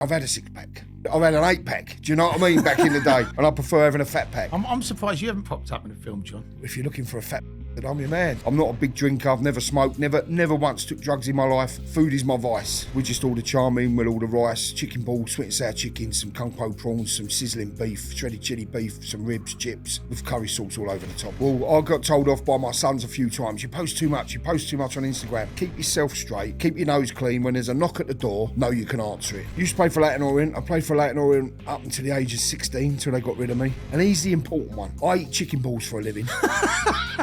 I've had a 6-pack. I've had an 8-pack. Do you know what I mean? Back in the day. And I prefer having a fat pack. I'm surprised you haven't popped up in the film, John. If you're looking for a fat I'm your man. I'm not a big drinker. I've never smoked. Never once took drugs in my life. Food is my vice. We just order chow mein with all the rice, chicken balls, sweet and sour chicken, some kung po prawns, some sizzling beef, shredded chili beef, some ribs, chips with curry sauce all over the top. Well, I got told off by my sons a few times. You post too much. You post too much on Instagram. Keep yourself straight. Keep your nose clean. When there's a knock at the door, know you can answer it. Used to play for Leyton Orient. I played for Leyton Orient up until the age of 16, till they got rid of me. And he's the important one. I eat chicken balls for a living.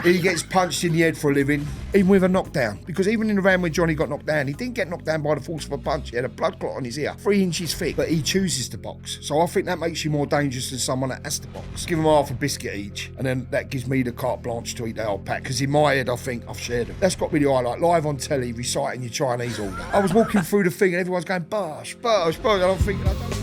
He gets punched in the head for a living, even with a knockdown. Because even in the round when Johnny got knocked down, he didn't get knocked down by the force of a punch. He had a blood clot on his ear, 3 inches thick, but he chooses to box. So I think that makes you more dangerous than someone that has to box. Give them half a biscuit each, and then that gives me the carte blanche to eat the whole pack. Because in my head, I think I've shared them. That's got to be the highlight. Live on telly, reciting your Chinese order. I was walking through the thing and everyone's going, Bosh, Bosh, Bosh. And I'm thinking, I don't know.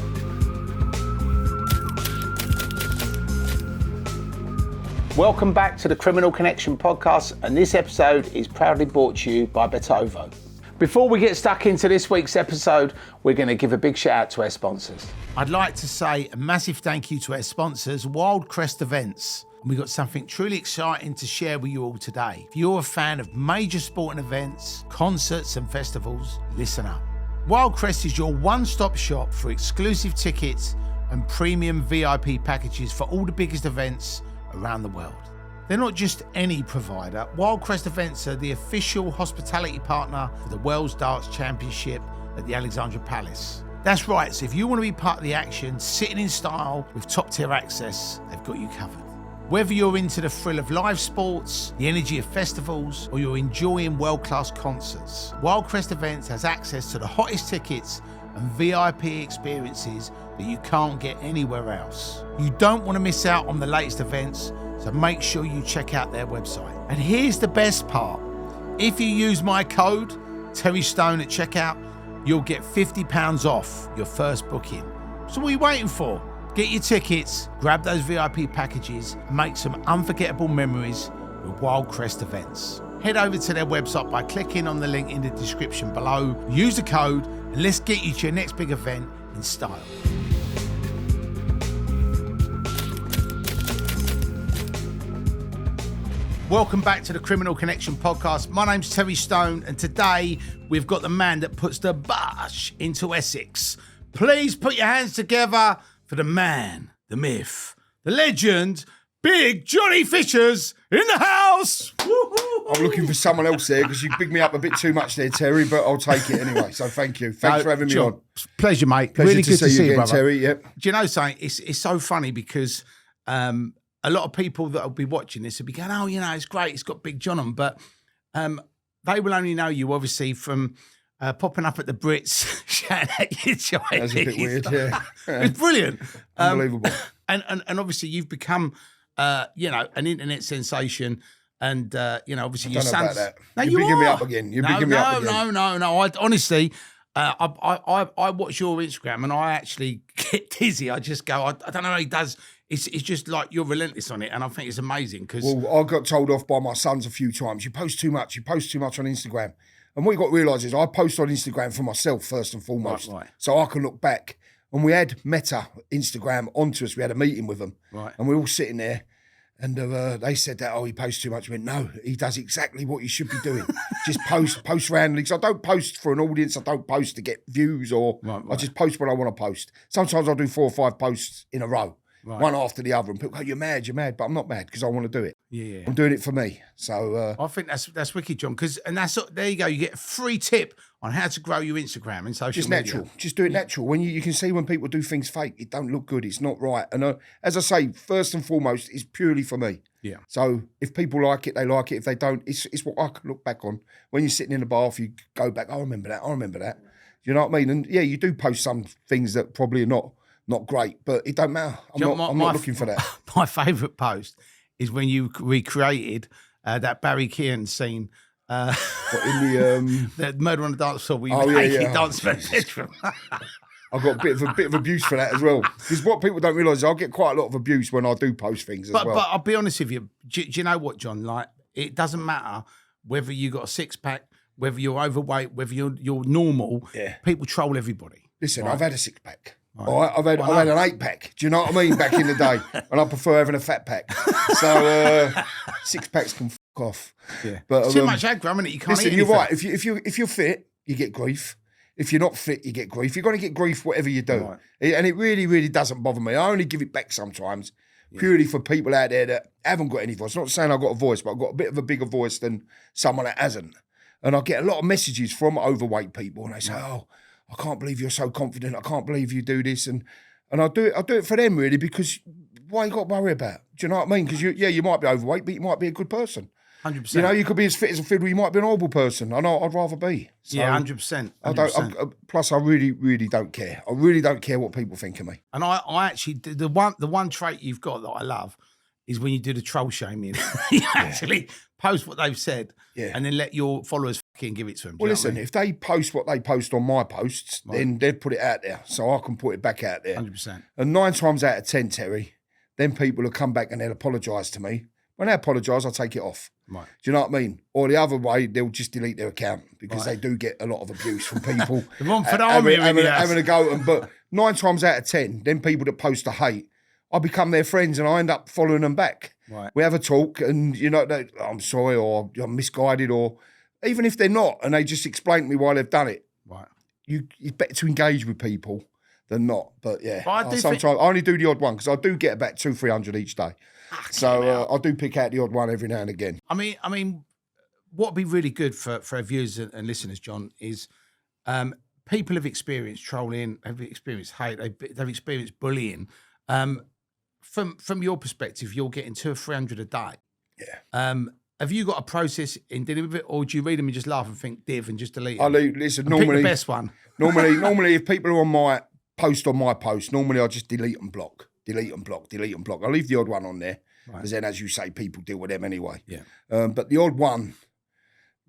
Welcome back to the Criminal Connection podcast, and this episode is proudly brought to you by Betovo. Before we get stuck into this week's episode, we're going to give a big shout out to our sponsors. I'd like to say a massive thank you to our sponsors, Wild Crest Events. And we've got something truly exciting to share with you all today. If you're a fan of major sporting events, concerts and festivals, listen up. Wild Crest is your one-stop shop for exclusive tickets and premium VIP packages for all the biggest events around the world. They're not just any provider. Wild Crest Events are the official hospitality partner for the World's Darts Championship at the Alexandra Palace. That's right, so if you want to be part of the action, sitting in style with top tier access, they've got you covered. Whether you're into the thrill of live sports, the energy of festivals, or you're enjoying world-class concerts, Wild Crest Events has access to the hottest tickets and VIP experiences that you can't get anywhere else. You don't want to miss out on the latest events, so make sure you check out their website. And here's the best part. If you use my code, Terry Stone at checkout, you'll get £50 off your first booking. So what are you waiting for? Get your tickets, grab those VIP packages, and make some unforgettable memories with Wild Crest Events. Head over to their website by clicking on the link in the description below. Use the code, and let's get you to your next big event in style. Welcome back to the Criminal Connection podcast. My name's Terry Stone, and today we've got the man that puts the Bosh into Essex. Please put your hands together for the man, the myth, the legend, Big Johnny Fisher's in the house. Woo-hoo. I'm looking for someone else there because you bigged me up a bit too much there, Terry, but I'll take it anyway. So thank you. Thanks for having me on. Pleasure, mate. Pleasure really to good see to you see again, you, brother. Terry. Yep. Do you know something? It's so funny because a lot of people that will be watching this will be going, oh, you know, it's great. It's got Big John on. But they will only know you, obviously, from popping up at the Brits, shouting at your Chinese. That's a bit weird, yeah. It's brilliant. Unbelievable. And obviously you've become, an internet sensation. And, obviously your son's... About that. No, You're bigging are. me up again. You're bigging me up again. No. I honestly... I watch your Instagram and I actually get dizzy. I just go, I don't know how he does. It's just like you're relentless on it, and I think it's amazing because. Well, I got told off by my sons a few times. You post too much. You post too much on Instagram. And what you got to realise is I post on Instagram for myself first and foremost, right. So I can look back. And we had Meta Instagram onto us. We had a meeting with them, right? And we were all sitting there. And they said that, he posts too much. I went, no, he does exactly what you should be doing. Just post randomly. Because I don't post for an audience. I don't post to get views or right. I just post what I want to post. Sometimes I'll do 4 or 5 posts in a row, right. One after the other. And people go, you're mad. But I'm not mad because I want to do it. Yeah. I'm doing it for me. So I think that's wicked, John. There you go. You get a free tip on how to grow your Instagram and social just media. Natural. Just do it natural. When you can see when people do things fake, it don't look good. It's not right. And as I say, first and foremost, it's purely for me. Yeah. So if people like it, they like it. If they don't, it's what I can look back on. When you're sitting in the bath, you go back, I remember that. You know what I mean? And yeah, you do post some things that probably are not great, but it don't matter. I'm not looking for that. My favourite post is when you recreated that Barry Keoghan scene. In the the Murder on the Dance Floor where you were naked dancing in the bedroom. I got a bit of abuse for that as well. Because what people don't realise is I get quite a lot of abuse when I do post things as well. But I'll be honest with you. Do you know what, John? Like, it doesn't matter whether you got a 6-pack, whether you're overweight, whether you're normal. Yeah. People troll everybody. Listen, Right. I've had a 6-pack. Right. All right? I've had an 8-pack. Do you know what I mean? Back in the day. And I prefer having a fat pack. So 6-packs can f*** off. Yeah. But, Too much aggro, isn't it? You can't listen, eat you're anything. right. If you're fit, you get grief. If you're not fit, you get grief. You're going to get grief whatever you do. Right. And it really, really doesn't bother me. I only give it back sometimes, purely for people out there that haven't got any voice. Not saying I've got a voice, but I've got a bit of a bigger voice than someone that hasn't. And I get a lot of messages from overweight people, and they say, "Oh, I can't believe you're so confident. I can't believe you do this." And I do it for them, really, because why you got to worry about? Do you know what I mean? Because you might be overweight, but you might be a good person. 100%. You know, you could be as fit as a fiddle. You might be an horrible person. I know. I'd rather be. So Yeah, 100%. plus, I really, really don't care. I really don't care what people think of me. And I actually, the one trait you've got that I love is when you do the troll shaming. You actually post what they've said and then let your followers fucking give it to them. Well, listen, if they post what they post on my posts, then they've put it out there. So I can put it back out there. 100%. And 9 times out of 10, Terry, then people will come back and they'll apologise to me. When they apologise, I'll take it off. Right. Do you know what I mean? Or the other way, they'll just delete their account because they do get a lot of abuse from people. The Romford Army having a go at them. But 9 times out of 10, then people that post the hate, I become their friends and I end up following them back. Right. We have a talk and, you know, I'm sorry or I'm misguided, or even if they're not and they just explain to me why they've done it. Right. It's better to engage with people than not. But yeah, But I only do the odd one because I do get about 200-300 each day. So I do pick out the odd one every now and again. I mean, what would be really good for our viewers and listeners, John, is people have experienced trolling, have experienced hate, they've experienced bullying. From your perspective, you're getting 200 or 300 a day. Yeah. Have you got a process in dealing with it, or do you read them and just laugh and think div and just delete I them? listen. And Normally, pick the best one. normally, if people are on my post, normally I just delete and block. I leave the odd one on there because then, as you say, people deal with them anyway. Yeah. But the odd one,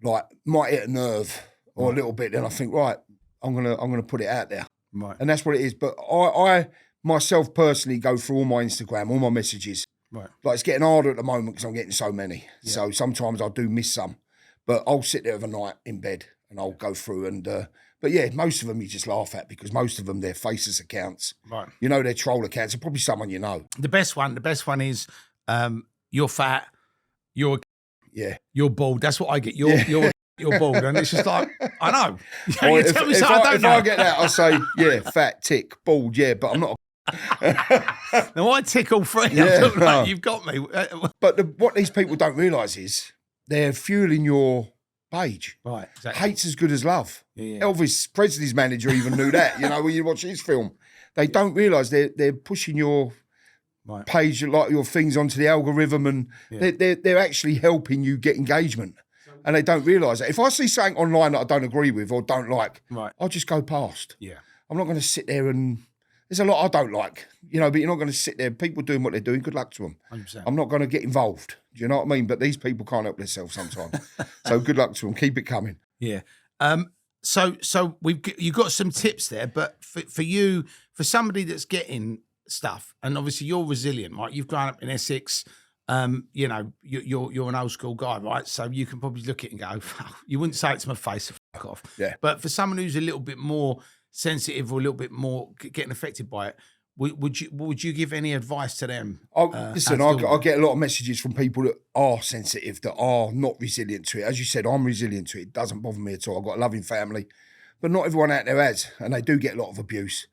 like, might hit a nerve or a little bit. Then I think, right, I'm gonna put it out there, Right. and that's what it is. But I myself personally go through all my Instagram, all my messages. Right. Like, it's getting harder at the moment because I'm getting so many. Yeah. So sometimes I do miss some, but I'll sit there overnight in bed and I'll go through and. But yeah, most of them you just laugh at because most of them they're faceless accounts. Right. You know, they're troll accounts. They're probably someone you know. The best one is you're fat, you're bald. That's what I get. You're bald, and it's just like, I know. You tell me something I don't know. If I get that, I'll say, yeah, fat, tick, bald, yeah, but I'm not. Now I tick all three. Yeah, like, you've got me. But what these people don't realise is they're fueling your page. Right, exactly. Hate's as good as love. Yeah. Elvis Presley's manager even knew that. You know, when you watch his film, they don't realise they're pushing your page, like your things, onto the algorithm, and they're actually helping you get engagement. And they don't realise that. If I see something online that I don't agree with or don't like, I'll just go past. Yeah. I'm not going to sit there and... There's a lot I don't like, you know, but you're not going to sit there. People doing what they're doing, good luck to them. 100%. I'm not going to get involved. Do you know what I mean? But these people can't help themselves sometimes. So good luck to them. Keep it coming. Yeah. So you got some tips there, but for you, for somebody that's getting stuff, and obviously you're resilient, right? You've grown up in Essex. You know, you're an old school guy, right? So you can probably look at it and go, you wouldn't say it to my face, fuck off. Yeah. But for someone who's a little bit more sensitive or a little bit more getting affected by it, would you give any advice to them? Listen, I get a lot of messages from people that are sensitive, that are not resilient to it. As you said, I'm resilient to it. It doesn't bother me at all. I've got a loving family, but not everyone out there has, and they do get a lot of abuse.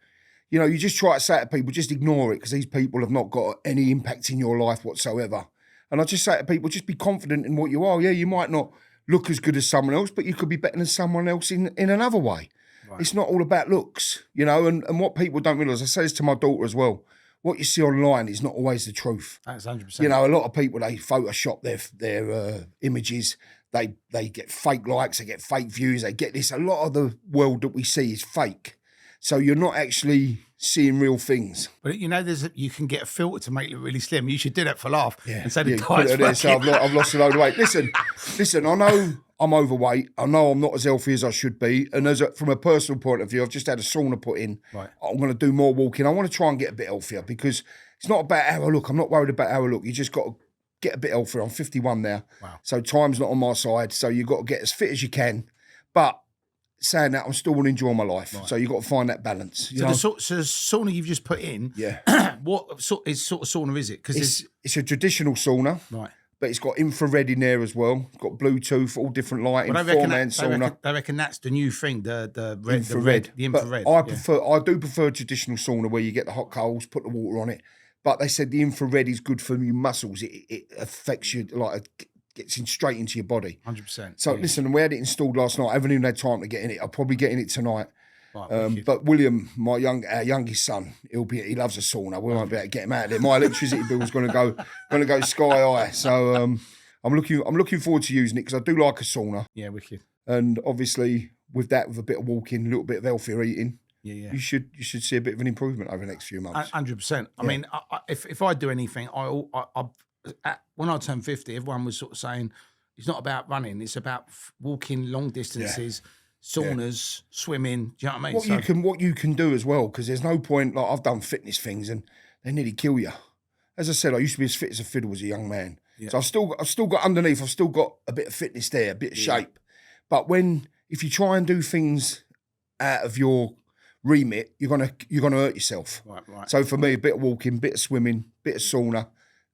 You know, you just try to say to people, just ignore it, because these people have not got any impact in your life whatsoever. And I just say to people, just be confident in what you are. Yeah, you might not look as good as someone else, but you could be better than someone else in another way. Right. It's not all about looks, you know, and what people don't realise, I say this to my daughter as well, what you see online is not always the truth. That's 100%. You know, a lot of people, they Photoshop their images, they get fake likes, they get fake views, they get this. A lot of the world that we see is fake. So you're not actually seeing real things. But you know, you can get a filter to make it really slim. You should do that for laugh. Yeah. And say the guy's there, so I've lost a load of weight. Listen, I know I'm overweight. I know I'm not as healthy as I should be. And from a personal point of view, I've just had a sauna put in. Right. I'm going to do more walking. I want to try and get a bit healthier, because it's not about how I look. I'm not worried about how I look. You just got to get a bit healthier. I'm 51 now. Wow. So time's not on my side. So you've got to get as fit as you can. But saying that, I still want to enjoy my life. Right. So you've got to find that balance. So the sauna you've just put in, what sort of sauna is it? Because it's a traditional sauna. Right. But it's got infrared in there as well. It's got Bluetooth, all different lighting, four-man sauna. They reckon that's the new thing, the infrared. The infrared. But I do prefer traditional sauna where you get the hot coals, put the water on it. But they said the infrared is good for your muscles. It affects you, like, gets in straight into your body. 100%. So listen, we had it installed last night. I haven't even had time to get in it. I'll probably get in it tonight. Right, but William, our youngest son, he loves a sauna. We won't be able to get him out of there. My electricity bill is going to go sky high. So I'm looking forward to using it because I do like a sauna. Yeah, wicked. And obviously with that, with a bit of walking, a little bit of healthier eating, you should see a bit of an improvement over the next few months. 100%. I mean, if I do anything, when I turned 50, everyone was sort of saying it's not about running; it's about walking long distances. Yeah. Saunas, swimming, do you know what I mean? What you can do as well, because there's no point, like I've done fitness things and they nearly kill you. As I said, I used to be as fit as a fiddle as a young man. Yeah. So I've still got underneath, I've still got a bit of fitness there, a bit of shape. But if you try and do things out of your remit, you're gonna hurt yourself. Right. So for me, a bit of walking, bit of swimming, bit of sauna,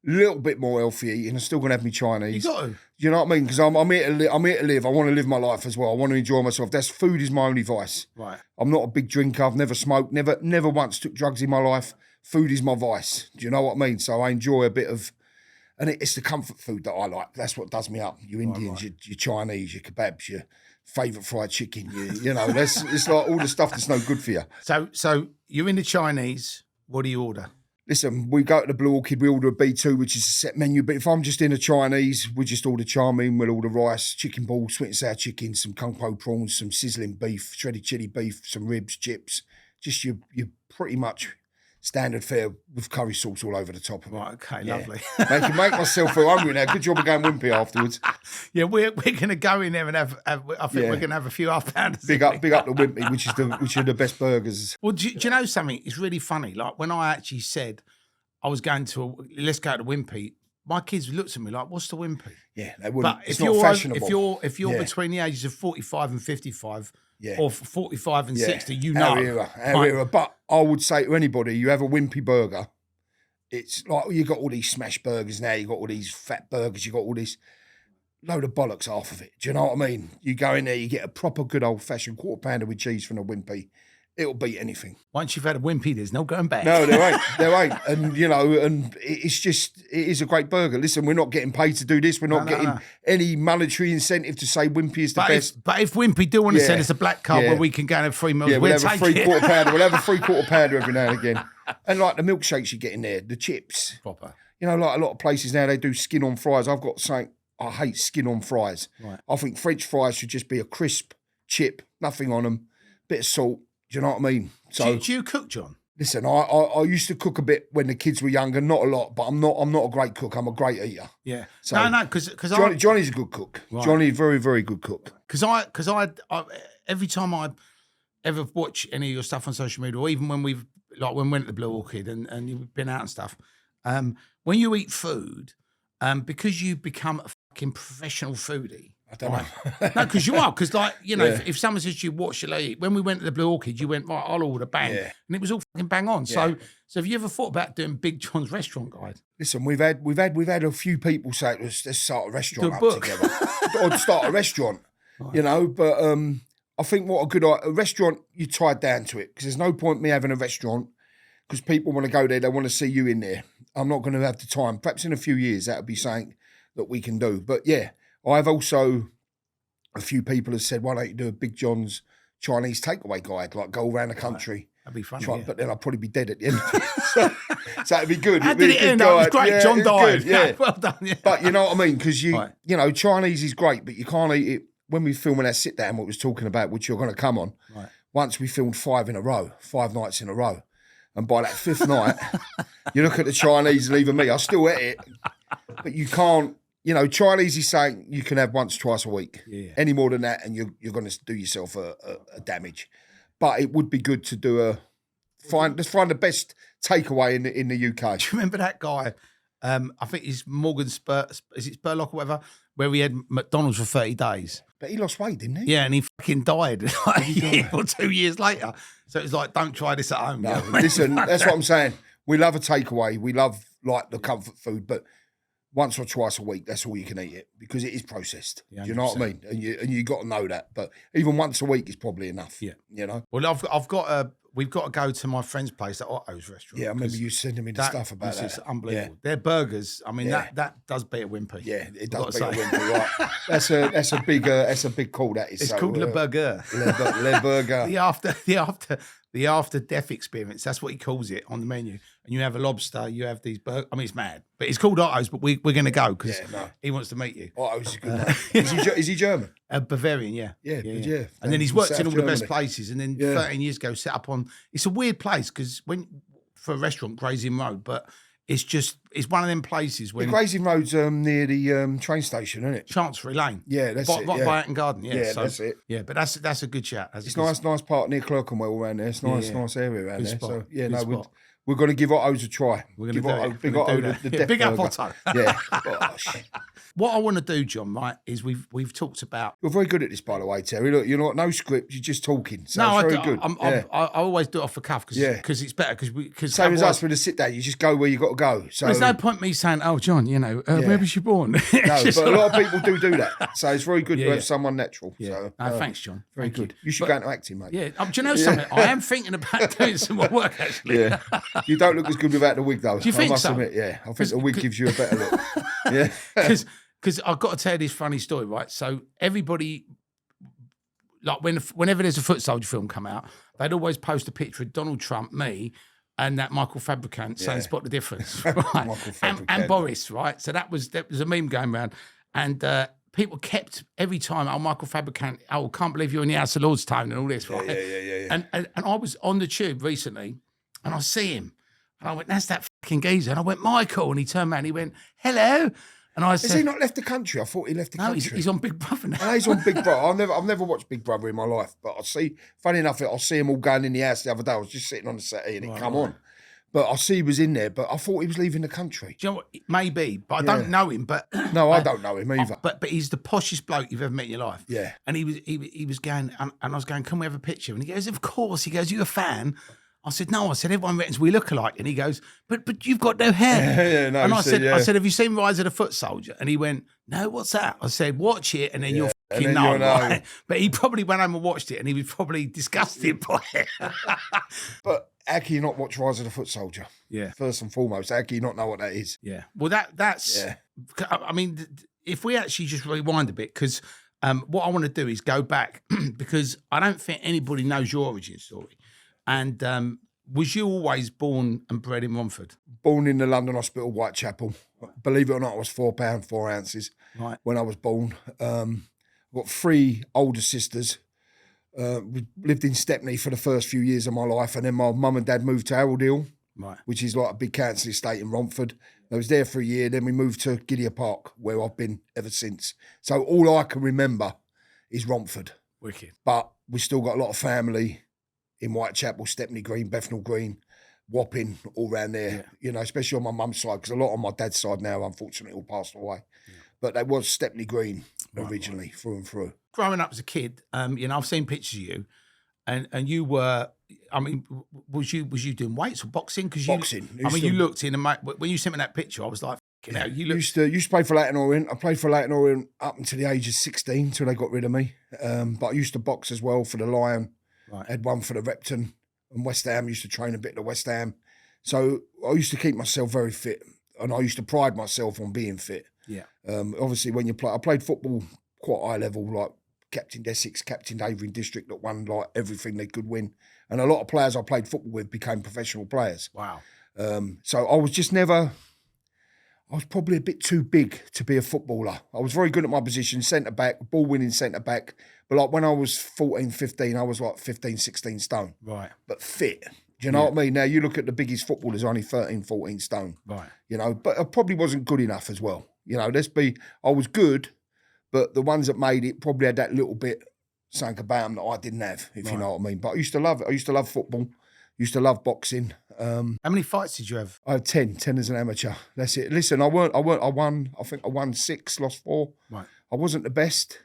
a little bit more healthy eating. I'm still gonna have my Chinese. You got to. You know what I mean? Because I'm here to live. I want to live my life as well. I want to enjoy myself. Food is my only vice. Right. I'm not a big drinker. I've never smoked. Never once took drugs in my life. Food is my vice. Do you know what I mean? So I enjoy a bit of, and it's the comfort food that I like. That's what does me up. Your Indians, your Chinese, your kebabs, your favourite fried chicken. You know, it's like all the stuff that's no good for you. So you're in the Chinese. What do you order? Listen, we go to the Blue Orchid, we order a B2, which is a set menu. But if I'm just in a Chinese, we just order chow mein, we'll order rice, chicken balls, sweet and sour chicken, some kung po prawns, some sizzling beef, shredded chili beef, some ribs, chips. Just your pretty much standard fare with curry sauce all over the top of it. Right, okay, lovely. Make myself feel hungry now. Good job of going wimpy afterwards. Yeah, we're going to go in there and have I think we're going to have a few half-pounders. Big up the Wimpy, which are the best burgers. Well, do you know something? It's really funny. Like when I actually said I was going to let's go to Wimpy, my kids looked at me like, "What's the Wimpy?" Yeah, they wouldn't. But it's not fashionable. If you're between the ages of 45 and 55, or 45 and 60, you know. Our era. But I would say to anybody, you have a Wimpy burger, it's like you got all these smash burgers now, you got all these fat burgers, you got all this load of bollocks half of it. Do you know what I mean? You go in there, you get a proper good old fashioned quarter pounder with cheese from a Wimpy. It'll beat anything. Once you've had a Wimpy, there's no going back. No, there ain't. And, you know, and it is a great burger. Listen, we're not getting paid to do this. We're not getting any monetary incentive to say Wimpy is the best. But if Wimpy do want to send us a black card where we can go and have 3 meals, we'll have a 3/4 pounder. We'll have a 3/4 pounder every now and again. And like the milkshakes you get in there, the chips. Proper. You know, like a lot of places now, they do skin on fries. I've got something, I hate skin on fries. Right. I think French fries should just be a crisp chip, nothing on them, bit of salt. Do you know what I mean? So do you cook, John? Listen, I used to cook a bit when the kids were younger, not a lot, but I'm not a great cook. I'm a great eater. Yeah. So no, because Johnny's a good cook. Right. Johnny, very, very good cook. Because I every time I ever watch any of your stuff on social media, or even when we went to the Blue Orchid and you've been out and stuff, when you eat food, because you become a fucking professional foodie. I don't know. No, because you are. Because, like, you know, if someone says to you, what shall I eat? When we went to the Blue Orchid, you went, right, I'll order bang. Yeah. And it was all fucking bang on. Yeah. So have you ever thought about doing Big John's restaurant guide? Listen, we've had a few people say, let's start a restaurant up together. Or start a restaurant, right. You know. But I think a restaurant, you tied down to it. Because there's no point me having a restaurant because people want to go there, they want to see you in there. I'm not going to have the time. Perhaps in a few years, that would be something that we can do. But, yeah. I've also, a few people have said, why don't you do a Big John's Chinese takeaway guide, like go around the country. That'd be funny. But then I'd probably be dead at the end of it. So that'd be good. How did it end? That was great. John died. Good, yeah. Well done. Yeah. But you know what I mean? Because you know, Chinese is great, but you can't eat it. When we filming our sit down, what we was talking about, which you're going to come on, once we filmed 5 nights in a row. And by that 5th night, you look at the Chinese and even me, I still ate it. But you can't. You know, Chinese is saying you can have once, twice a week. Yeah. Any more than that, and you're going to do yourself a damage. But it would be good to do find the best takeaway in the UK. Do you remember that guy? I think he's Morgan Is it Spurlock or whatever? Where we had McDonald's for 30 days. But he lost weight, didn't he? Yeah, and he fucking died like a year or 2 years later. So it's like, don't try this at home. No, you know what I mean? listen, that's what I'm saying. We love a takeaway. We love like the comfort food, but once or twice a week, that's all you can eat it because it is processed. Yeah, Do you know what I mean? And you got to know that. But even once a week is probably enough. Yeah. You know? Well, we've got to go to my friend's place at Otto's restaurant. Yeah, I remember you sending me the stuff about that. It's unbelievable. Yeah. Their burgers, I mean, Yeah. that does beat a Wimpy. Yeah, it I've does got beat to a say. Wimpy, right? That's a big call. That is. It's so, called Le Burger. Le Burger. The after death experience. That's what he calls it on the menu. And you have a lobster. You have these burgers. I mean, it's mad, but it's called Otto's. But we're going to go because he wants to meet you. Otto's a good name. Is he German? Bavarian, yeah. Yeah. And then he's From worked in South all the best Germany. places. And then 13 years ago, set up on. It's a weird place because for a restaurant, Grazing Road, but it's one of them places The when Grazing Road's near the train station, isn't it? Chancery Lane. Yeah, that's it. Right Yeah. by Hatton Garden. Yeah, Yeah, so, that's it. Yeah, but that's a good chat. It's nice part near Clerkenwell around there. It's nice area around Good there. spot. So yeah, Good no, spot. we're going to give Otto's a try. We're going to give do Otto, it. big We're gonna Otto, do that. the Yeah, death big up burger. Otto. Yeah. Gosh. What I want to do, John, right, is we've talked about. You're very good at this, by the way, Terry. Look, you're not no script. You're just talking. So No, it's I very do. good. I always do it off the cuff because Yeah. it's better because Same as us with a sit down. You just go where you got to go. So There's no point me saying, "Oh, John, where was you born?" no, but a lot of people do that. So it's very good to Yeah. have someone natural. Yeah. So, Thanks, John. very Thank good. You. You should But- go into acting, mate. Yeah, do you know something? I am thinking about doing some more work actually. Yeah. You don't look as good without the wig, though. Do you think I must so? admit, yeah. I think the wig gives you a better look. Yeah. Because I've got to tell you this funny story, right? So everybody, like whenever there's a foot soldier film come out, they'd always post a picture of Donald Trump, me, and that Michael Fabricant saying, Yeah. "Spot the difference," right? Michael and Fabricant. Boris, right? So that was a meme going around, and people kept every time, "Oh, Michael Fabricant, oh, can't believe you're in the House of Lords tone and all this," right? Yeah. And I was on the tube recently, and I see him, and I went, "That's that fucking geezer," and I went, "Michael," and he turned around, and he went, "Hello." And I Has said, he not left the country? I thought he left the no, country. he's on Big Brother now. I know he's on Big Brother. I've never watched Big Brother in my life, but funny enough, I see him all going in the house the other day. I was just sitting on the settee and it come on. But I see he was in there, but I thought he was leaving the country. Do you know what? Maybe, but I don't know him. But No, I don't know him either. But he's the poshest bloke you've ever met in your life. Yeah. And he was going, and I was going, "Can we have a picture?" And he goes, "Of course." He goes, "You a fan?" I said, "No." I said, "Everyone reckons we look alike." And he goes, "But you've got no hair." Yeah, no, and he I said, said, yeah. "I said, have you seen Rise of the Foot Soldier?" And he went, "No, what's that?" I said, "Watch it, and then you'll and fucking then know." you'll know. Right? But he probably went home and watched it, and he was probably disgusted by it. But how can you not watch Rise of the Foot Soldier? Yeah. First and foremost, how can you not know what that is? Yeah. Well, that's. Yeah. I mean, if we actually just rewind a bit, because what I want to do is go back because I don't think anybody knows your origin story. And was you always born and bred in Romford? Born in the London Hospital, Whitechapel. Believe it or not, I was £4, 4 ounces Right. when I was born. I've got 3 older sisters. We lived in Stepney for the first few years of my life, and then my mum and dad moved to Harold, Right. which is like a big council estate in Romford. I was there for a year, then we moved to Gideon Park, where I've been ever since. So all I can remember is Romford. Wicked. But we still got a lot of family in Whitechapel, Stepney Green, Bethnal Green, Wapping, all around there, especially on my mum's side, because a lot on my dad's side now, unfortunately, all passed away. Yeah. But they was Stepney Green originally, through and through. Growing up as a kid, I've seen pictures of you, and you were. I mean, was you doing weights or boxing? Because Boxing. you looked in when you sent me that picture, I was like, you look. Used to play for Leighton Orient. I played for Leighton Orient up until the age of 16, until they got rid of me. But I used to box as well for the Lion. Right. I had one for the Repton, and West Ham. Used to train a bit at the West Ham. So I used to keep myself very fit, and I used to pride myself on being fit. Yeah. Obviously, when you play, I played football quite high level, like captained Essex, captained Havering District, that won like everything they could win. And a lot of players I played football with became professional players. Wow. So I was just never. I was probably a bit too big to be a footballer. I was very good at my position, centre-back, ball-winning centre-back. But like when I was 14, 15, I was like 15, 16 stone. Right. But fit. Do you know what I mean? Now, you look at the biggest footballers, only 13, 14 stone. Right. But I probably wasn't good enough as well. I was good, but the ones that made it probably had that little bit something about them that I didn't have, if you know what I mean. But I used to love it. I used to love football. Used to love boxing. How many fights did you have? I had 10 as an amateur. That's it. Listen, I won, I think I won 6, lost 4. Right. I wasn't the best,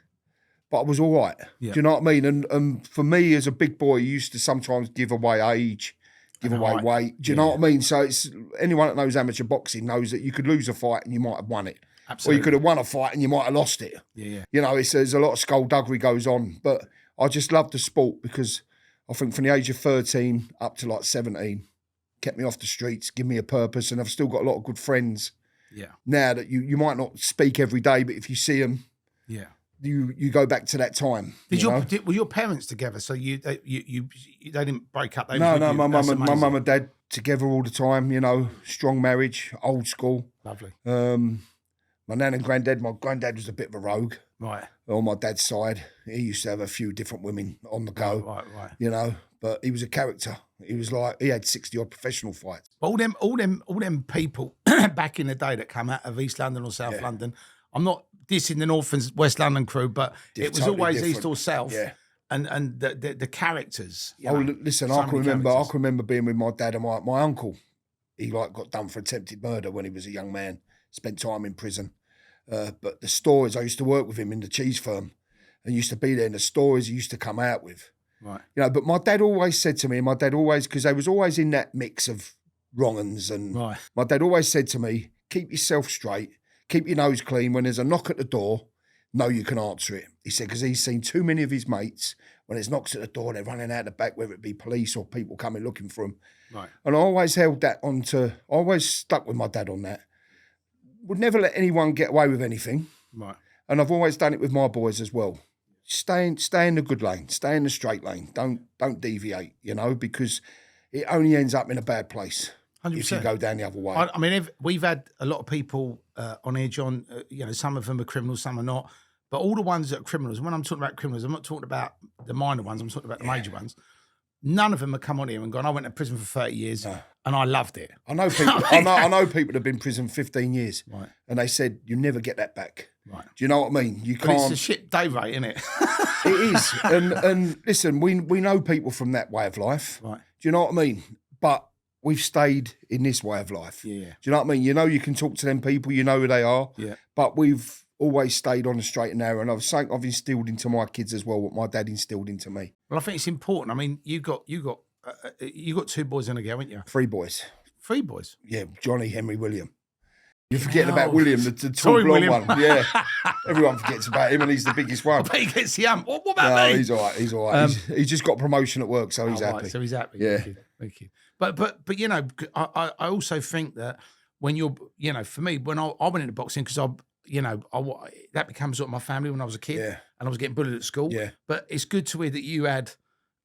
but I was all right. Yeah. Do you know what I mean? And for me, as a big boy, you used to sometimes give away age, give And away height. weight. Do you know what I mean? So it's anyone that knows amateur boxing knows that you could lose a fight and you might have won it. Absolutely. Or you could have won a fight and you might have lost it. Yeah. You know, there's a lot of skullduggery goes on. But I just love the sport because I think from the age of 13 up to like 17, kept me off the streets, give me a purpose. And I've still got a lot of good friends Yeah. now that you might not speak every day, but if you see them, Yeah. you go back to that time. Were your parents together? So they didn't break up? They No, was with you? my That's mum amazing. and dad together all the time, you know, strong marriage, old school. Lovely. My nan and granddad, my granddad was a bit of a rogue Right. on my dad's side. He used to have a few different women on the go, Right. you know, but he was a character. He was like, he had 60 odd professional fights. All them people back in the day that come out of East London or South London. I'm not dissing the North and West London crew, but it was Totally always different. East or South. Yeah. And the characters. You Oh, know, listen, so I can many remember characters. being with my dad and my uncle. He like got done for attempted murder when he was a young man, spent time in prison. But the stories, I used to work with him in the cheese firm and used to be there, and the stories he used to come out with. Right. You know, but my dad always said to me, because they was always in that mix of wrong uns, and Right. my dad always said to me, keep yourself straight, keep your nose clean. When there's a knock at the door, know you can answer it. He said, because he's seen too many of his mates, when there's knocks at the door, they're running out the back, whether it be police or people coming looking for them. Right. And I always held that I always stuck with my dad on that. Would never let anyone get away with anything. Right. And I've always done it with my boys as well. Stay in the good lane, stay in the straight lane. Don't deviate, you know, because it only ends up in a bad place 100%. if you go down the other way. I mean, we've had a lot of people on here, John. You know, some of them are criminals, some are not. But all the ones that are criminals, when I'm talking about criminals, I'm not talking about the minor ones. I'm talking about the major ones. None of them have come on here and gone, I went to prison for 30 years and I loved it. I know people. I know people that have been in prison 15 years, Right. and they said you never get that back. Right. Do you know what I mean? You But it's a can't. shit day rate, isn't it? It is, and listen, we know people from that way of life. Right. Do you know what I mean? But we've stayed in this way of life. Yeah. Do you know what I mean? You know, you can talk to them people. You know who they are. Yeah. But we've always stayed on the straight and narrow, and I've instilled into my kids as well what my dad instilled into me. Well, I think it's important. I mean, you got 2 boys and a girl, haven't you? 3 boys. 3 boys. Yeah, Johnny, Henry, William. You're forgetting No. about William, the tall Sorry, blonde William. one. Yeah. Everyone forgets about him, and he's the biggest one. But he gets the What about No, me? he's all right. He's all right. He's just got promotion at work, so he's Oh, happy. right, so he's happy. Yeah. Thank you. But you know, I also think that when you're, you know, for me, when I went into boxing because that became sort of my family when I was a kid, Yeah. and I was getting bullied at school. Yeah. But it's good to hear that you had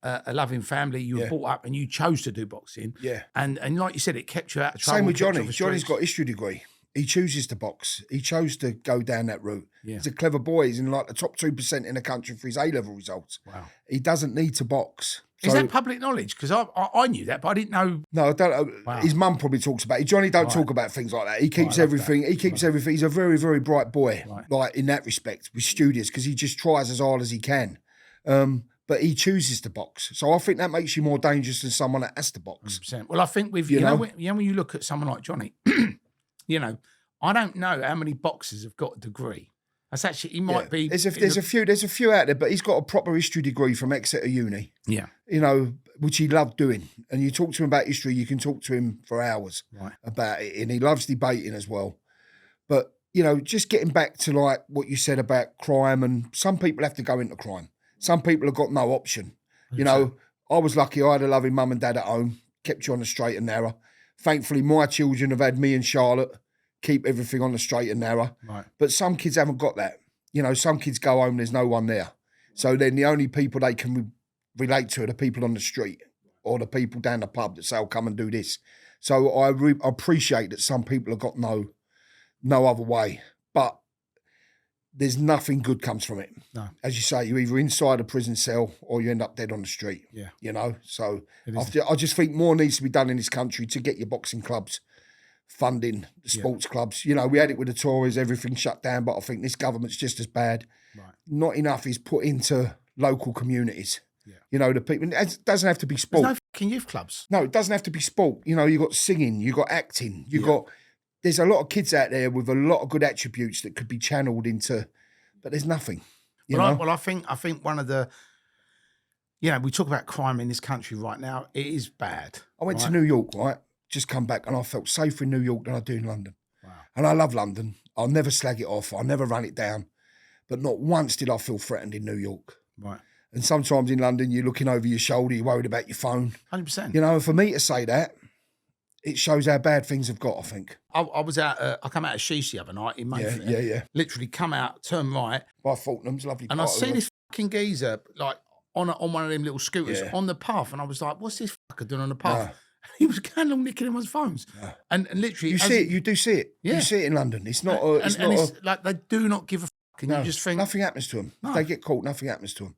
a loving family. You were Yeah. brought up and you chose to do boxing. Yeah. And like you said, it kept you out of trouble. Same with kept you Johnny. off the Johnny's streets. got a history degree. He chooses to box. He chose to go down that route. Yeah. He's a clever boy. He's in like the top 2% in the country for his A-level results. Wow. He doesn't need to box. Is So- that public knowledge? Because I knew that, but I didn't know. No, I don't know. Wow. His mum probably talks about it. Johnny don't talk about things like that. He keeps I love everything. He keeps everything. He's a very, very bright boy, Right. like in that respect, with studious, because he just tries as hard as he can. But he chooses to box. So I think that makes you more dangerous than someone that has to box. 100%. Well, I think with You know? when you look at someone like Johnny, you know, I don't know how many boxers have got a degree. That's actually he might be. There's a few out there, but he's got a proper history degree from Exeter Uni. Yeah. You know, which he loved doing. And you talk to him about history, you can talk to him for hours Right. about it. And he loves debating as well. But, you know, just getting back to like what you said about crime, and some people have to go into crime. Some people have got no option. You know, I was lucky I had a loving mum and dad at home, kept you on the straight and narrow. Thankfully, my children have had me and Charlotte keep everything on the straight and narrow. Right. But some kids haven't got that. You know, some kids go home, there's no one there. So then the only people they can relate to are the people on the street or the people down the pub that say, "I'll come and do this." So I appreciate that some people have got no other way. But there's nothing good comes from it. No. As you say, you're either inside a prison cell or you end up dead on the street. Yeah. You know, so It is. I just think more needs to be done in this country to get your boxing clubs funding, the sports clubs. You know, we had it with the Tories, everything shut down, but I think this government's just as bad. Right. Not enough is put into local communities. Yeah. You know, the people, it doesn't have to be sport. There's no fucking youth clubs. No, it doesn't have to be sport. You know, you got singing, you got acting, there's a lot of kids out there with a lot of good attributes that could be channeled into, but there's nothing. Well, I think one of the, we talk about crime in this country right now. It is bad. I went to New York, right? Just come back, and I felt safer in New York than I do in London. Wow. And I love London. I'll never slag it off. I'll never run it down. But not once did I feel threatened in New York. Right. And sometimes in London, you're looking over your shoulder, you're worried about your phone. 100%. And for me to say that, it shows how bad things have got, I think. I was out, I come out of Sheesh the other night in Mayfair. Yeah. Literally come out, turn right. By Fortnum's, lovely. And I see this fucking geezer, like, on one of them little scooters on the path. And I was like, what's this fucker doing on the path? No. He was going along nicking everyone's phones. No. And literally... You do see it. Yeah. You see it in London. It's not it's like, they do not give a fuck. And you just think... Nothing happens to them. No. If they get caught, nothing happens to them.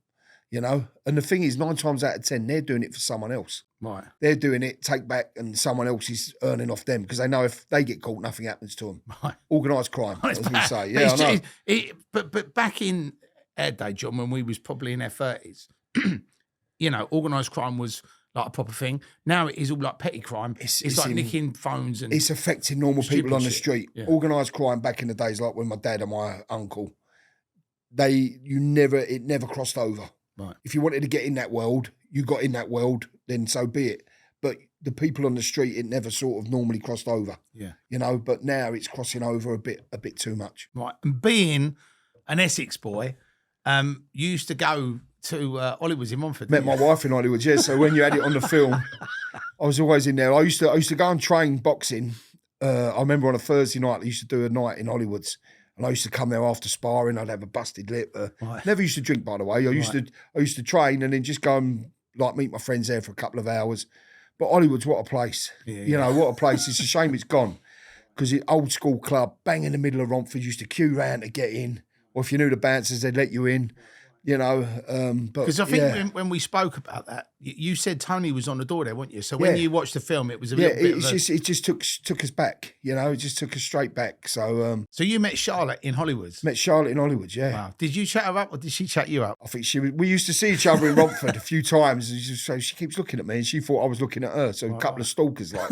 And the thing is, 9 times out of 10, they're doing it for someone else. Right. They're doing it, take back, and someone else is earning off them because they know if they get caught, nothing happens to them. Right. Organised crime, as we say. Yeah, I know. But back in our day, John, when we was probably in our 30s, organised crime was like a proper thing. Now it is all like petty crime. It's like nicking phones and... It's affecting normal people on the shit. street. Yeah. Organised crime back in the days, like when my dad and my uncle, it never crossed over. Right. If you wanted to get in that world, you got in that world, then so be it. But the people on the street, it never sort of normally crossed over. Yeah. But now it's crossing over a bit too much. Right. And being an Essex boy, you used to go to Hollywood's in Romford. Met my wife in Hollywood, yeah. So when you had it on the film, I was always in there. I used to go and train boxing. I remember on a Thursday night, I used to do a night in Hollywood's. And I used to come there after sparring. I'd have a busted lip. Right. Never used to drink, by the way. I used to train and then just go and meet my friends there for a couple of hours. But Hollywood's what a place. What a place. It's a shame it's gone because the old school club, bang in the middle of Romford, used to queue round to get in. Or if you knew the bouncers, they'd let you in. Because I think when we spoke about that, you said Tony was on the door there, weren't you? So when you watched the film, it was a little bit it just took us back, it just took us straight back. So so you met Charlotte in Hollywood? Met Charlotte in Hollywood, yeah. Wow. Did you chat her up or did she chat you up? I think we used to see each other in Romford a few times, so she keeps looking at me and she thought I was looking at her, so a couple of stalkers I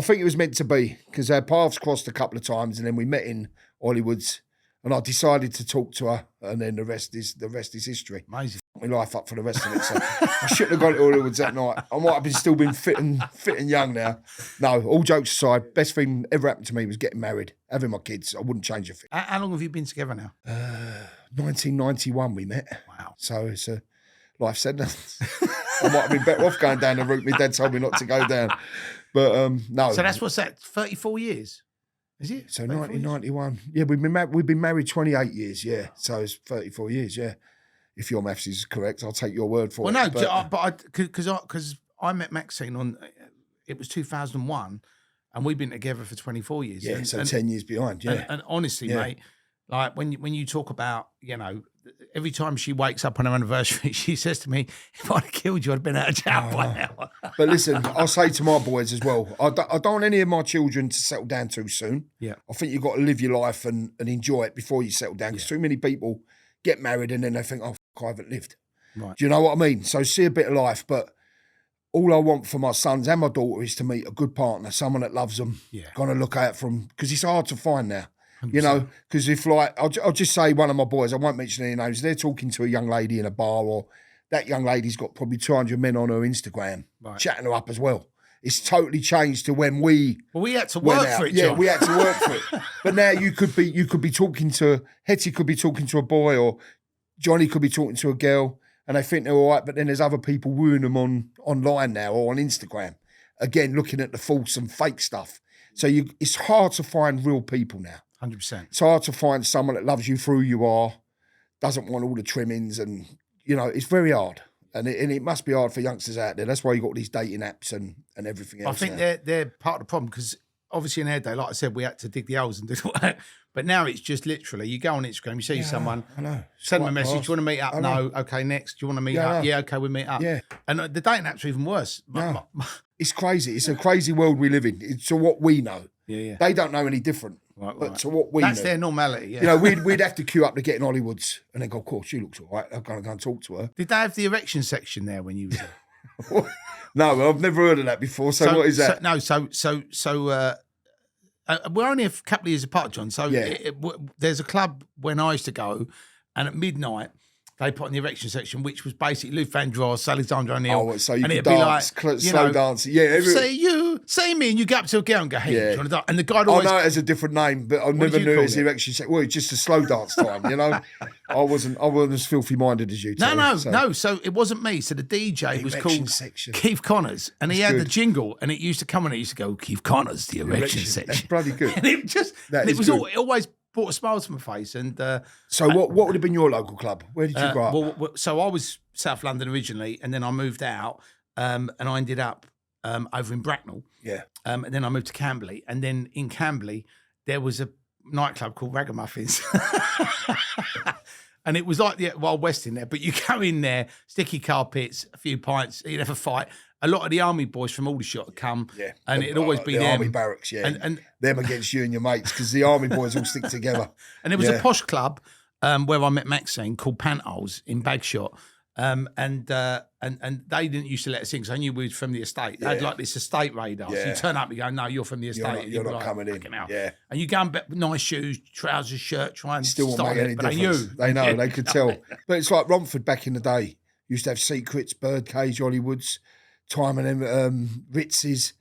think it was meant to be because our paths crossed a couple of times and then we met in Hollywood's. And I decided to talk to her, and then the rest is history. Amazing. My life up for the rest of it. So I shouldn't have gone to Hollywood that night. I might have still been fit and young now. No, all jokes aside, best thing ever happened to me was getting married, having my kids. I wouldn't change a thing. How long have you been together now? 1991 we met. Wow. So it's a life sentence. I might have been better off going down the route my dad told me not to go down. But no. So that's 34 years. Is it? So 1991. Yeah, we've been married 28 years, yeah. So it's 34 years, yeah. If your maths is correct, I'll take your word for it. Well, no, but because I met Maxine it was 2001, and we've been together for 24 years. Yeah, so 10 years behind, yeah. And honestly, mate, like when you talk about, every time she wakes up on her anniversary, she says to me, if I'd have killed you, I'd have been out of jail by now. But listen, I'll say to my boys as well, I don't want any of my children to settle down too soon. Yeah. I think you've got to live your life and enjoy it before you settle down because too many people get married and then they think, oh, I haven't lived. Right. Do you know what I mean? So see a bit of life, but all I want for my sons and my daughter is to meet a good partner, someone that loves them, going to look out for them, because it's hard to find now. 100%. Because if I'll just say one of my boys, I won't mention any names, they're talking to a young lady in a bar, or that young lady's got probably 200 men on her Instagram, chatting her up as well. It's totally changed to when we had to work for it, John. Yeah, we had to work for it. But now you could be talking to, Hetty could be talking to a boy, or Johnny could be talking to a girl, and they think they're all right, but then there's other people wooing them online now or on Instagram. Again, looking at the false and fake stuff. So it's hard to find real people now. 100%. It's hard to find someone that loves you for who you are, doesn't want all the trimmings, and it's very hard. And it must be hard for youngsters out there. That's why you got these dating apps and everything else. I think they're part of the problem, because obviously in our day, like I said, we had to dig the holes and do all that. But now it's just literally, you go on Instagram, you see someone, send them a message, do you want to meet up? No, okay, next. Do you want to meet up? Yeah, okay, we meet up. Yeah. And the dating apps are even worse. It's crazy. It's a crazy world we live in. It's to what we know. Yeah. They don't know any different. But to what we know. That's their normality, yeah. We'd have to queue up to get in Hollywood's and then go, of course, she looks all right. I'm going to go and talk to her. Did they have the erection section there when you were there? No, I've never heard of that before. So what is that? We're only a couple of years apart, John. So there's a club when I used to go, and at midnight they put on the erection section, which was basically Luther Vandross, Alexander O'Neill. Oh, so you and could it'd dance, slow dancing. Yeah, say me, and you go up to a girl and go, hey, Yeah. do you want to dance? And the guy'd I always... know it has a different name, but I never you knew call it was it? erection section. Well, it's just a slow dance time, you know. I wasn't as filthy minded as you. No. Terry, So it wasn't me. So the DJ was Erection called section. Keith Connors, and he had the good. jingle, and it used to come on. It used to go, Keith Connors, the erection section. That's bloody good. And it just, That and is it was good. it always brought a smile to my face. And So what would have been your local club? Where did you grow up? so I was South London originally, and then I moved out, and I ended up over in Bracknell. Yeah. And then I moved to Camberley, and then in Camberley there was a nightclub called Ragamuffins. And it was like the Wild West in there, but you go in there, sticky carpets, a few pints, you'd have a fight. A lot of the army boys from Aldershot would come, and it'd always be the them. army barracks, yeah, and them against you and your mates, because the army boys all stick together. And there was a posh club where I met Maxine called Pantos in Bagshot. And they didn't used to let us in because I knew we were from the estate. They had like this estate radar. So you turn up and you go, no, you're from the estate. You're not like, coming in. Yeah. And you go and nice shoes, trousers, shirt, try and Still won't style make any it. But difference. They know, they could tell. But it's like Romford back in the day. Used to have Secrets, Birdcage, Hollywoods, Time and Ritz's.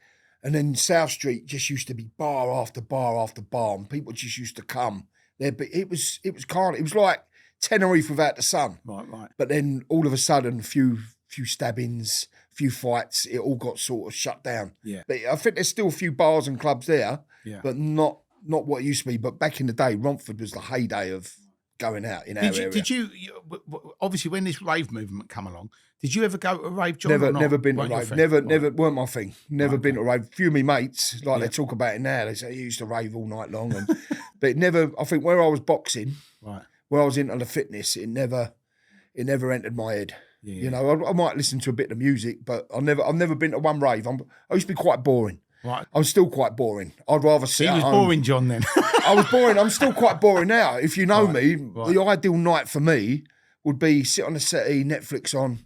And then South Street just used to be bar after bar after bar, and people just used to come there. But it was carnage. It was like Tenerife without the sun. Right. But then all of a sudden, a few stabbings, a few fights, it all got sort of shut down. Yeah. But I think there's still a few bars and clubs there, Yeah. but not what it used to be. But back in the day, Romford was the heyday of going out in our area. Did you obviously when this rave movement come along? Did you ever go to a rave, John? Never been to a rave. Never weren't my thing. Never been to a rave. A few of me mates, like they talk about it now, they say you used to rave all night long, but it never. I think where I was boxing, where I was into the fitness, it never entered my head. Yeah. You know, I might listen to a bit of music, but I've never been to one rave. I used to be quite boring. Right. I'm still quite boring. I'd rather sit He at was home. boring, John, then. I was boring. I'm still quite boring now. If you know me, the ideal night for me would be sit on the settee, Netflix on,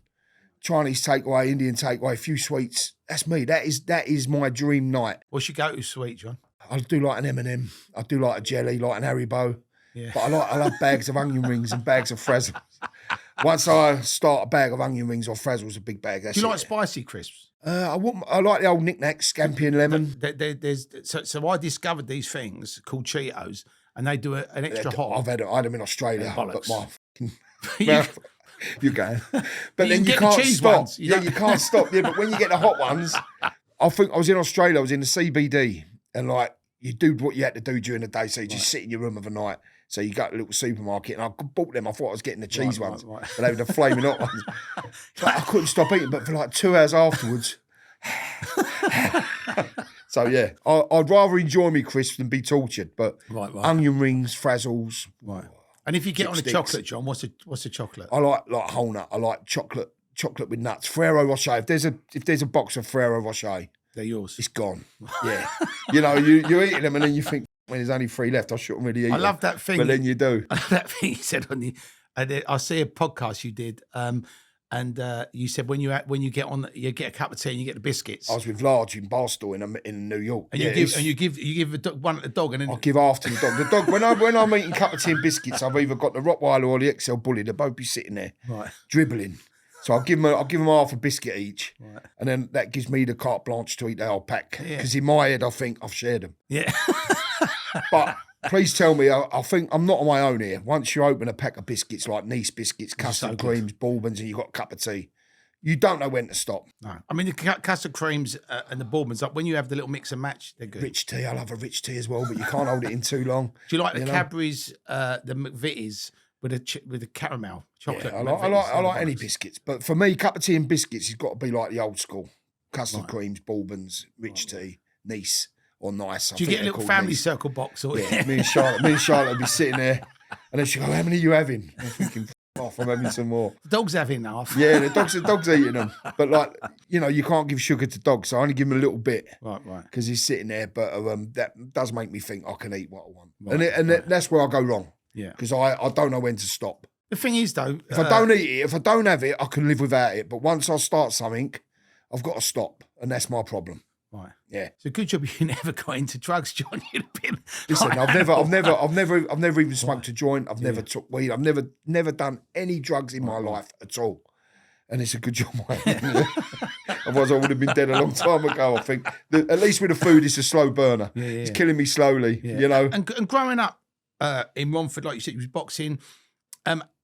Chinese takeaway, Indian takeaway, a few sweets. That's me. That is my dream night. What's your go-to sweet, John? I do like an M&M. I do like a jelly, like an Haribo. Yeah. But I love bags of onion rings and bags of frazzles. Once I start a bag of onion rings or frazzles, a big bag. That's Do you it. like spicy crisps? I like the old knickknacks, scampi and lemon. So I discovered these things called Cheetos, and they do an extra hot. I had them in Australia, but You- you can. But You then can you get the can't cheese stop. ones. You can't stop. Yeah, but when you get the hot ones, I think I was in Australia. I was in the CBD, and like you do what you had to do during the day. So you just sit in your room overnight. So you go to a little supermarket, and I bought them. I thought I was getting the cheese ones, but they were the flaming hot ones. But I couldn't stop eating. But for like 2 hours afterwards. So yeah, I'd rather enjoy me crisps than be tortured. But onion rings, frazzles, Right. And if you get on a Chipsticks. chocolate, John, what's a chocolate? I like whole nut. I like chocolate with nuts. Ferrero Rocher. If there's a box of Ferrero Rocher, They're yours. it's gone. Yeah, you know you're eating them and then you think when there's only 3 left, I shouldn't really eat them. I love that thing. But then you do. I love that thing you said on the. I see a podcast you did, and you said when you get on, you get a cup of tea and you get the biscuits. I was with Large in Barstow in New York. And you give one at the dog, and then I'll give half to the dog. The dog when I'm eating cup of tea and biscuits, I've either got the Rottweiler or the XL Bully. They'll both be sitting there, dribbling. So I'll give them half a biscuit each, and then that gives me the carte blanche to eat the whole pack. Because in my head, I think I've shared them. Yeah. But please tell me, I think I'm not on my own here. Once you open a pack of biscuits like Nice biscuits, custard creams, bourbons, and you've got a cup of tea, you don't know when to stop. No, I mean the custard creams and the bourbons. Like when you have the little mix and match, they're good. Rich tea, I love a rich tea as well, but you can't hold it in too long. Do you like the Cadbury's, the McVitie's with the caramel chocolate? Yeah, I like any biscuits, but for me, cup of tea and biscuits has got to be like the old school: custard creams, bourbons, rich tea, Nice. Or nice. Do you get a little family circle box? Or me and Charlotte would be sitting there, and then she'd go, "How many are you having?" I'm thinking, "Off, I'm having some more." The dog's having half. Yeah, the dog's eating them, but like you can't give sugar to dogs, so I only give him a little bit, right, because he's sitting there. But that does make me think I can eat what I want, that's where I go wrong. Yeah, because I don't know when to stop. The thing is, though, if I don't eat it, if I don't have it, I can live without it. But once I start something, I've got to stop, and that's my problem. Right. Yeah. It's a good job you never got into drugs, John. You'd have been. Listen, like I've never even smoked a joint. I've never took weed. I've never done any drugs in my life at all. And it's a good job I haven't. Otherwise, I would have been dead a long time ago. I think. At least with the food, it's a slow burner. It's killing me slowly. You know. And growing up in Romford, like you said, you was boxing.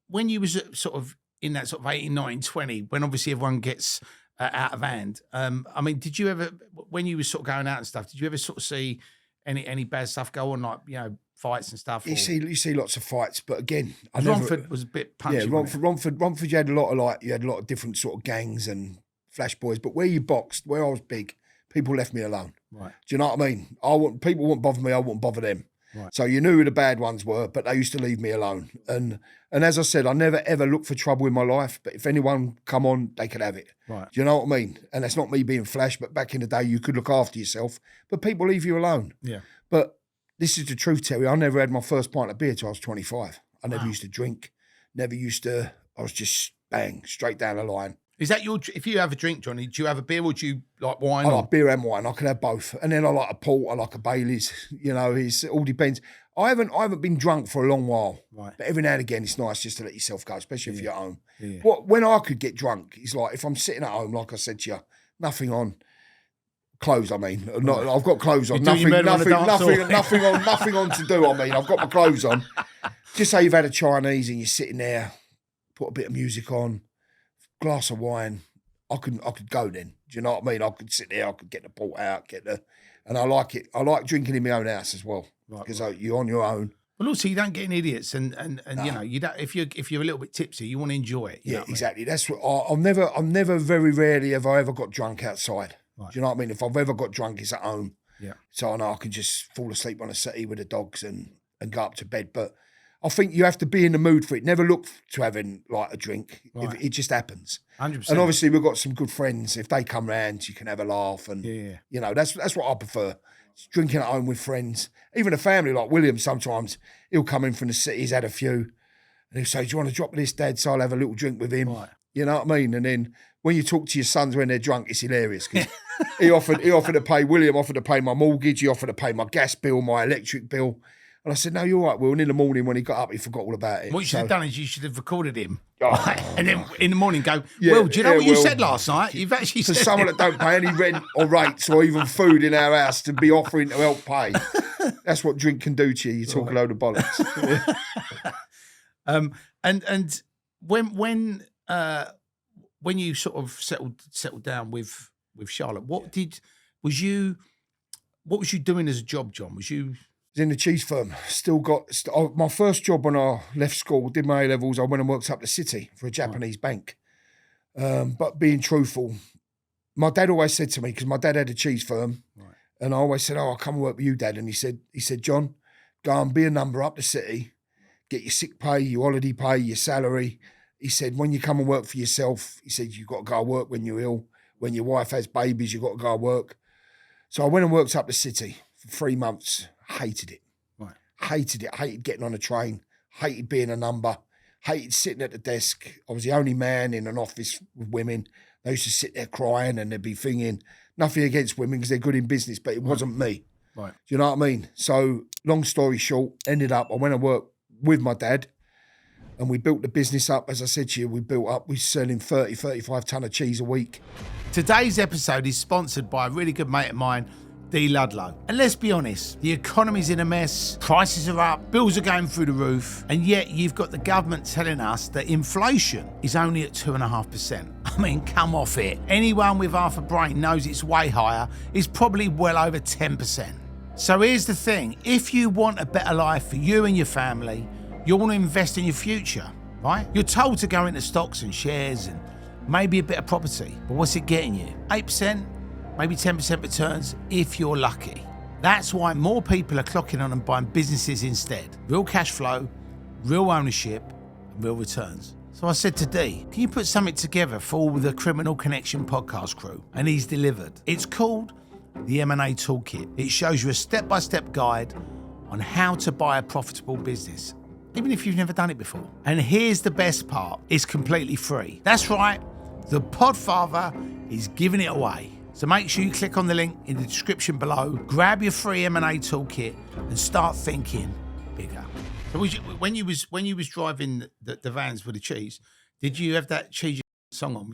When you was sort of in that sort of 18, 19, 20, when obviously everyone gets out of hand. I mean, did you ever, when you were sort of going out and stuff, did you ever sort of see any bad stuff go on, like, you know, fights and stuff? You see lots of fights, but again, Romford was a bit punchy. Yeah, Romford, you had a lot of different sort of gangs and flash boys. But where you boxed, where I was big, people left me alone. Right. Do you know what I mean? People wouldn't bother me. I wouldn't bother them. Right. So you knew who the bad ones were, but they used to leave me alone. And as I said, I never ever looked for trouble in my life. But if anyone come on, they could have it. Right. Do you know what I mean? And that's not me being flash, but back in the day, you could look after yourself. But people leave you alone. Yeah. But this is the truth, Terry. I never had my first pint of beer till I was 25. I never used to drink. Never used to. I was just bang straight down the line. Is that if you have a drink, Johnny, do you have a beer or do you like wine? I like beer and wine. I can have both. And then I like a port. I like a Baileys. You know, it all depends. I haven't been drunk for a long while. Right. But every now and again, it's nice just to let yourself go, especially if you're at home. Yeah. When I could get drunk, it's like if I'm sitting at home, like I said to you, nothing on. Clothes, I mean. Not, I've got clothes on. Nothing on to do, I mean. I've got my clothes on. Just say you've had a Chinese and you're sitting there, put a bit of music on, glass of wine, I could go then. Do you know what I mean? I could sit there, I could get the port out, and I like it. I like drinking in my own house as well. Because you're on your own. Well, also you don't get any idiots, and no. You know, you don't. If you're a little bit tipsy, you want to enjoy it. Yeah, exactly. That's what I'm never. Very rarely have I ever got drunk outside. Right. Do you know what I mean? If I've ever got drunk, it's at home. Yeah. So I know I can just fall asleep on a settee with the dogs and go up to bed. But I think you have to be in the mood for it. Never look to having like a drink. Right. If it just happens. 100%. And obviously we've got some good friends. If they come round, you can have a laugh. And you know, that's what I prefer. It's drinking at home with friends. Even a family like William, sometimes he'll come in from the city, he's had a few, and he'll say, do you want to drop this, Dad? So I'll have a little drink with him. Right. You know what I mean? And then when you talk to your sons when they're drunk, it's hilarious. Cause William offered to pay my mortgage, he offered to pay my gas bill, my electric bill. And I said, no, you're right, Will. And in the morning when he got up, he forgot all about it. What you should have done is you should have recorded him. Oh, and then in the morning go, Will, do you know what you said last night? You've actually for said someone that don't pay any rent or rates or even food in our house to be offering to help pay. That's what drink can do to you. You talk a load of bollocks. And when you sort of settled down with Charlotte, what was you doing as a job, John? Was you in the cheese firm? My first job when I left school, did my A-levels, I went and worked up the city for a Japanese bank. But being truthful, my dad always said to me, because my dad had a cheese firm, and I always said, I'll come and work with you, Dad. And he said, John, go and be a number up the city, get your sick pay, your holiday pay, your salary. He said, when you come and work for yourself, he said, you've got to go work when you're ill. When your wife has babies, you've got to go work. So I went and worked up the city for 3 months. Hated it. Right. Hated it. Hated getting on a train. Hated being a number. Hated sitting at the desk. I was the only man in an office with women. They used to sit there crying and they'd be thinking, nothing against women because they're good in business, but it wasn't me. Right. Do you know what I mean? So long story short, ended up, I went and worked with my dad and we built the business up. As I said to you, we're selling 30, 35 tonne of cheese a week. Today's episode is sponsored by a really good mate of mine, D. Ludlow. And let's be honest, the economy's in a mess, prices are up, bills are going through the roof, and yet you've got the government telling us that inflation is only at 2.5%. I mean, come off it. Anyone with half a brain knows it's way higher. It's probably well over 10%. So here's the thing. If you want a better life for you and your family, you want to invest in your future, right? You're told to go into stocks and shares and maybe a bit of property. But what's it getting you? 8%? Maybe 10% returns if you're lucky. That's why more people are clocking on and buying businesses instead. Real cash flow, real ownership, and real returns. So I said to D, can you put something together for all the Criminal Connection podcast crew? And he's delivered. It's called the M&A Toolkit. It shows you a step-by-step guide on how to buy a profitable business, even if you've never done it before. And here's the best part, it's completely free. That's right, the Podfather is giving it away. So make sure you click on the link in the description below, grab your free M&A toolkit and start thinking bigger. So when you was driving the vans with the cheese, did you have that cheese song on?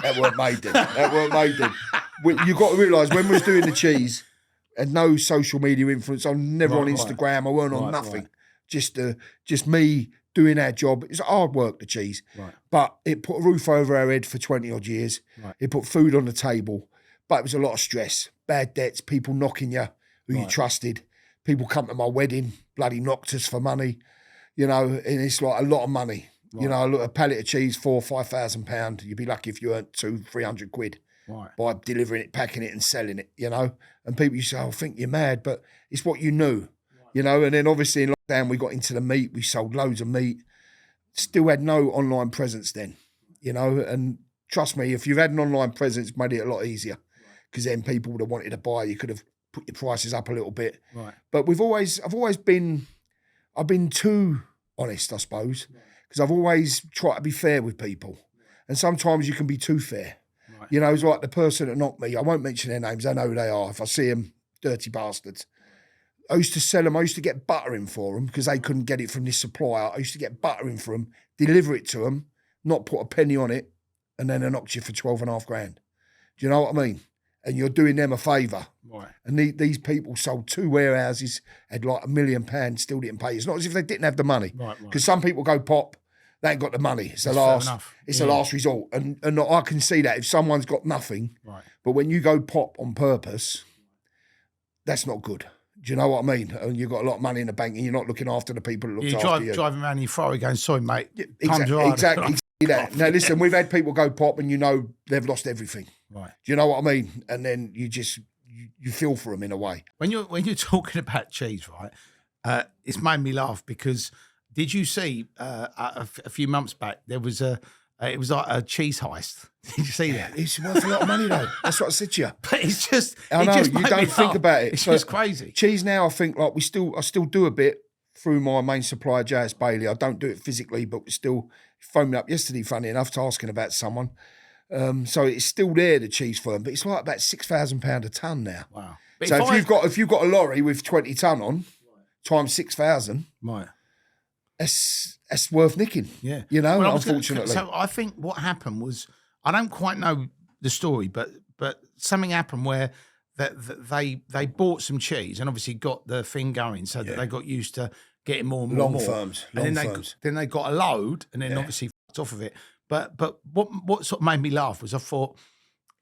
That weren't made then. You got to realise when we was doing the cheese, and no social media influence. I'm never on Instagram. I weren't on nothing. Just me doing our job. It's hard work, the cheese. Right. But it put a roof over our head for 20 odd years. Right. It put food on the table. But it was a lot of stress, bad debts, people knocking you who you trusted. People come to my wedding, bloody knocked us for money, and it's like a lot of money. Right. A pallet of cheese, £4,000 or £5,000. You'd be lucky if you earned £200-300 by delivering it, packing it and selling it, And people used to say, I think you're mad, but it's what you knew, And then obviously in lockdown, we got into the meat. We sold loads of meat. Still had no online presence then, And trust me, if you've had an online presence, it's made it a lot easier because then people would have wanted to buy. You could have put your prices up a little bit. Right. But I've been too honest, I suppose, because I've always tried to be fair with people. And sometimes you can be too fair. Right. It's like the person that knocked me. I won't mention their names. I know who they are. If I see them, dirty bastards. I used to sell them. I used to get butter in for them because they couldn't get it from this supplier. I used to get butter in for them, deliver it to them, not put a penny on it, and then they knocked you for 12.5 grand. Do you know what I mean? And you're doing them a favour. Right. And these people sold 2 warehouses, had like £1 million, still didn't pay. It's not as if they didn't have the money. Right. Because some people go pop, they ain't got the money. It's the last resort. And I can see that if someone's got nothing, but when you go pop on purpose, that's not good. Do you know what I mean? And you've got a lot of money in the bank and you're not looking after the people that look after you. You're driving around in your Ferrari going, sorry, mate. Exactly that. Now, listen, we've had people go pop and they've lost everything. Right. Do you know what I mean? And then you feel for them in a way. When you're talking about cheese, right, it's made me laugh because did you see a few months back, there was it was like a cheese heist. Did you see that? It's worth a lot of money though. That's what I said to you. But it's just, I know, you don't think about it. It's just crazy. Cheese now, I think like I still do a bit through my main supplier, J.S. Bailey. I don't do it physically, but we still phoned me up yesterday, funny enough, asking about someone. So it's still there, the cheese firm, but it's like about £6,000 a tonne now. Wow. So if you've got a lorry with 20 tonne on, times 6,000, right. That's worth nicking. Yeah. Unfortunately. So I think what happened was, I don't quite know the story, but something happened where they bought some cheese and obviously got the thing going so that they got used to getting more and more. Long firms. Then they got a load and then obviously fucked off of it. But what sort of made me laugh was I thought,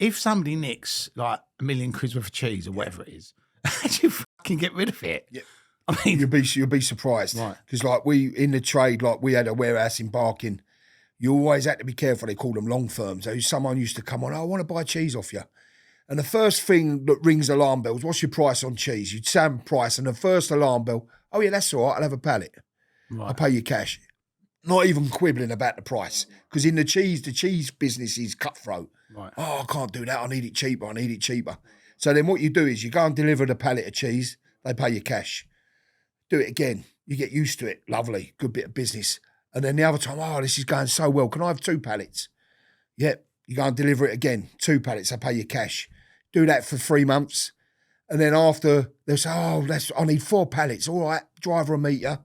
if somebody nicks like £1 million worth of cheese or whatever it is, how do you fucking get rid of it? Yeah. I mean, you'll be surprised, right? Because like we in the trade, like we had a warehouse in Barking. You always had to be careful. They call them long firms. Someone used to come on, I want to buy cheese off you, and the first thing that rings alarm bells, what's your price on cheese? You'd say price, and the first alarm bell, oh yeah, that's all right. I'll have a pallet. Right. I'll pay you cash. Not even quibbling about the price, because in the cheese business is cutthroat. Right. Oh, I can't do that. I need it cheaper. So then what you do is you go and deliver the pallet of cheese. They pay you cash. Do it again. You get used to it. Lovely. Good bit of business. And then the other time, oh, this is going so well. Can I have 2 pallets? Yep. You go and deliver it again. 2 pallets. I pay you cash. Do that for 3 months. And then after, they'll say, oh, I need 4 pallets. All right. Driver will meet you.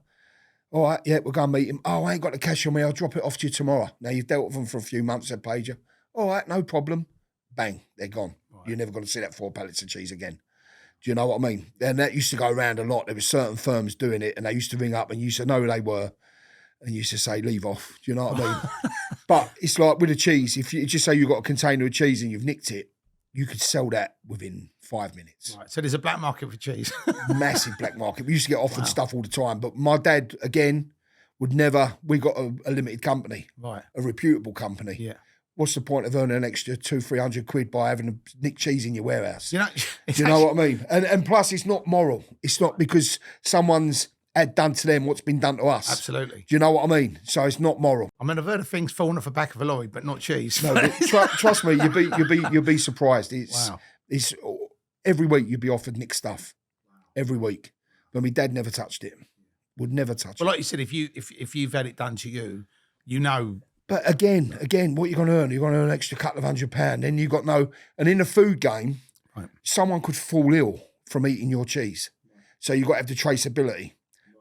All right. Yeah, we'll go and meet him. Oh, I ain't got the cash on me. I'll drop it off to you tomorrow. Now, you've dealt with them for a few months. They've paid you. All right. No problem. Bang. They're gone. Right. You're never going to see that 4 pallets of cheese again. Do you know what I mean? And that used to go around a lot. There were certain firms doing it and they used to ring up and you used to know who they were and you used to say, leave off. Do you know what I mean? But it's like with the cheese, if you just say you've got a container of cheese and you've nicked it, you could sell that within 5 minutes. Right. So there's a black market for cheese. Massive black market. We used to get offered stuff all the time. But my dad, again, would never, we got a limited company, right? A reputable company. Yeah. What's the point of earning an extra £200-300 by having a nick cheese in your warehouse? Do you know what I mean? And plus, it's not moral. It's not because someone's had done to them what's been done to us. Absolutely. Do you know what I mean? So it's not moral. I mean, I've heard of things falling off the back of a lorry, but not cheese. No, but trust me, you'll be surprised. It's every week you'd be offered nick stuff. Every week, but my dad never touched it. Would never touch it. Well, like you said, if you've had it done to you, you know But again, what you're going to earn? You're going to earn an extra couple of £100. Then you got no. And in the food game, someone could fall ill from eating your cheese. So you got to have the traceability.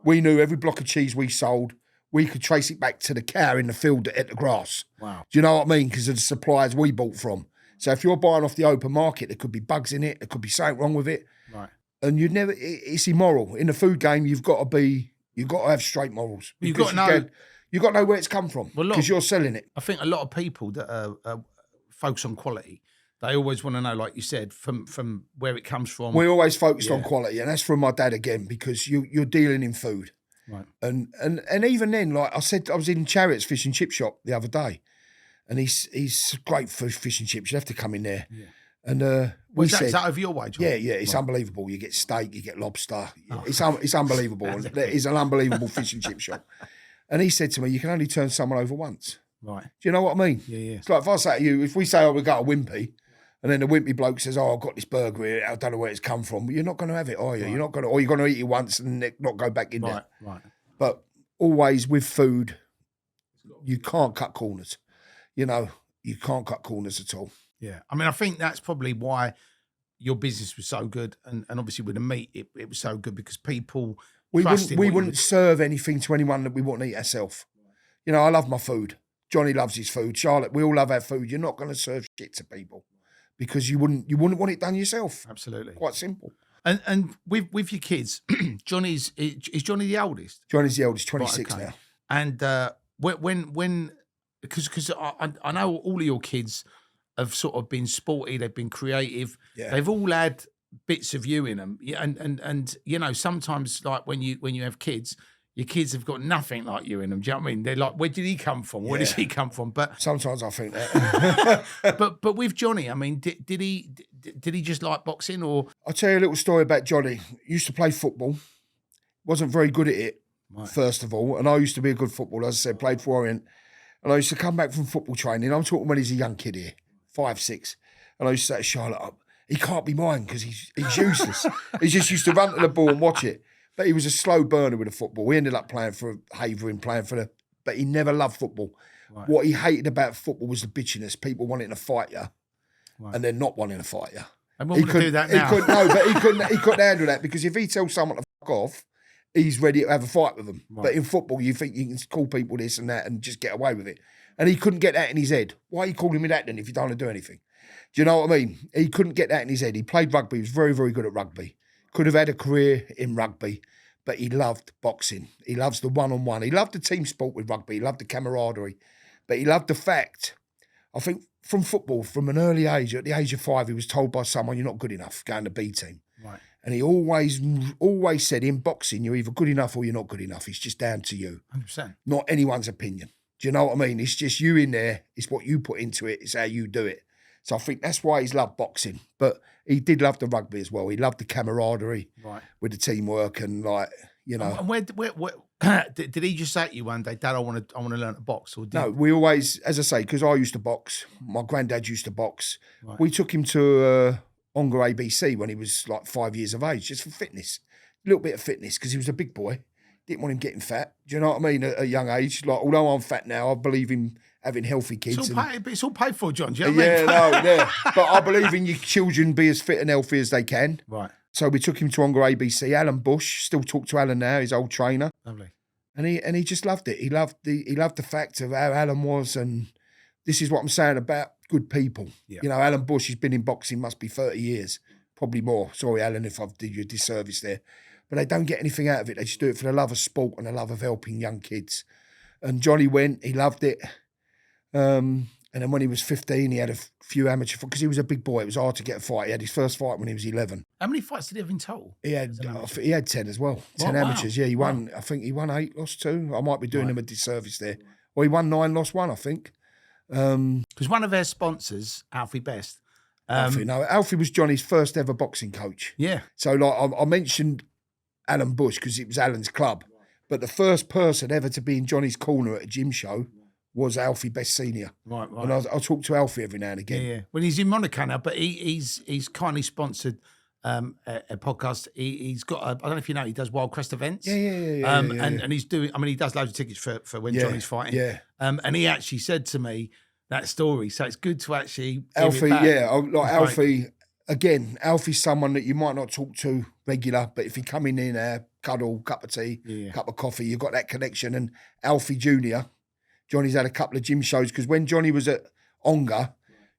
We knew every block of cheese we sold, we could trace it back to the cow in the field that ate the grass. Wow. Do you know what I mean? Because of the suppliers we bought from. So if you're buying off the open market, there could be bugs in it. There could be something wrong with it. Right. And you'd never. It's immoral in the food game. You've got to have straight morals. You've got to know. You've got to know where it's come from because you're selling it. I think a lot of people that focus on quality, they always want to know, like you said, from where it comes from. We always focused on quality, and that's from my dad again because you're dealing in food. Right. And even then, like I said, I was in Chariots fish and chip shop the other day, and he's great for fish and chips. You have to come in there. Yeah. And we said, is that over your way, John? Yeah, it's unbelievable. You get steak, you get lobster. Oh. It's unbelievable. It's an unbelievable fish and chip shop. And he said to me, you can only turn someone over once. Right. Do you know what I mean? Yeah. It's like if I say to you, if we say, we got a Wimpy, and then the Wimpy bloke says, I've got this burger here, I don't know where it's come from. You're not going to have it, are you? Right. You're not going to, or you're going to eat it once and not go back in there. Right. But always with food, you can't cut corners. You know, you can't cut corners at all. Yeah. I mean, I think that's probably why your business was so good. And obviously with the meat, it was so good because people... We wouldn't serve anything to anyone that we wouldn't eat ourselves. You know, I love my food. Johnny loves his food. Charlotte, we all love our food. You're not going to serve shit to people because you wouldn't want it done yourself. Absolutely. Quite simple. And with your kids, is Johnny the eldest? Johnny's the eldest, 26 right, okay. now. And when because I know all of your kids have sort of been sporty, they've been creative, they've all had bits of you in them, and you know, sometimes like when you have kids, your kids have got nothing like you in them. Do you know what I mean? They're like, where did he come from? Where does he come from? But sometimes I think that. but with Johnny, I mean, did he just like boxing or? I'll tell you a little story about Johnny. He used to play football, wasn't very good at it, first of all, and I used to be a good footballer. As I said, played for Orient, and I used to come back from football training. I'm talking when he's a young kid here, 5, 6, and I used to say to Charlotte, he can't be mine because he's useless. He just used to run to the ball and watch it. But he was a slow burner with the football. We ended up playing for Havering, but he never loved football. Right. What he hated about football was the bitchiness. People wanting to fight you, and then not wanting to fight you. And what would do that now? He couldn't handle that because if he tells someone to fuck off, he's ready to have a fight with them. Right. But in football, you think you can call people this and that and just get away with it. And he couldn't get that in his head. Why are you calling me that then if you don't want to do anything? Do you know what I mean? He couldn't get that in his head. He played rugby. He was very, very good at rugby. Could have had a career in rugby, but he loved boxing. He loves the one-on-one. He loved the team sport with rugby. He loved the camaraderie. But he loved the fact, I think, from football, from an early age, at the age of 5, he was told by someone, you're not good enough, go in the B team. Right. And he always said, in boxing, you're either good enough or you're not good enough. It's just down to you. 100%. Not anyone's opinion. Do you know what I mean? It's just you in there. It's what you put into it. It's how you do it. So I think that's why he's loved boxing. But he did love the rugby as well. He loved the camaraderie with the teamwork and like, you know. And where did he just say to you one day, Dad, I want to learn to box? Or No, we always, as I say, because I used to box. My granddad used to box. Right. We took him to Ongar ABC when he was like 5 years of age, just for fitness. A little bit of fitness because he was a big boy. Didn't want him getting fat. Do you know what I mean? At a young age. Like, although I'm fat now, I believe in having healthy kids. It's all paid for, John. Do you know what I mean? Yeah. But I believe in your children be as fit and healthy as they can. Right. So we took him to Ongar ABC. Alan Bush, still talk to Alan now, his old trainer. Lovely. And he just loved it. He loved the fact of how Alan was, and this is what I'm saying about good people. Yeah. You know, Alan Bush has been in boxing must be 30 years, probably more. Sorry, Alan, if I've did you a disservice there. But they don't get anything out of it. They just do it for the love of sport and the love of helping young kids. And Johnny went, he loved it. And then when he was 15, he had a few amateur fights because he was a big boy. It was hard to get a fight. He had his first fight when he was 11. How many fights did he have in total? He had 10 as well. 10 amateurs. Yeah, he won. I think he won 8, lost 2. I might be doing him a disservice there. Or he won 9, lost 1, I think. Because one of our sponsors, Alfie Best. Alfie was Johnny's first ever boxing coach. Yeah. So like I mentioned Alan Bush because it was Alan's club. But the first person ever to be in Johnny's corner at a gym show was Alfie Best Senior. Right. And I'll talk to Alfie every now and again. Yeah. When he's in Monaco now, but he's kindly sponsored a podcast. He's got, I don't know if you know, he does Wild Crest events. Yeah. And he's doing, I mean, he does loads of tickets for when Johnny's fighting. Yeah. And he actually said to me that story. So it's good to actually Alfie, hear it back. like It's Alfie, great. again, Alfie's someone that you might not talk to regular, but if you come in there, cuddle, cup of tea, cup of coffee, you've got that connection. And Alfie Jr., Johnny's had a couple of gym shows, because when Johnny was at Onga,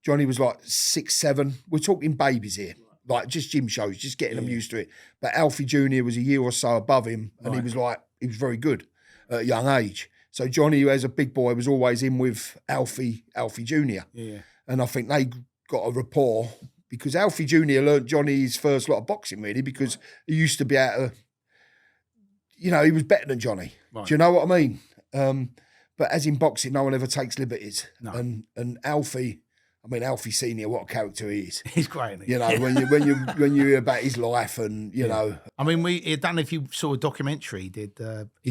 Johnny was like 6, 7. We're talking babies here, like just gym shows, just getting them used to it. But Alfie Jr. was a year or so above him, and he was very good at a young age. So Johnny, who as a big boy, was always in with Alfie Jr. Yeah. And I think they got a rapport, because Alfie Jr. learnt Johnny's first lot of boxing, really, because he used to be able to, he was better than Johnny. Right. Do you know what I mean? But as in boxing, no one ever takes liberties. No. And Alfie, Alfie Senior, what a character he is. He's great, isn't he? When you hear about his life, and know. I mean, I don't know if you saw a documentary.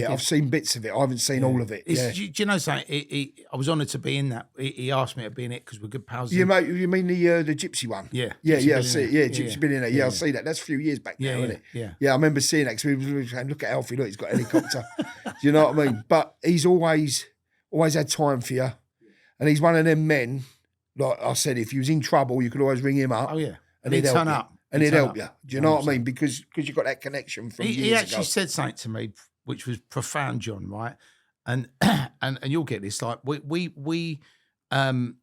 I've seen bits of it. I haven't seen all of it. Do you know something? I was honoured to be in that. He asked me to be in it because we're good pals. You mean the Gypsy one? Yeah. I see it. Yeah, Gypsy Billionaire. Yeah, I see that. That's a few years back now, isn't it? Yeah. I remember seeing that, because we were saying, look at Alfie, look, he's got a helicopter. Do you know what I mean? But he's always had time for you. And he's one of them men, like I said, if you was in trouble, you could always ring him up. Oh, yeah. And he'd help turn you. up. And he'd help you. Do you know what I mean? Because you've got that connection from years ago. He actually said something to me which was profound, John, right? And and you'll get this. Like we don't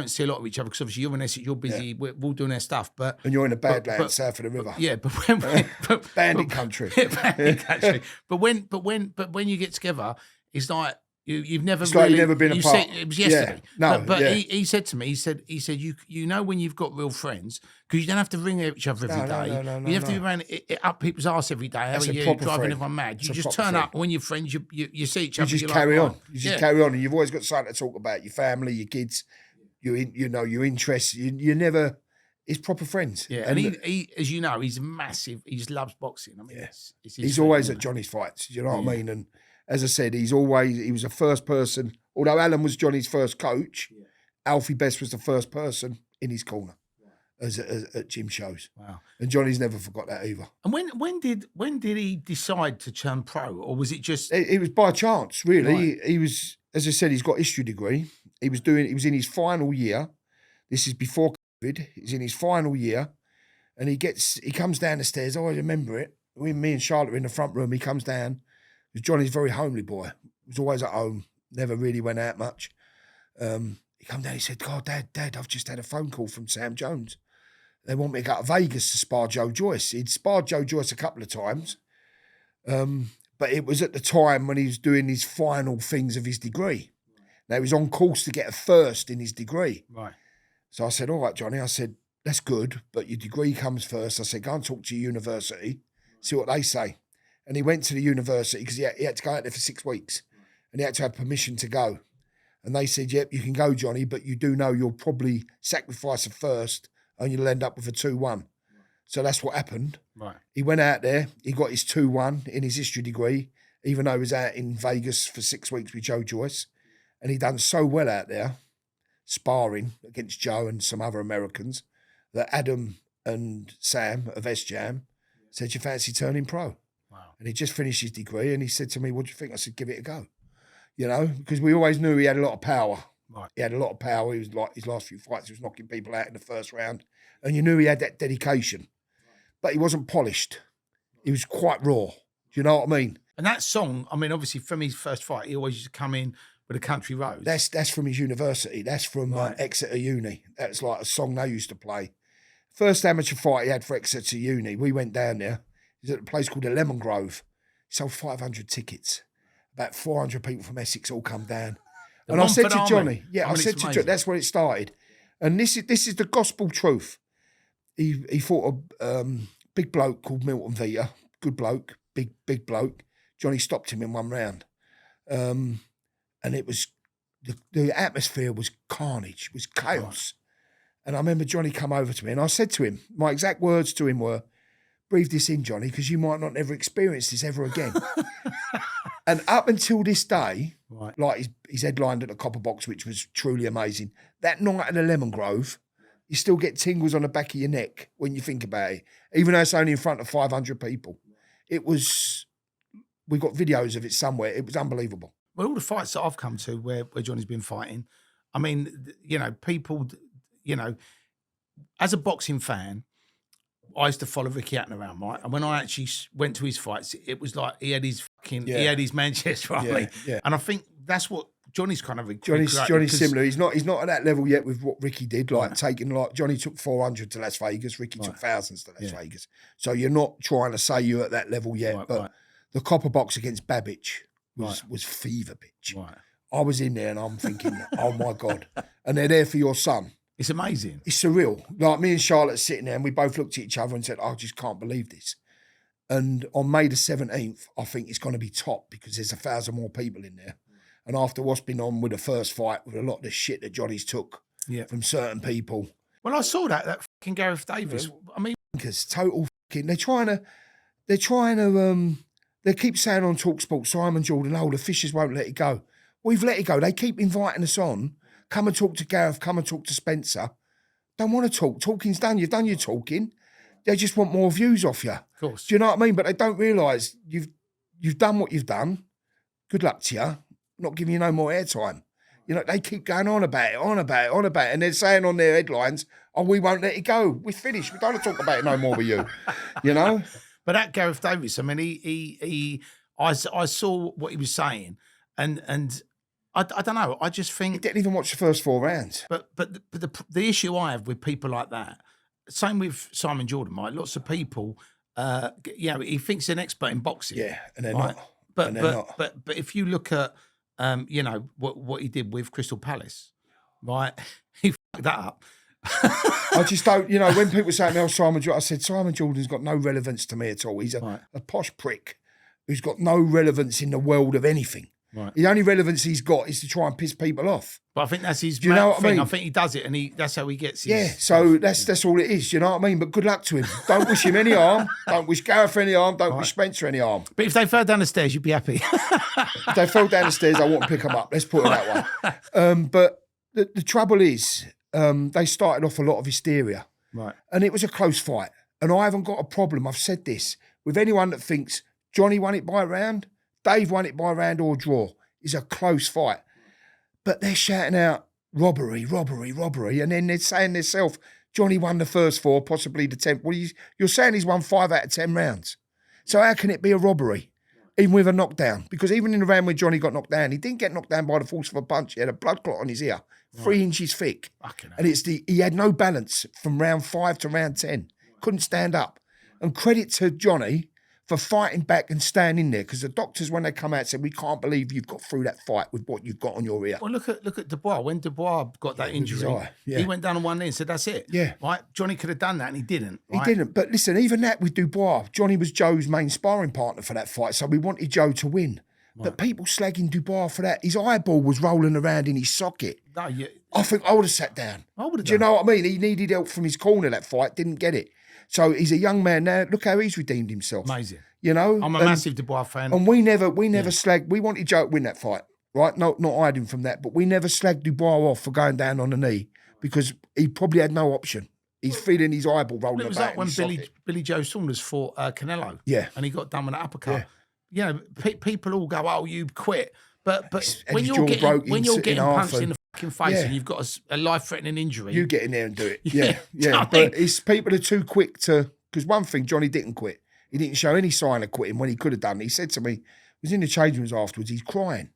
see a lot of each other, because obviously you're in Essex, you're busy, we're all doing our stuff. And you're in the Badlands, south of the river. Yeah, but Bandit country. Bandit country. But when you get together, it's like you've never It's really, like you've never been apart. It was yesterday. Yeah. No, but yeah. he said to me, he said you know when you've got real friends, because you don't have to ring each other every day. No, you have to be around it up people's arse every day. How That's are a you proper driving friend. everyone mad? That's You a just proper turn friend. up when you're friends. You see each You other. just you're carry like, on. You just carry on, and you've always got something to talk about. Your family, your kids, your interests. You never. It's proper friends. Yeah, and he, as you know, he's massive. He just loves boxing. I mean, it's his he's thing, always isn't at it? Johnny's fights. Do you know what I mean? And as I said, he was the first person. Although Alan was Johnny's first coach, Alfie Best was the first person in his corner at gym shows. Wow. And Johnny's never forgot that either. And when did he decide to turn pro, or was it just? It was by chance, really. Right. He was, as I said, he's got a history degree. He was in his final year. This is before COVID. He's in his final year, and he comes down the stairs. I always remember it. Me and Charlotte are in the front room. He comes down. Johnny's a very homely boy. He was always at home. Never really went out much. He come down. He said, "God, Dad, I've just had a phone call from Sam Jones. They want me to go to Vegas to spar Joe Joyce." He'd sparred Joe Joyce a couple of times, but it was at the time when he was doing his final things of his degree. Now, he was on course to get a first in his degree. Right. So I said, "All right, Johnny." I said, "That's good, but your degree comes first." I said, "Go and talk to your university, see what they say." And he went to the university, because he had to go out there for 6 weeks, and he had to have permission to go. And they said, "Yep, you can go, Johnny, but you do know you'll probably sacrifice a first, and you'll end up with a 2-1. So that's what happened. Right. He went out there, he got his 2-1 in his history degree, even though he was out in Vegas for 6 weeks with Joe Joyce. And he done so well out there, sparring against Joe and some other Americans, that Adam and Sam of S-Jam said, "You fancy turning pro?" Wow. And he just finished his degree, and he said to me, "What do you think?" I said, "Give it a go." Because we always knew he had a lot of power. Right. He had a lot of power. He was like, his last few fights, he was knocking people out in the first round. And you knew he had that dedication. But he wasn't polished. He was quite raw. Do you know what I mean? And that song, I mean, obviously from his first fight, he always used to come in with a country road. That's from his university. That's from Exeter Uni. That's like a song they used to play. First amateur fight he had for Exeter Uni, we went down there. He was at a place called the Lemon Grove. He sold 500 tickets. About 400 people from Essex all come down. And I said to Johnny, I said to Johnny, that's where it started. And this is the gospel truth. He fought a big bloke called Milton Vita, good bloke, big bloke. Johnny stopped him in one round. And it was, the atmosphere was carnage, was chaos. And I remember Johnny come over to me, and I said to him, my exact words to him were, "Breathe this in, Johnny, because you might not ever experience this ever again." And up until this day, like he's headlined at the Copper Box, which was truly amazing. That night at the Lemon Grove, you still get tingles on the back of your neck when you think about it, even though it's only in front of 500 people. It was, we got videos of it somewhere. It was unbelievable. Well, all the fights that I've come to where Johnny's been fighting, I mean, people, as a boxing fan, I used to follow Ricky Hatton around, right? And when I actually went to his fights, it was like he had his he had his Manchester Army. Yeah. And I think that's what Johnny's kind of Johnny's similar. He's not at that level yet with what Ricky did. Like Johnny took 400 to Las Vegas. Ricky took thousands to Las Vegas. So you're not trying to say you're at that level yet. But the copper box against Babbage was fever pitch. Right. I was in there and I'm thinking, oh my God. And they're there for your son. It's amazing. It's surreal. Like me and Charlotte sitting there and we both looked at each other and said, I just can't believe this. And on May the 17th, I think it's going to be top because there's 1,000 more people in there. And after what's been on with the first fight, with a lot of the shit that Johnny's took from certain people. Well, I saw that fucking Gareth Davies. I mean, because total fucking, they keep saying on TalkSport, Simon Jordan, oh, the Fishers won't let it go. We've let it go. They keep inviting us on. Come and talk to Gareth. Come and talk to Spencer. Don't want to talk. Talking's done. You've done your talking. They just want more views off you. Of course. Do you know what I mean? But they don't realise you've done what you've done. Good luck to you. Not giving you no more airtime. They keep going on about it. And they're saying on their headlines, oh, we won't let it go. We're finished. We don't want to talk about it no more with you. But that Gareth Davies, I mean, I saw what he was saying and I don't know. I just think he didn't even watch the first 4 rounds. But the issue I have with people like that, same with Simon Jordan, right? Lots of people, he thinks he's an expert in boxing. Yeah, and they're right? not. But if you look at what he did with Crystal Palace, right? He fucked that up. I just don't, when people say to me, oh, Simon Jordan, I said, Simon Jordan's got no relevance to me at all. He's a posh prick who's got no relevance in the world of anything. Right. The only relevance he's got is to try and piss people off. But I think that's his thing. I mean? I think he does it and that's how he gets his... so that's all it is, do you know what I mean? But good luck to him. Don't wish him any harm. Don't wish Gareth any harm. Don't wish Spencer any harm. But if they fell down the stairs, you'd be happy. If they fell down the stairs, I wouldn't pick them up. Let's put it that way. But the trouble is, they started off a lot of hysteria. Right. And it was a close fight. And I haven't got a problem, I've said this, with anyone that thinks Johnny won it by a round, Dave won it by a round or a draw. It's a close fight. But they're shouting out, robbery. And then they're saying themselves, Johnny won the first 4, possibly the 10th. Well, you're saying he's won 5 out of 10 rounds. So how can it be a robbery? Even with a knockdown. Because even in the round when Johnny got knocked down, he didn't get knocked down by the force of a punch. He had a blood clot on his ear, 3 inches thick. And he had no balance from round 5 to round 10. Couldn't stand up. And credit to Johnny for fighting back and standing there, because the doctors, when they come out, said, we can't believe you've got through that fight with what you've got on your ear. Well, look at Dubois. When Dubois got that injury, he went down on one knee and said, that's it. Yeah. Right? Johnny could have done that and he didn't. Right? He didn't. But listen, even that with Dubois, Johnny was Joe's main sparring partner for that fight, so we wanted Joe to win. Right. But people slagging Dubois for that. His eyeball was rolling around in his socket. No, I think I would have sat down. Do you know what I mean? He needed help from his corner that fight, didn't get it. So he's a young man now. Look how he's redeemed himself. Amazing. I'm a massive Dubois fan. And we never slagged. We wanted Joe to win that fight, right? Not hiding from that, but we never slagged Dubois off for going down on the knee because he probably had no option. He's feeling his eyeball rolling about. It was like when Billy Joe Saunders fought Canelo. Yeah. And he got done with an uppercut. Yeah. People all go, oh, you quit. But when you're getting punched in the fucking face and you've got a life-threatening injury. You get in there and do it. Yeah. But people are too quick to... Because one thing, Johnny didn't quit. He didn't show any sign of quitting when he could have done. He said to me, he was in the change rooms afterwards, he's crying,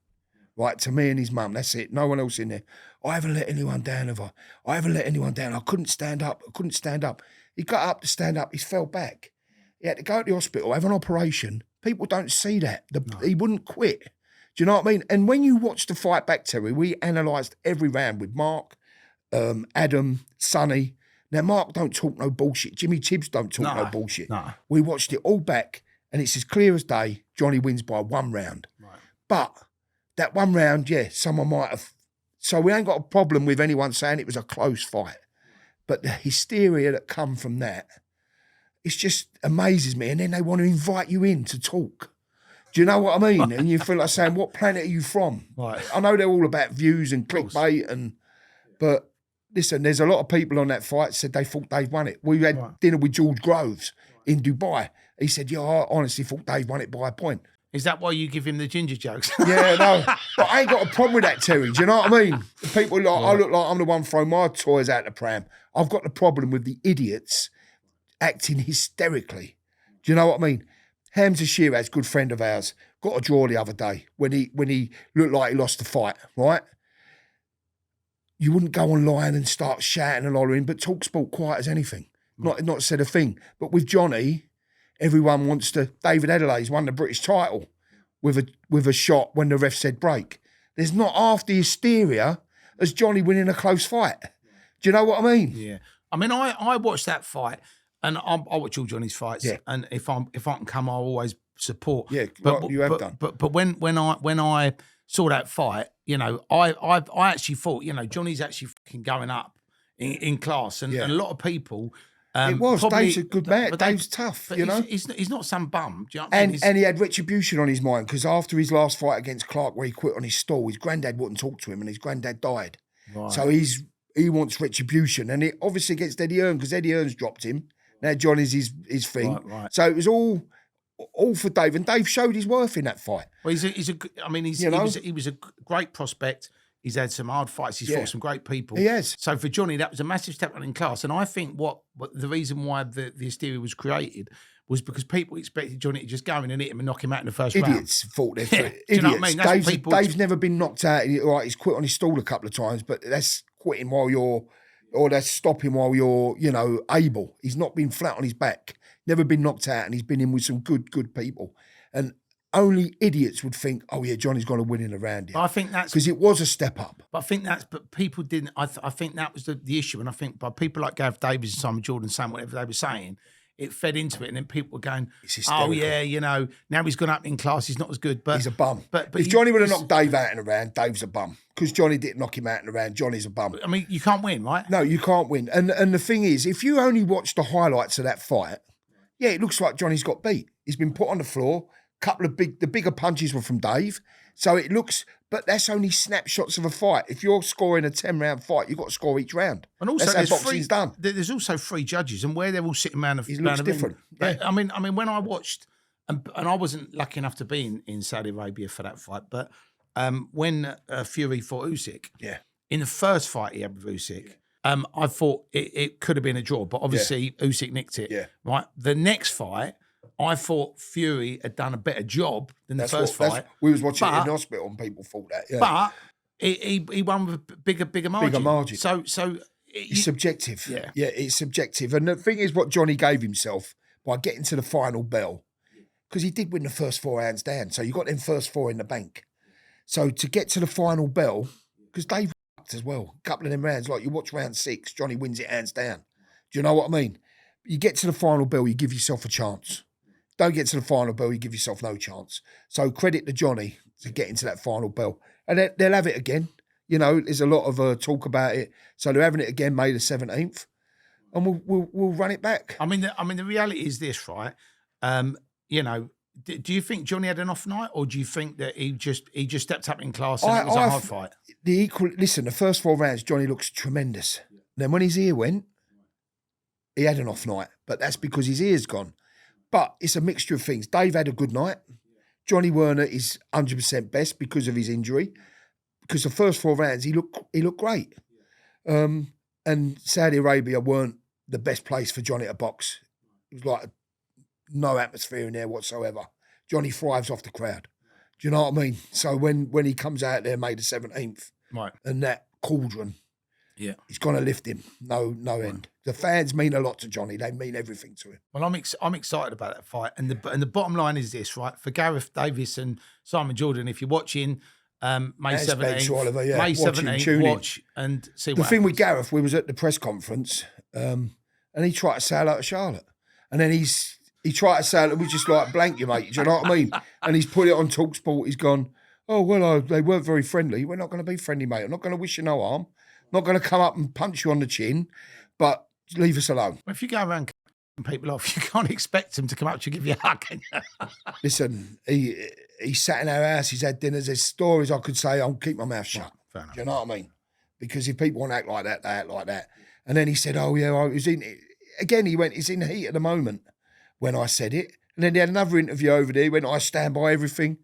right, to me and his mum. That's it. No one else in there. I haven't let anyone down, have I? I haven't let anyone down. I couldn't stand up. He got up to stand up. He fell back. He had to go to the hospital, have an operation. People don't see that. He wouldn't quit. Do you know what I mean? And when you watch the fight back, Terry, we analysed every round with Mark, Adam, Sonny. Now, Mark don't talk no bullshit. Jimmy Tibbs don't talk no bullshit. No. We watched it all back, and it's as clear as day. Johnny wins by 1 round. Right. But that 1 round, someone might have... So we ain't got a problem with anyone saying it was a close fight. But the hysteria that come from that, it just amazes me. And then they want to invite you in to talk. Do you know what I mean? And you feel like saying, what planet are you from? Right. I know they're all about views and clickbait, but... listen, there's a lot of people on that fight said they thought Dave won it. We had dinner with George Groves in Dubai. He said, yeah, I honestly thought Dave won it by a point. Is that why you give him the ginger jokes? Yeah, no. But I ain't got a problem with that, Terry. Do you know what I mean? People like, I look like I'm the one throwing my toys out the pram. I've got the problem with the idiots acting hysterically. Do you know what I mean? Hamza Shiraz, good friend of ours, got a draw the other day when he looked like he lost the fight, right? You wouldn't go online and start shouting and hollering, but talk sport quiet as anything. Not said a thing. But with Johnny, everyone wants to. David Adelaide's won the British title with a shot when the ref said break. There's not half the hysteria as Johnny winning a close fight. Do you know what I mean? Yeah. I mean, I watched that fight, and I watch all Johnny's fights. Yeah. And if I can come, I'll always support. Yeah, but you have done. But when I saw that fight, you know, I actually thought, you know, Johnny's actually fucking going up in class, and a lot of people. It was. Probably, Dave's a good man. Dave's tough, you know. He's not some bum. Do you know what I mean? And he had retribution on his mind because after his last fight against Clark, where he quit on his stall, his granddad wouldn't talk to him, and his granddad died. Right. So he wants retribution, and it obviously against Eddie Hearn because Eddie Hearn's dropped him. Now Johnny's his thing. Right. So it was all for Dave, and Dave showed his worth in that fight. Well, he was a great prospect. He's had some hard fights. He's fought some great people. He has. So for Johnny, that was a massive step on in class. And I think what the reason why the hysteria was created was because people expected Johnny to just go in and hit him and knock him out in the first round. Idiots thought they're Idiots. Do you know what I mean? Dave's never been knocked out. Right, he's quit on his stall a couple of times, but that's quitting that's stopping while you're, you know, able. He's not been flat on his back. Never been knocked out, and he's been in with some good people. And only idiots would think, oh yeah, Johnny's going to win in a round here. I think that's because it was a step up. But people didn't. I think that was the issue, and I think by people like Gareth Davies and Simon Jordan saying whatever they were saying, it fed into it, and then people were going, oh yeah, you know, now he's gone up in class, he's not as good, but he's a bum. But if Johnny would have knocked Dave out in a round, Dave's a bum. Because Johnny didn't knock him out in a round, Johnny's a bum. I mean, you can't win, right? No, you can't win. And the thing is, if you only watch the highlights of that fight, yeah, it looks like Johnny's got beat. He's been put on the floor. Couple of the bigger punches were from Dave. So it looks, but that's only snapshots of a fight. If you're scoring a 10-round fight, you've got to score each round. And also, that's how boxing's done. There's also 3 judges, and where they're all sitting around it looks different. Yeah. I mean, when I watched, and I wasn't lucky enough to be in Saudi Arabia for that fight, but when Fury fought Usyk, in the first fight he had with Usyk, I thought it could have been a draw, but obviously Usyk nicked it. Yeah. Right. The next fight, I thought Fury had done a better job than the first fight. We was watching it in the hospital and people thought that. Yeah. But he won with a bigger margin. Bigger margin. So it's subjective. Yeah, it's subjective. And the thing is, what Johnny gave himself by getting to the final bell, because he did win the first 4 hands down. So you got them first 4 in the bank. So to get to the final bell, because Dave as well, a couple of them rounds, like you watch round 6, Johnny wins it hands down. Do you know what I mean? You get to the final bell, you give yourself a chance. Don't get to the final bell, you give yourself no chance. So credit to Johnny to get into that final bell. And they'll have it again. You know, there's a lot of talk about it. So they're having it again May the 17th. And we'll run it back. I mean, the reality is this, right? You know, do you think Johnny had an off night, or do you think that he just stepped up in class and it was a hard fight? Listen, the first 4 rounds, Johnny looks tremendous. Then when his ear went, he had an off night. But that's because his ear's gone. But it's a mixture of things. Dave had a good night. Johnny Werner is 100% best because of his injury. Because the first 4 rounds, he looked great. And Saudi Arabia weren't the best place for Johnny to box. It was like no atmosphere in there whatsoever. Johnny thrives off the crowd. Do you know what I mean? So when he comes out there May the 17th, right, and that cauldron, he's going to lift him. No end. The fans mean a lot to Johnny. They mean everything to him. Well, I'm excited about that fight. And the bottom line is this, right? For Gareth Davies and Simon Jordan, if you're watching May 17th, Oliver, May 17th, watch and see what The thing happens. with Gareth, we was at the press conference and he tried to say hello to Charlotte. And then he tried to say hello, we just like blank you, mate. Do you know what I mean? And he's put it on TalkSport. He's gone, oh, well, they weren't very friendly. We're not going to be friendly, mate. I'm not going to wish you no harm. Not going to come up and punch you on the chin, but leave us alone. If you go around cutting people off, you can't expect them to come up to you and give you a hug, can you? Listen, he sat in our house, he's had dinners, there's stories I could say, I'll keep my mouth shut. Fair enough. Do you know what I mean? because if people want to act like that, they act like that. And then he said, oh, yeah, I was in... Again, he went, it's in the heat of the moment when I said it. And then he had another interview over there. He went, I stand by everything.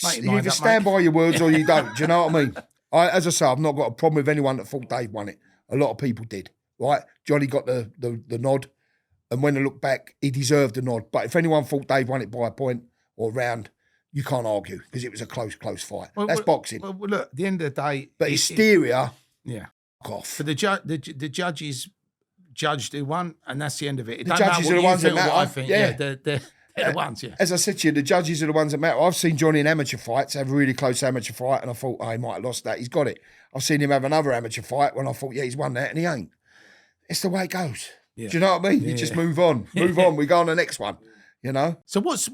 Mate, You either stand by your words or you don't. Do you know what I mean? As I say, I've not got a problem with anyone that thought Dave won it. A lot of people did, right? Johnny got the nod. And when I look back, he deserved the nod. But if anyone thought Dave won it by a point or round, you can't argue because it was a close fight. That's boxing. Well, look, at the end of the day... But hysteria... Yeah. Off. But the judges judged who won, and that's the end of it. The judges are the ones that matter. I think. Yeah. They're the ones, yeah. As I said to you, the judges are the ones that matter. I've seen Johnny in amateur fights have a really close amateur fight, and I thought, oh, he might have lost that. He's got it. I've seen him have another amateur fight when I thought, yeah, he's won that, and he ain't. It's the way it goes. Yeah. Do you know what I mean? You just move on. Move on. We go on the next one, you know? So what's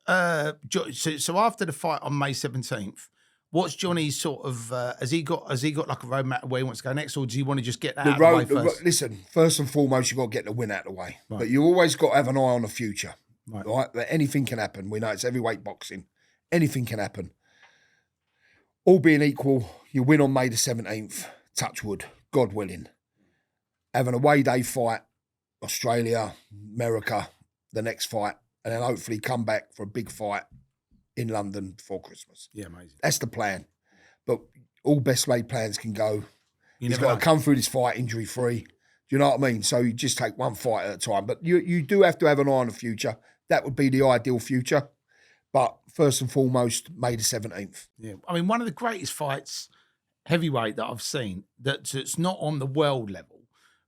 so after the fight on May 17th, what's Johnny's sort of, has he got like a roadmap where he wants to go next, or does he want to just get that out of the way first? Listen, first and foremost, you've got to get the win out of the way. Right. But you always got to have an eye on the future. Right? But anything can happen. We know it's heavyweight boxing. Anything can happen. All being equal, you win on May the 17th, touch wood, God willing. Have an away day fight, Australia, America, the next fight, and then hopefully come back for a big fight in London before Christmas. Yeah, amazing. That's the plan. But all best laid plans can go. He's got know. to come through this fight injury free. Do you know what I mean? So you just take one fight at a time. But you do have to have an eye on the future. That would be the ideal future. But first and foremost, May the 17th. Yeah. I mean, one of the greatest fights, heavyweight, that I've seen, that's not on the world level,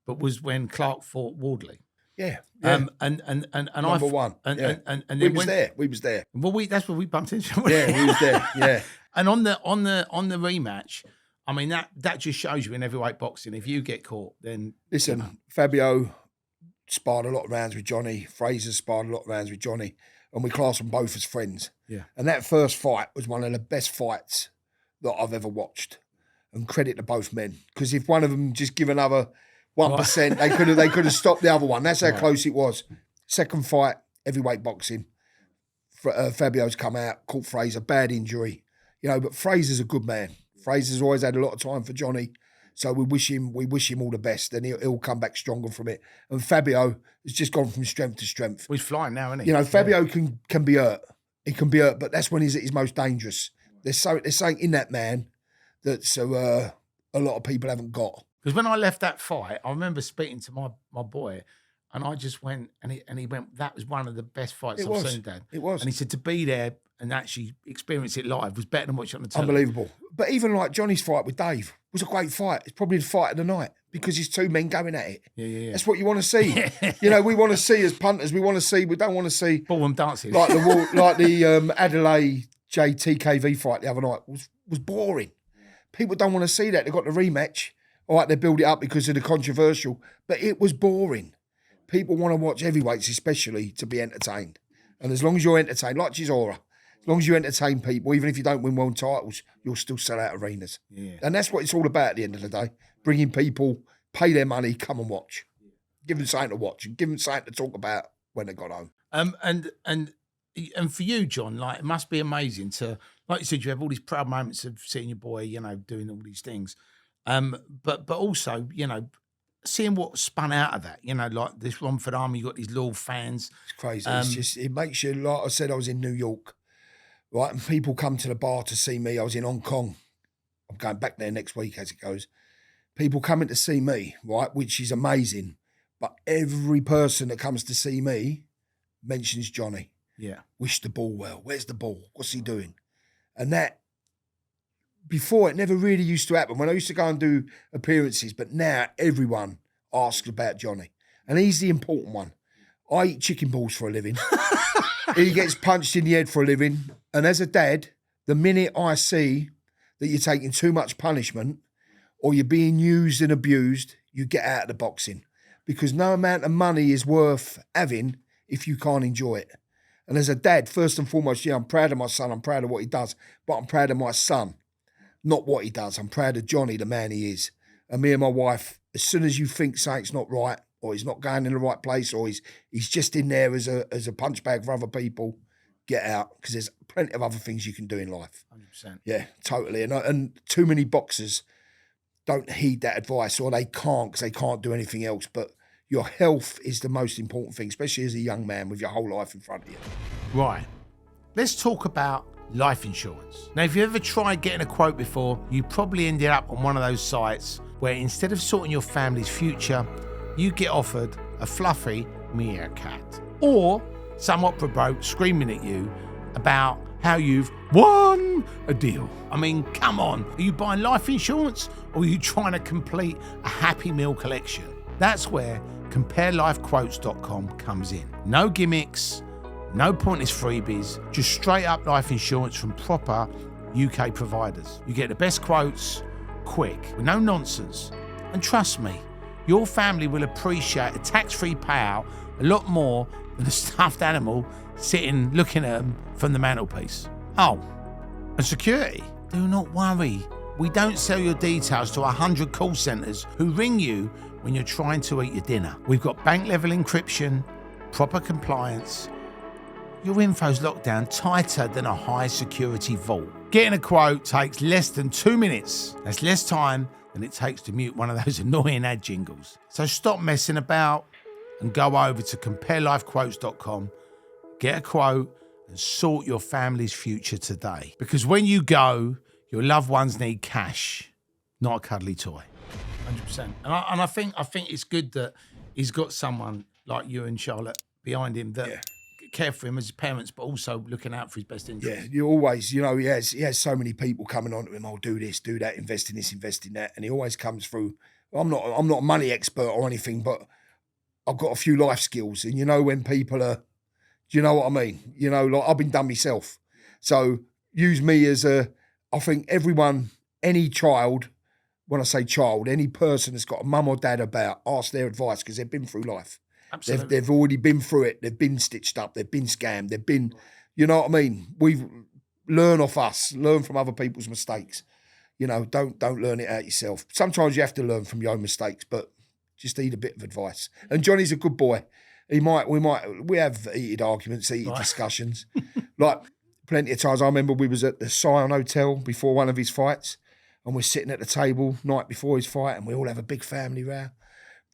but was when Clark fought Wardley. Yeah. And Number one. And we was there. We was there. Well, that's what we bumped into. Yeah, we was there. Yeah. And on the rematch, I mean that just shows you in heavyweight boxing, if you get caught, then listen, Fabio sparred a lot of rounds with Johnny. Fraser sparred a lot of rounds with Johnny, and we class them both as friends. Yeah. And that first fight was one of the best fights that I've ever watched. And credit to both men, because if one of them just give another 1%, they could have stopped the other one. That's how close it was. Second fight, heavyweight boxing. Fabio's come out, caught Fraser, bad injury, you know. But Fraser's a good man. Fraser's always had a lot of time for Johnny, so we wish him all the best, and he'll come back stronger from it. And Fabio has just gone from strength to strength. Well, he's flying now, isn't he? You know, Fabio can be hurt. He can be hurt, but that's when he's at his most dangerous. There's something in that man that's a lot of people haven't got. Because when I left that fight, I remember speaking to my boy, and I just went, and he went, that was one of the best fights I've seen, Dad. It was. And he said to be there and actually experience it live was better than watching on the television. Unbelievable. But even like Johnny's fight with Dave was a great fight. It's probably the fight of the night because it's two men going at it. Yeah. That's what you want to see. You know, we want to see as punters, we don't want to see ballroom dancing. Like the Adelaide JTKV fight the other night was boring. People don't want to see that. They got the rematch. All right, they build it up because of the controversial, but it was boring. People want to watch heavyweights, especially, to be entertained. And as long as you're entertained, like Chisora, as long as you entertain people, even if you don't win world titles, you'll still sell out arenas. Yeah. And that's what it's all about at the end of the day. Bringing people, pay their money, come and watch. Give them something to watch and give them something to talk about when they got home. And for you, John, like, it must be amazing to, like you said, you have all these proud moments of seeing your boy, you know, doing all these things. But also, you know, seeing what spun out of that, you know, like this Romford Army, you got these loyal fans. It's crazy. It makes you, like I said, I was in New York, right? And people come to the bar to see me. I was in Hong Kong. I'm going back there next week as it goes. People coming to see me, right? Which is amazing. But every person that comes to see me mentions Johnny. Yeah. Wish the ball well. Where's the ball? What's he doing? And that, before, it never really used to happen when I used to go and do appearances, but now everyone asks about Johnny. And he's the important one. I eat chicken balls for a living. He gets punched in the head for a living. And as a dad, the minute I see that you're taking too much punishment or you're being used and abused, you get out of the boxing. Because no amount of money is worth having if you can't enjoy it. And as a dad, first and foremost, yeah, I'm proud of my son. I'm proud of what he does. But I'm proud of my son. Not what he does. I'm proud of Johnny, the man he is. And me and my wife, as soon as you think something's not right, or he's not going in the right place, or he's just in there as a punch bag for other people, get out, because there's plenty of other things you can do in life. 100%. Yeah, totally. And too many boxers don't heed that advice, or they can't because they can't do anything else. But your health is the most important thing, especially as a young man with your whole life in front of you. Right. Let's talk about life insurance. Now, if you ever tried getting a quote before, you probably ended up on one of those sites where instead of sorting your family's future, you get offered a fluffy meerkat, or somewhat provoked screaming at you about how you've won a deal. I mean, come on. Are you buying life insurance, or are you trying to complete a Happy Meal collection? That's where CompareLifeQuotes.com comes in. No gimmicks, no pointless freebies, just straight up life insurance from proper UK providers. You get the best quotes, quick, with no nonsense. And trust me, your family will appreciate a tax-free payout a lot more than a stuffed animal sitting looking at them from the mantelpiece. Oh, and security. Do not worry. We don't sell your details to 100 call centres who ring you when you're trying to eat your dinner. We've got bank-level encryption, proper compliance. Your info's locked down tighter than a high-security vault. Getting a quote takes less than 2 minutes. That's less time than it takes to mute one of those annoying ad jingles. So stop messing about and go over to CompareLifeQuotes.com, get a quote, and sort your family's future today. Because when you go, your loved ones need cash, not a cuddly toy. 100%. And I think it's good that he's got someone like you and Charlotte behind him that care for him as his parents, but also looking out for his best interests. Yeah, you always, he has so many people coming on to him. I'll do this, do that, invest in this, invest in that, and he always comes through. I'm not a money expert or anything, but I've got a few life skills, and when people are, do you know what I mean? Like I've been done myself, so use me as I think everyone, any child. When I say child, any person that's got a mum or dad about, ask their advice because they've been through life. Absolutely. They've already been through it. They've been stitched up. They've been scammed. They've been, you know what I mean? Learn off us. Learn from other people's mistakes. Don't learn it out yourself. Sometimes you have to learn from your own mistakes, but just need a bit of advice. And Johnny's a good boy. We have heated arguments, heated discussions. Like plenty of times. I remember we was at the Scion Hotel before one of his fights, and we're sitting at the table night before his fight, and we all have a big family row.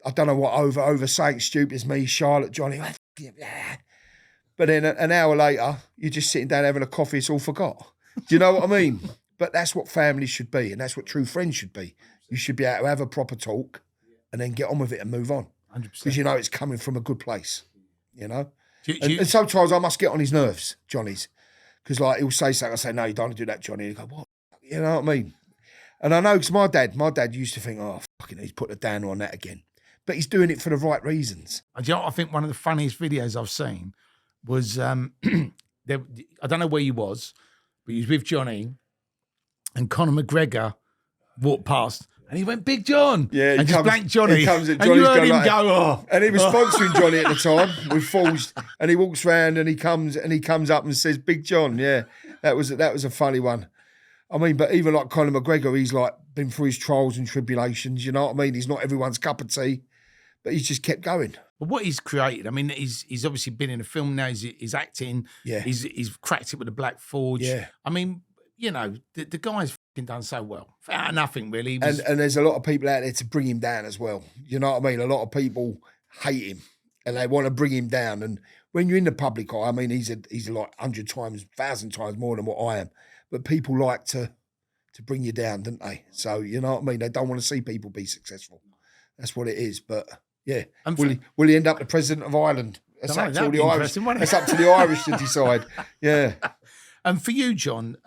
I don't know what over saying stupid as me, Charlotte, Johnny. But then an hour later, you're just sitting down having a coffee, it's all forgot. Do you know what I mean? But that's what family should be, and that's what true friends should be. You should be able to have a proper talk and then get on with it and move on. 100%. Because it's coming from a good place, And sometimes I must get on his nerves, Johnny's. Because he'll say something, I say, no, you don't want to do that, Johnny. And he'll go, what? You know what I mean? And I know because my dad used to think, oh, fucking, he's put the down on that again. But he's doing it for the right reasons. I think one of the funniest videos I've seen was, I don't know where he was, but he was with Johnny, and Conor McGregor walked past, and he went, Big John. Yeah, and just blanked Johnny. He comes and Johnny's you heard him like, go, oh. And he was sponsoring Johnny at the time with Falls, and he walks round and he comes up and says, Big John. Yeah, that was a funny one. I mean, but even like Conor McGregor, he's been through his trials and tribulations. You know what I mean? He's not everyone's cup of tea, but he's just kept going. But what he's created, I mean, he's obviously been in a film now. He's acting. Yeah. He's cracked it with the Black Forge. Yeah. I mean, the guy's fucking done so well. For nothing really. And there's a lot of people out there to bring him down as well. You know what I mean? A lot of people hate him and they want to bring him down. And when you're in the public eye, I mean, he's like 100 times, 1,000 times more than what I am. But people like to bring you down, don't they? So, you know what I mean? They don't want to see people be successful. That's what it is. But, yeah. Will he end up the president of Ireland? That's up to the Irish. That's up to the Irish to decide. Yeah. And for you, John,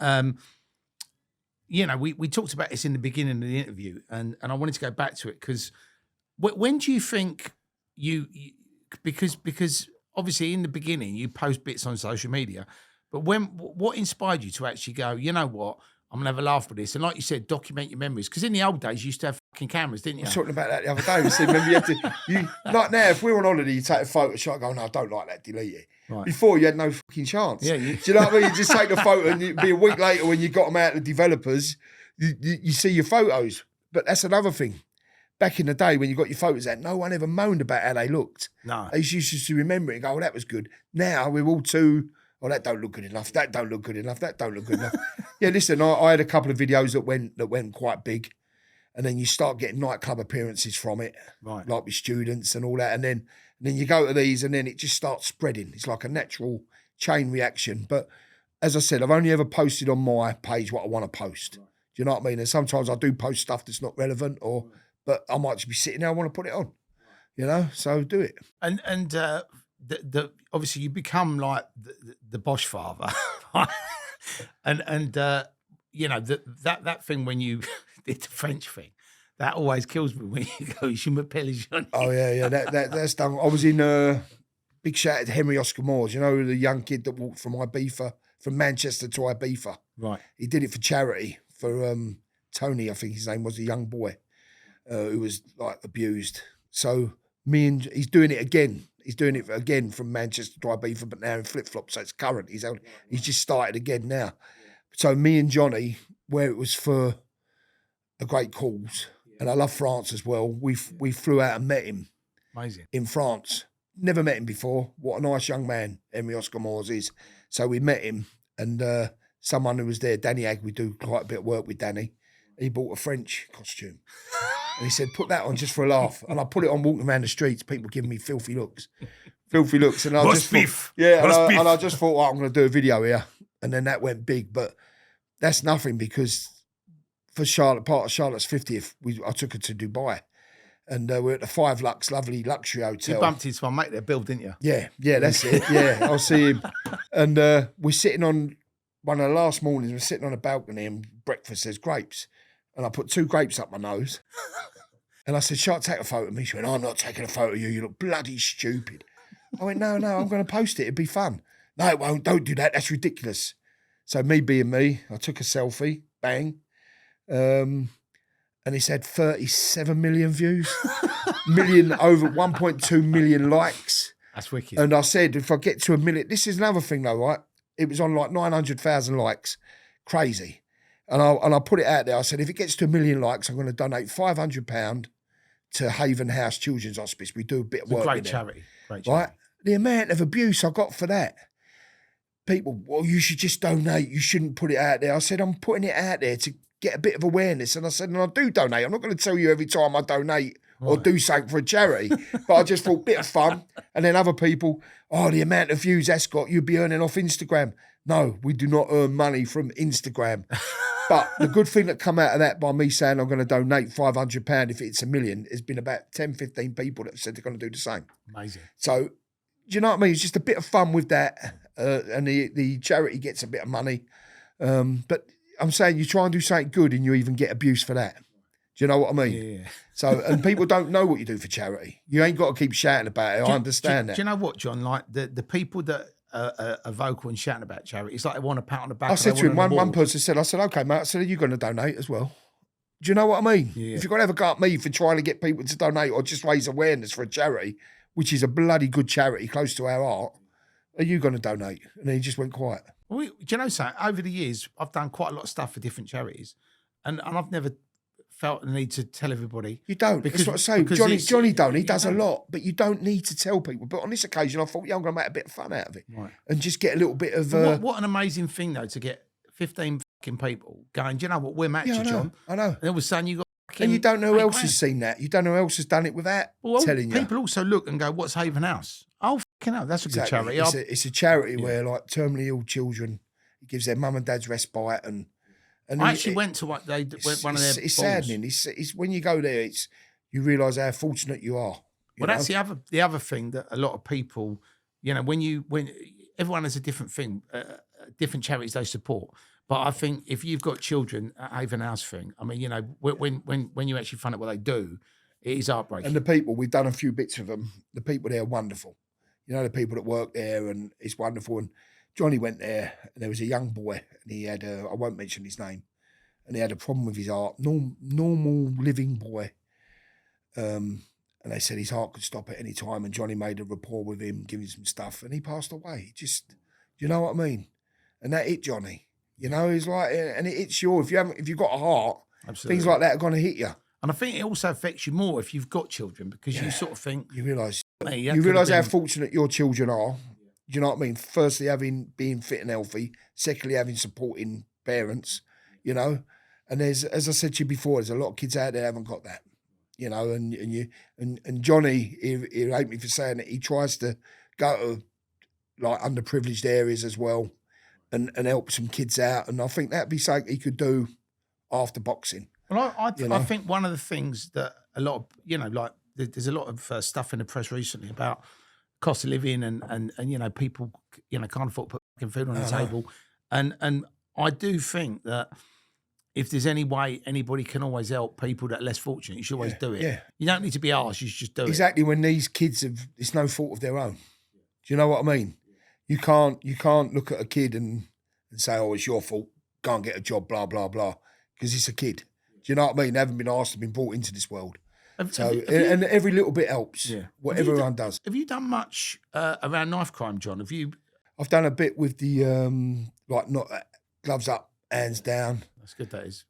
we talked about this in the beginning of the interview, and I wanted to go back to it because when do you think because obviously in the beginning you post bits on social media, but what inspired you to actually go, you know what, I'm going to have a laugh with this. And like you said, document your memories. Because in the old days, you used to have fucking cameras, didn't you? I was talking about that the other day. We said, remember, you had to, like now, if we were on holiday, you take a photo shot, go, no, I don't like that, delete it. Right. Before, you had no fucking chance. Yeah, do you know what I mean? You just take a photo and it'd be a week later when you got them out, the developers, you see your photos. But that's another thing. Back in the day when you got your photos out, no one ever moaned about how they looked. No. They used to remember it and go, oh, that was good. Now we're all too... oh, that don't look good enough. That don't look good enough. That don't look good enough. Yeah, listen, I had a couple of videos that went quite big, And then you start getting nightclub appearances from it, Right. like with students and all that. And then you go to these and then it just starts spreading. It's like a natural chain reaction. But as I said, I've only ever posted on my page what I want to post. Do you know what I mean? And sometimes I do post stuff that's not relevant but I might just be sitting there, I want to put it on, you know? So do it. And obviously you become like the Bosh Father. and you know, that thing when you did the French thing, that always kills me when you go, je m'appelle Johnny. Oh, yeah. That's done. I was in big shout out to Henry Oscar Moores, you know, the young kid that walked from Ibiza, from Manchester to Ibiza. Right. He did it for charity for Tony, I think his name was, a young boy who was like abused. So he's doing it again. He's doing it again from Manchester to Ibiza, but now in flip-flops, so it's current. He's just started again now. So me and Johnny, where it was for a great cause, and I love France as well, we flew out and met him. Amazing. In France. Never met him before. What a nice young man Henry Oscar Moores is. So we met him, and someone who was there, Danny Ag, we do quite a bit of work with Danny. He bought a French costume. And he said, put that on just for a laugh. And I put it on walking around the streets, people giving me filthy looks. And I just thought, and I just thought, I'm going to do a video here. And then that went big. But that's nothing, because for Charlotte, part of Charlotte's 50th, I took her to Dubai. And we're at the 5 Lux, lovely luxury hotel. You bumped into my mate there, Bill, didn't you? Yeah, that's it. Yeah, I'll see him. And we're sitting on, one of the last mornings, we're sitting on a balcony and breakfast, there's grapes. And I put 2 grapes up my nose. And I said, shall I take a photo of me? She went, I'm not taking a photo of you. You look bloody stupid. I went, no, I'm going to post it. It'd be fun. No, it won't. Don't do that. That's ridiculous. So me being me, I took a selfie. Bang. And he said 37 million views. Over 1.2 million likes. That's wicked. And I said, if I get to 1 million, this is another thing though, right? It was on like 900,000 likes. Crazy. And I put it out there. I said, if it gets to 1 million likes, I'm going to donate £500 to Haven House Children's Hospice. We do a bit of work with them. Great charity. Right? The amount of abuse I got for that. People, well, you should just donate. You shouldn't put it out there. I said, I'm putting it out there to get a bit of awareness. And I said, and I do donate. I'm not going to tell you every time I donate or do something for a charity. But I just thought, bit of fun. And then other people, the amount of views that's got, you'd be earning off Instagram. No, we do not earn money from Instagram. But the good thing that come out of that by me saying I'm going to donate £500 if it's 1 million, has been about 10, 15 people that have said they're going to do the same. Amazing. So, do you know what I mean? It's just a bit of fun with that. And the charity gets a bit of money. But I'm saying you try and do something good and you even get abuse for that. Do you know what I mean? Yeah. So, and people don't know what you do for charity. You ain't got to keep shouting about it. I understand that. Do you know what, John? Like the people that are vocal and shouting about charity, it's like they want a pat on the back. I said to him, one person said, okay, mate, I said, are you going to donate as well? Do you know what I mean? Yeah. If you're going to have a go at me for trying to get people to donate or just raise awareness for a charity, which is a bloody good charity close to our heart, are you going to donate? And then he just went quiet. Well, do you know something? Over the years, I've done quite a lot of stuff for different charities, and I've never felt the need to tell everybody. You don't. Because, that's what I say. Johnny don't. He does a lot, but you don't need to tell people. But on this occasion, I thought, I'm going to make a bit of fun out of it. Right. And just get a little bit of... what an amazing thing, though, to get 15 fucking people going, do you know what, we're matching, John. I know. And all of a sudden you got fucking... And you don't know who else has seen that. You don't know who else has done it without telling you. People also look and go, what's Haven House? Oh, fucking hell, that's a good charity. It's a charity where, like, terminally ill children, it gives their mum and dad's respite and I actually went to one of their It's balls. saddening. It's when you go there, you realise how fortunate you are. That's the other thing that a lot of people, when everyone has a different thing, different charities they support. But I think if you've got children at Haven House thing, I mean, when you actually find out what they do, it is heartbreaking. And the people, we've done a few bits with them. The people there are wonderful. The people that work there, and it's wonderful. And Johnny went there, and there was a young boy, and he had I won't mention his name, and he had a problem with his heart. Normal living boy. And they said his heart could stop at any time, and Johnny made a rapport with him, giving him some stuff, and he passed away. Just, you know what I mean? And that hit Johnny. It's like, and it hits you. If you've got a heart, Absolutely. Things like that are going to hit you. And I think it also affects you more if you've got children, because you sort of think... You realise how how fortunate your children are. Do you know what I mean? Firstly, being fit and healthy. Secondly, having supporting parents, and And there's, as I said to you before, there's a lot of kids out there that haven't got that, you know. And Johnny, he hate me for saying it, he tries to go to like underprivileged areas as well, and help some kids out. And I think that'd be something he could do after boxing. Well, I think one of the things that a lot of, like there's a lot of stuff in the press recently about cost of living and people, can't afford to put food on the table. And I do think that if there's any way anybody can always help people that are less fortunate, you should always do it. Yeah. You don't need to be arsed, you should just do it. Exactly, when these kids it's no fault of their own. Do you know what I mean? You can't look at a kid and say, oh, it's your fault, go and get a job, blah, blah, blah, because it's a kid. Do you know what I mean? They haven't been asked to be brought into this world. And every little bit helps, whatever everyone does. Have you done much around knife crime, John? I've done a bit with the, not gloves up, hands down. That's good, that is.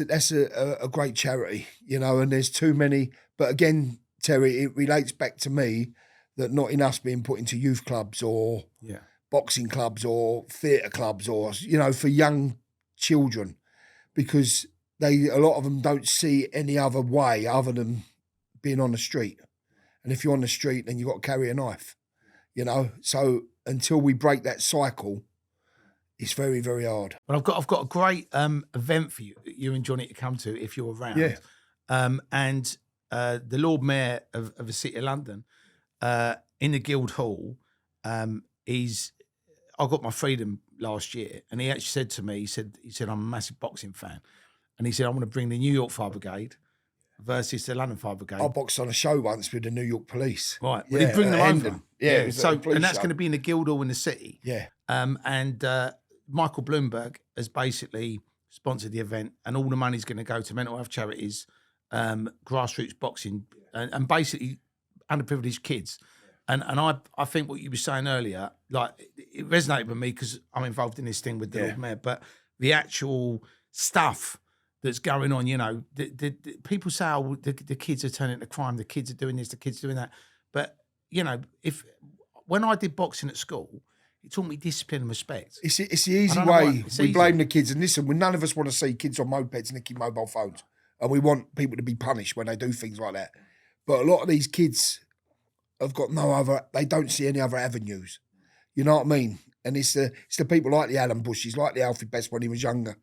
That's a great charity, and there's too many. But again, Terry, it relates back to me that not enough being put into youth clubs or boxing clubs or theatre clubs or, for young children, because a lot of them don't see any other way other than being on the street. And if you're on the street, then you've got to carry a knife, So until we break that cycle, it's very, very hard. Well, I've got a great event for you and Johnny to come to if you're around. Yeah. And the Lord Mayor of the City of London, in the Guildhall, I got my freedom last year, and he actually said to me, he said I'm a massive boxing fan, and he said I want to bring the New York Fire Brigade versus the London Fire Brigade. I boxed on a show once with the New York Police. Right. Well, he'd bring them over. Yeah. And that's going to be in the Guildhall in the city. Yeah. And Michael Bloomberg has basically sponsored the event, and all the money's going to go to mental health charities, grassroots boxing, and basically underprivileged kids. And I think what you were saying earlier, like, it resonated with me because I'm involved in this thing with the Lord Mayor, but the actual stuff that's going on, the people say, oh, the kids are turning to crime, the kids are doing this, the kids are doing that. But, when I did boxing at school, it taught me discipline and respect. It's the easy way. We blame the kids. And listen, none of us want to see kids on mopeds nicking mobile phones. And we want people to be punished when they do things like that. But a lot of these kids have got they don't see any other avenues. You know what I mean? And it's the people like the Alan Bushes, like the Alfie Best when he was younger,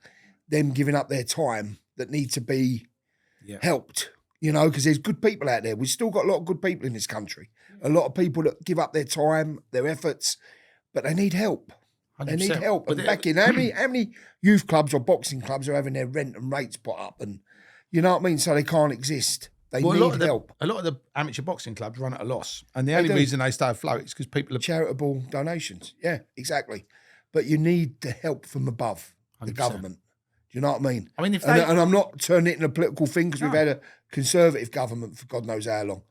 them giving up their time that need to be helped, because there's good people out there. We've still got a lot of good people in this country. A lot of people that give up their time, their efforts, but they need help. 100%. They need help. And back in, how many youth clubs or boxing clubs are having their rent and rates put up, and you know what I mean? So they can't exist. They need help. A lot of the amateur boxing clubs run at a loss, and the only reason they stay afloat is because people are charitable donations. Yeah, exactly. But you need the help from above, 100%. The government. Do you know what I mean? I mean, and I'm not turning it into a political thing because we've had a conservative government for God knows how long.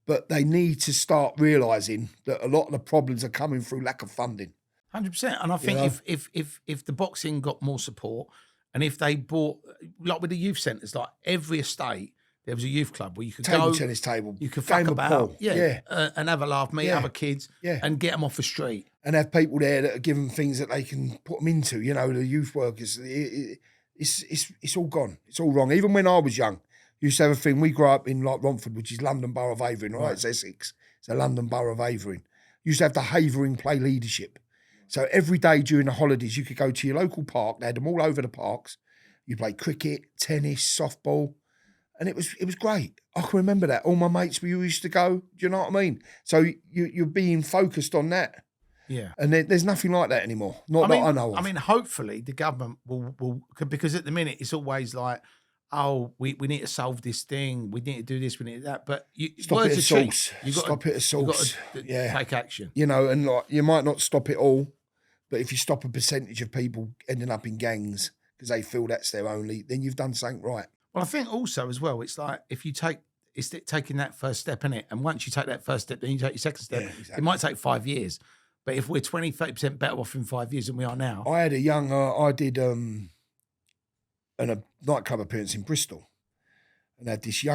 But they need to start realising that a lot of the problems are coming through lack of funding. 100%. And I think if the boxing got more support, and if they bought, like with the youth centres, like every estate, there was a youth club where you could go. Tennis table. You could fuck about. And have a laugh, meet other kids, and get them off the street. And have people there that are given things that they can put them into, the youth workers. It's all gone. It's all wrong. Even when I was young, used to have a thing. We grew up in like Romford, which is London Borough of Havering, right? It's Essex. It's a London Borough of Havering. Used to have the Havering play leadership. So every day during the holidays, you could go to your local park. They had them all over the parks. You play cricket, tennis, softball, and it was great. I can remember that. All my mates, we used to go. Do you know what I mean? So you're being focused on that. Yeah. And there's nothing like that anymore. Not that I know of. I mean, hopefully the government will, because at the minute it's always like, oh, we need to solve this thing. We need to do this. We need to do that. But stop it at source. Stop it at source. You've got to take action. And like, you might not stop it all, but if you stop a percentage of people ending up in gangs because they feel that's their only, then you've done something right. Well, I think also as well, it's like if you it's taking that first step in it, and once you take that first step, then you take your second step. Exactly. It might take 5 years, but if we're 20-30% better off in 5 years than we are now. I had a young, I did a nightclub appearance in Bristol, and had this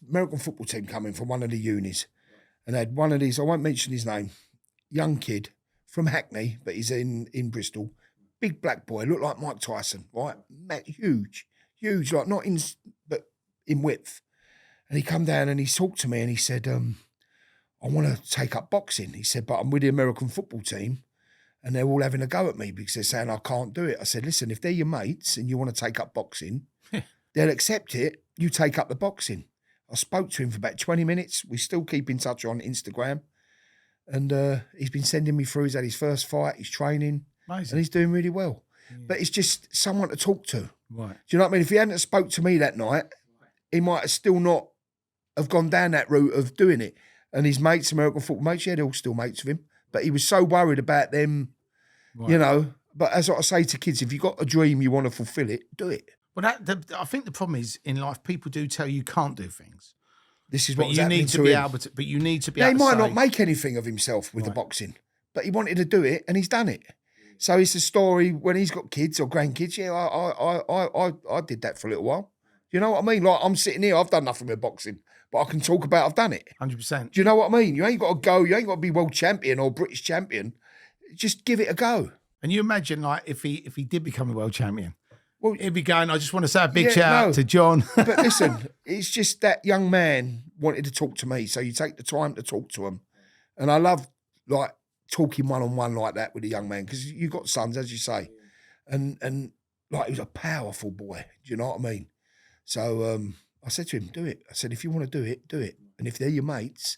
American football team coming from one of the unis, and had one of these, I won't mention his name, young kid from Hackney, but he's in Bristol, big black boy, looked like Mike Tyson, right? Huge, like not in, but in width. And he come down and he talked to me and he said, I want to take up boxing. He said, but I'm with the American football team and they're all having a go at me because they're saying I can't do it. I said, listen, if they're your mates and you want to take up boxing, they'll accept it. You take up the boxing. I spoke to him for about 20 minutes. We still keep in touch on Instagram. And he's been sending me through. He's had his first fight. He's training. Amazing. And he's doing really well. Yeah. But it's just someone to talk to. Right. Do you know what I mean? If he hadn't spoke to me that night, he might have still not have gone down that route of doing it. And his mates, American football mates, yeah, they're all still mates with him. But he was so worried about them, you know. But as I say to kids, if you've got a dream, you want to fulfill it, do it. Well, I think the problem is in life, people do tell you can't do things. This is what you need to be able to. But you need to be. He able to might say, not make anything of himself with the boxing, but he wanted to do it, and he's done it. So it's a story when he's got kids or grandkids. Yeah, I did that for a little while. You know what I mean? Like I'm sitting here, I've done nothing with boxing, but I can talk about I've done it. 100%. Do you know what I mean? You ain't got to go. You ain't got to be world champion or British champion. Just give it a go. And you imagine, like, if he did become a world champion, well, he'd be going, I just want to say a big shout out to John. But listen, it's just that young man wanted to talk to me, so you take the time to talk to him. And I love, like, talking one-on-one like that with a young man, because you've got sons, as you say. And like, he was a powerful boy. Do you know what I mean? So I said to him, do it. I said, if you want to do it, do it. And if they're your mates,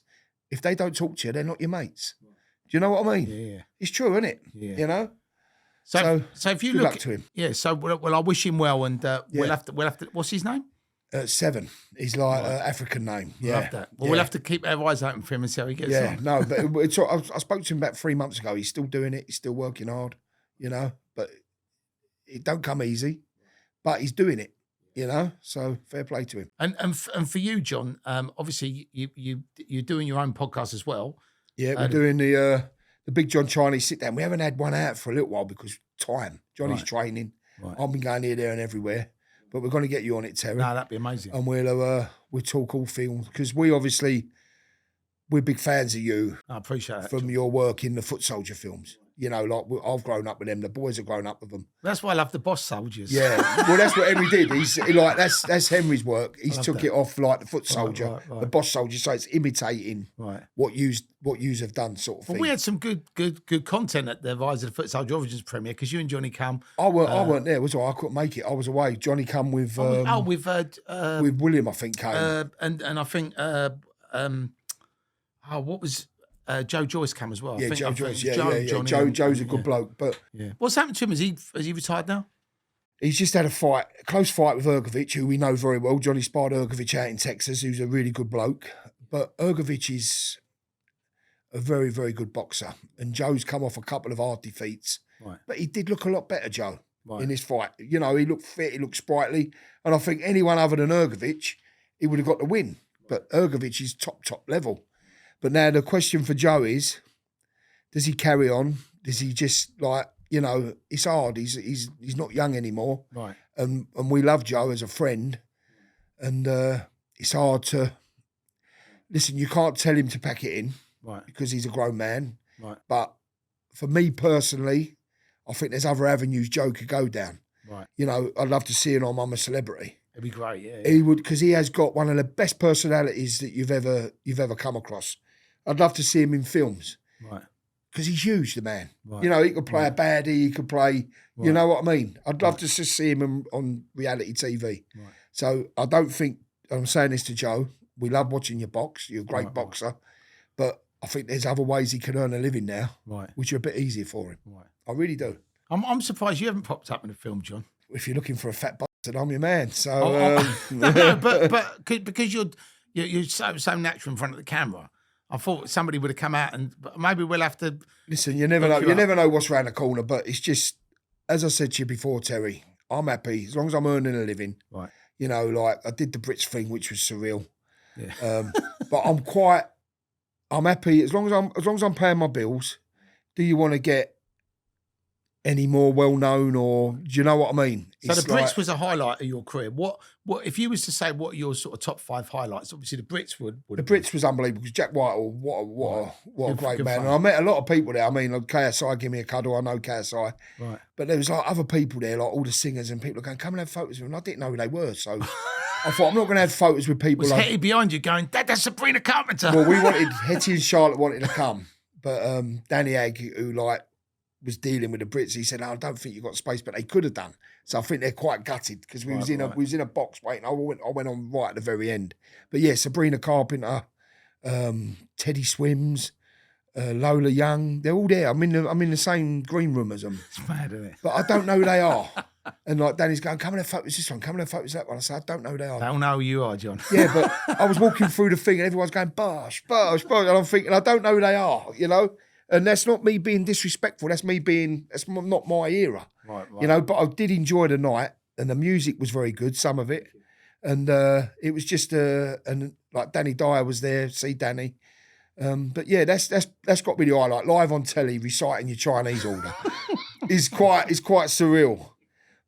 if they don't talk to you, they're not your mates. Do you know what I mean? Yeah. It's true, isn't it? Yeah. You know? So if you good look luck to him. Yeah, so well, I wish him well, and we'll have to. What's his name? 7. He's like African name. Yeah. Love that. Well, we'll have to keep our eyes open for him and see how he gets on. Yeah, no, but I spoke to him about 3 months ago. He's still doing it. He's still working hard, you know. But it don't come easy. But he's doing it, you know. So fair play to him. And for you, John, obviously you're doing your own podcast as well. Yeah, we're doing the Big John Chinese sit down. We haven't had one out for a little while because time. Johnny's training. Right. I've been going here, there, and everywhere. But we're going to get you on it, Terry. No, that'd be amazing. And we'll talk all films because we're big fans of you. I appreciate that from your work in the Foot Soldier films. You know, like I've grown up with them. The boys have grown up with them. That's why I love the Bosh Soldiers. Yeah, well, that's what Henry did. That's Henry's work. He took it off like the Foot Soldier, the Bosh Soldier. So it's imitating what yous have done, sort of thing. Well, we had some good content at the Rise of the Foot Soldier Origins premiere because you and Johnny come. I weren't there, was I? I couldn't make it. I was away. Johnny come with with William, I think came, and I think what was. Joe Joyce came as well. Yeah, Joe Joyce. Joe's a good bloke. But what's happened to him? Has he retired now? He's just had a close fight with Ergovic, who we know very well. Johnny sparred Ergovic out in Texas, who's a really good bloke. But Ergovic is a very, very good boxer. And Joe's come off a couple of hard defeats. Right. But he did look a lot better, Joe, in this fight. You know, he looked fit, he looked sprightly. And I think anyone other than Ergovic, he would have got the win. But Ergovic is top level. But now the question for Joe is, does he carry on? Does he just it's hard. He's not young anymore. Right. And we love Joe as a friend. And it's hard to, listen, you can't tell him to pack it in. Right. Because he's a grown man. Right. But for me personally, I think there's other avenues Joe could go down. Right. You know, I'd love to see him on I'm a Celebrity. It'd be great, yeah. He would, because he has got one of the best personalities that you've ever come across. I'd love to see him in films. Right. Because he's huge, the man. Right. You know, he could play a baddie, he could play, you know what I mean? I'd love to just see him on reality TV. Right. So I don't think, I'm saying this to Joe, we love watching your box, you're a great boxer, but I think there's other ways he can earn a living now, which are a bit easier for him. Right. I really do. I'm surprised you haven't popped up in a film, John. If you're looking for a fat bastard, I'm your man. So no, but because you're so natural in front of the camera, I thought somebody would have come out and maybe we'll have to. Listen, you never know. You never know what's around the corner. But it's just, as I said to you before, Terry, I'm happy as long as I'm earning a living. Right. You know, like I did the Brits thing, which was surreal. Yeah. But I'm happy as long as I'm paying my bills. Do you want to get any more well known, or do you know what I mean? So It's the Brits like- was a highlight of your career. What if you was to say what are your sort of top 5 highlights? Obviously, the Brits would. The Brits was unbelievable because Jack Whitehall, what a Good- great good man. fun. And I met a lot of people there. I mean, like KSI, give me a cuddle. I know KSI. Right. But there was like other people there, like all the singers and people going, come and have photos with them. And I didn't know who they were. So I thought, I'm not going to have photos with people. Was like, Hetty behind you going, Dad, that's Sabrina Carpenter? well, we wanted, Hetty and Charlotte wanted to come. But Danny Agg, who like was dealing with the Brits, he said, I don't think you got space, but they could have done. So I think they're quite gutted because we was in a box waiting. I went on right at the very end. But yeah, Sabrina Carpenter, Teddy Swims, Lola Young, they're all there. I'm in the same green room as them. It's mad, isn't it? But I don't know who they are. And like Danny's going, come and have photos this one, come and have photos that one. I said, I don't know who they are. They all know who you are, John. Yeah, but I was walking through the thing and everyone's going, Bosh, Bosh, Bosh. And I'm thinking, I don't know who they are, you know? And that's not me being disrespectful. That's not my era. Right. You know, but I did enjoy the night and the music was very good, some of it. And it was just, and like Danny Dyer was there, see Danny. But yeah, that's got to be the highlight. Live on telly, reciting your Chinese order is quite surreal.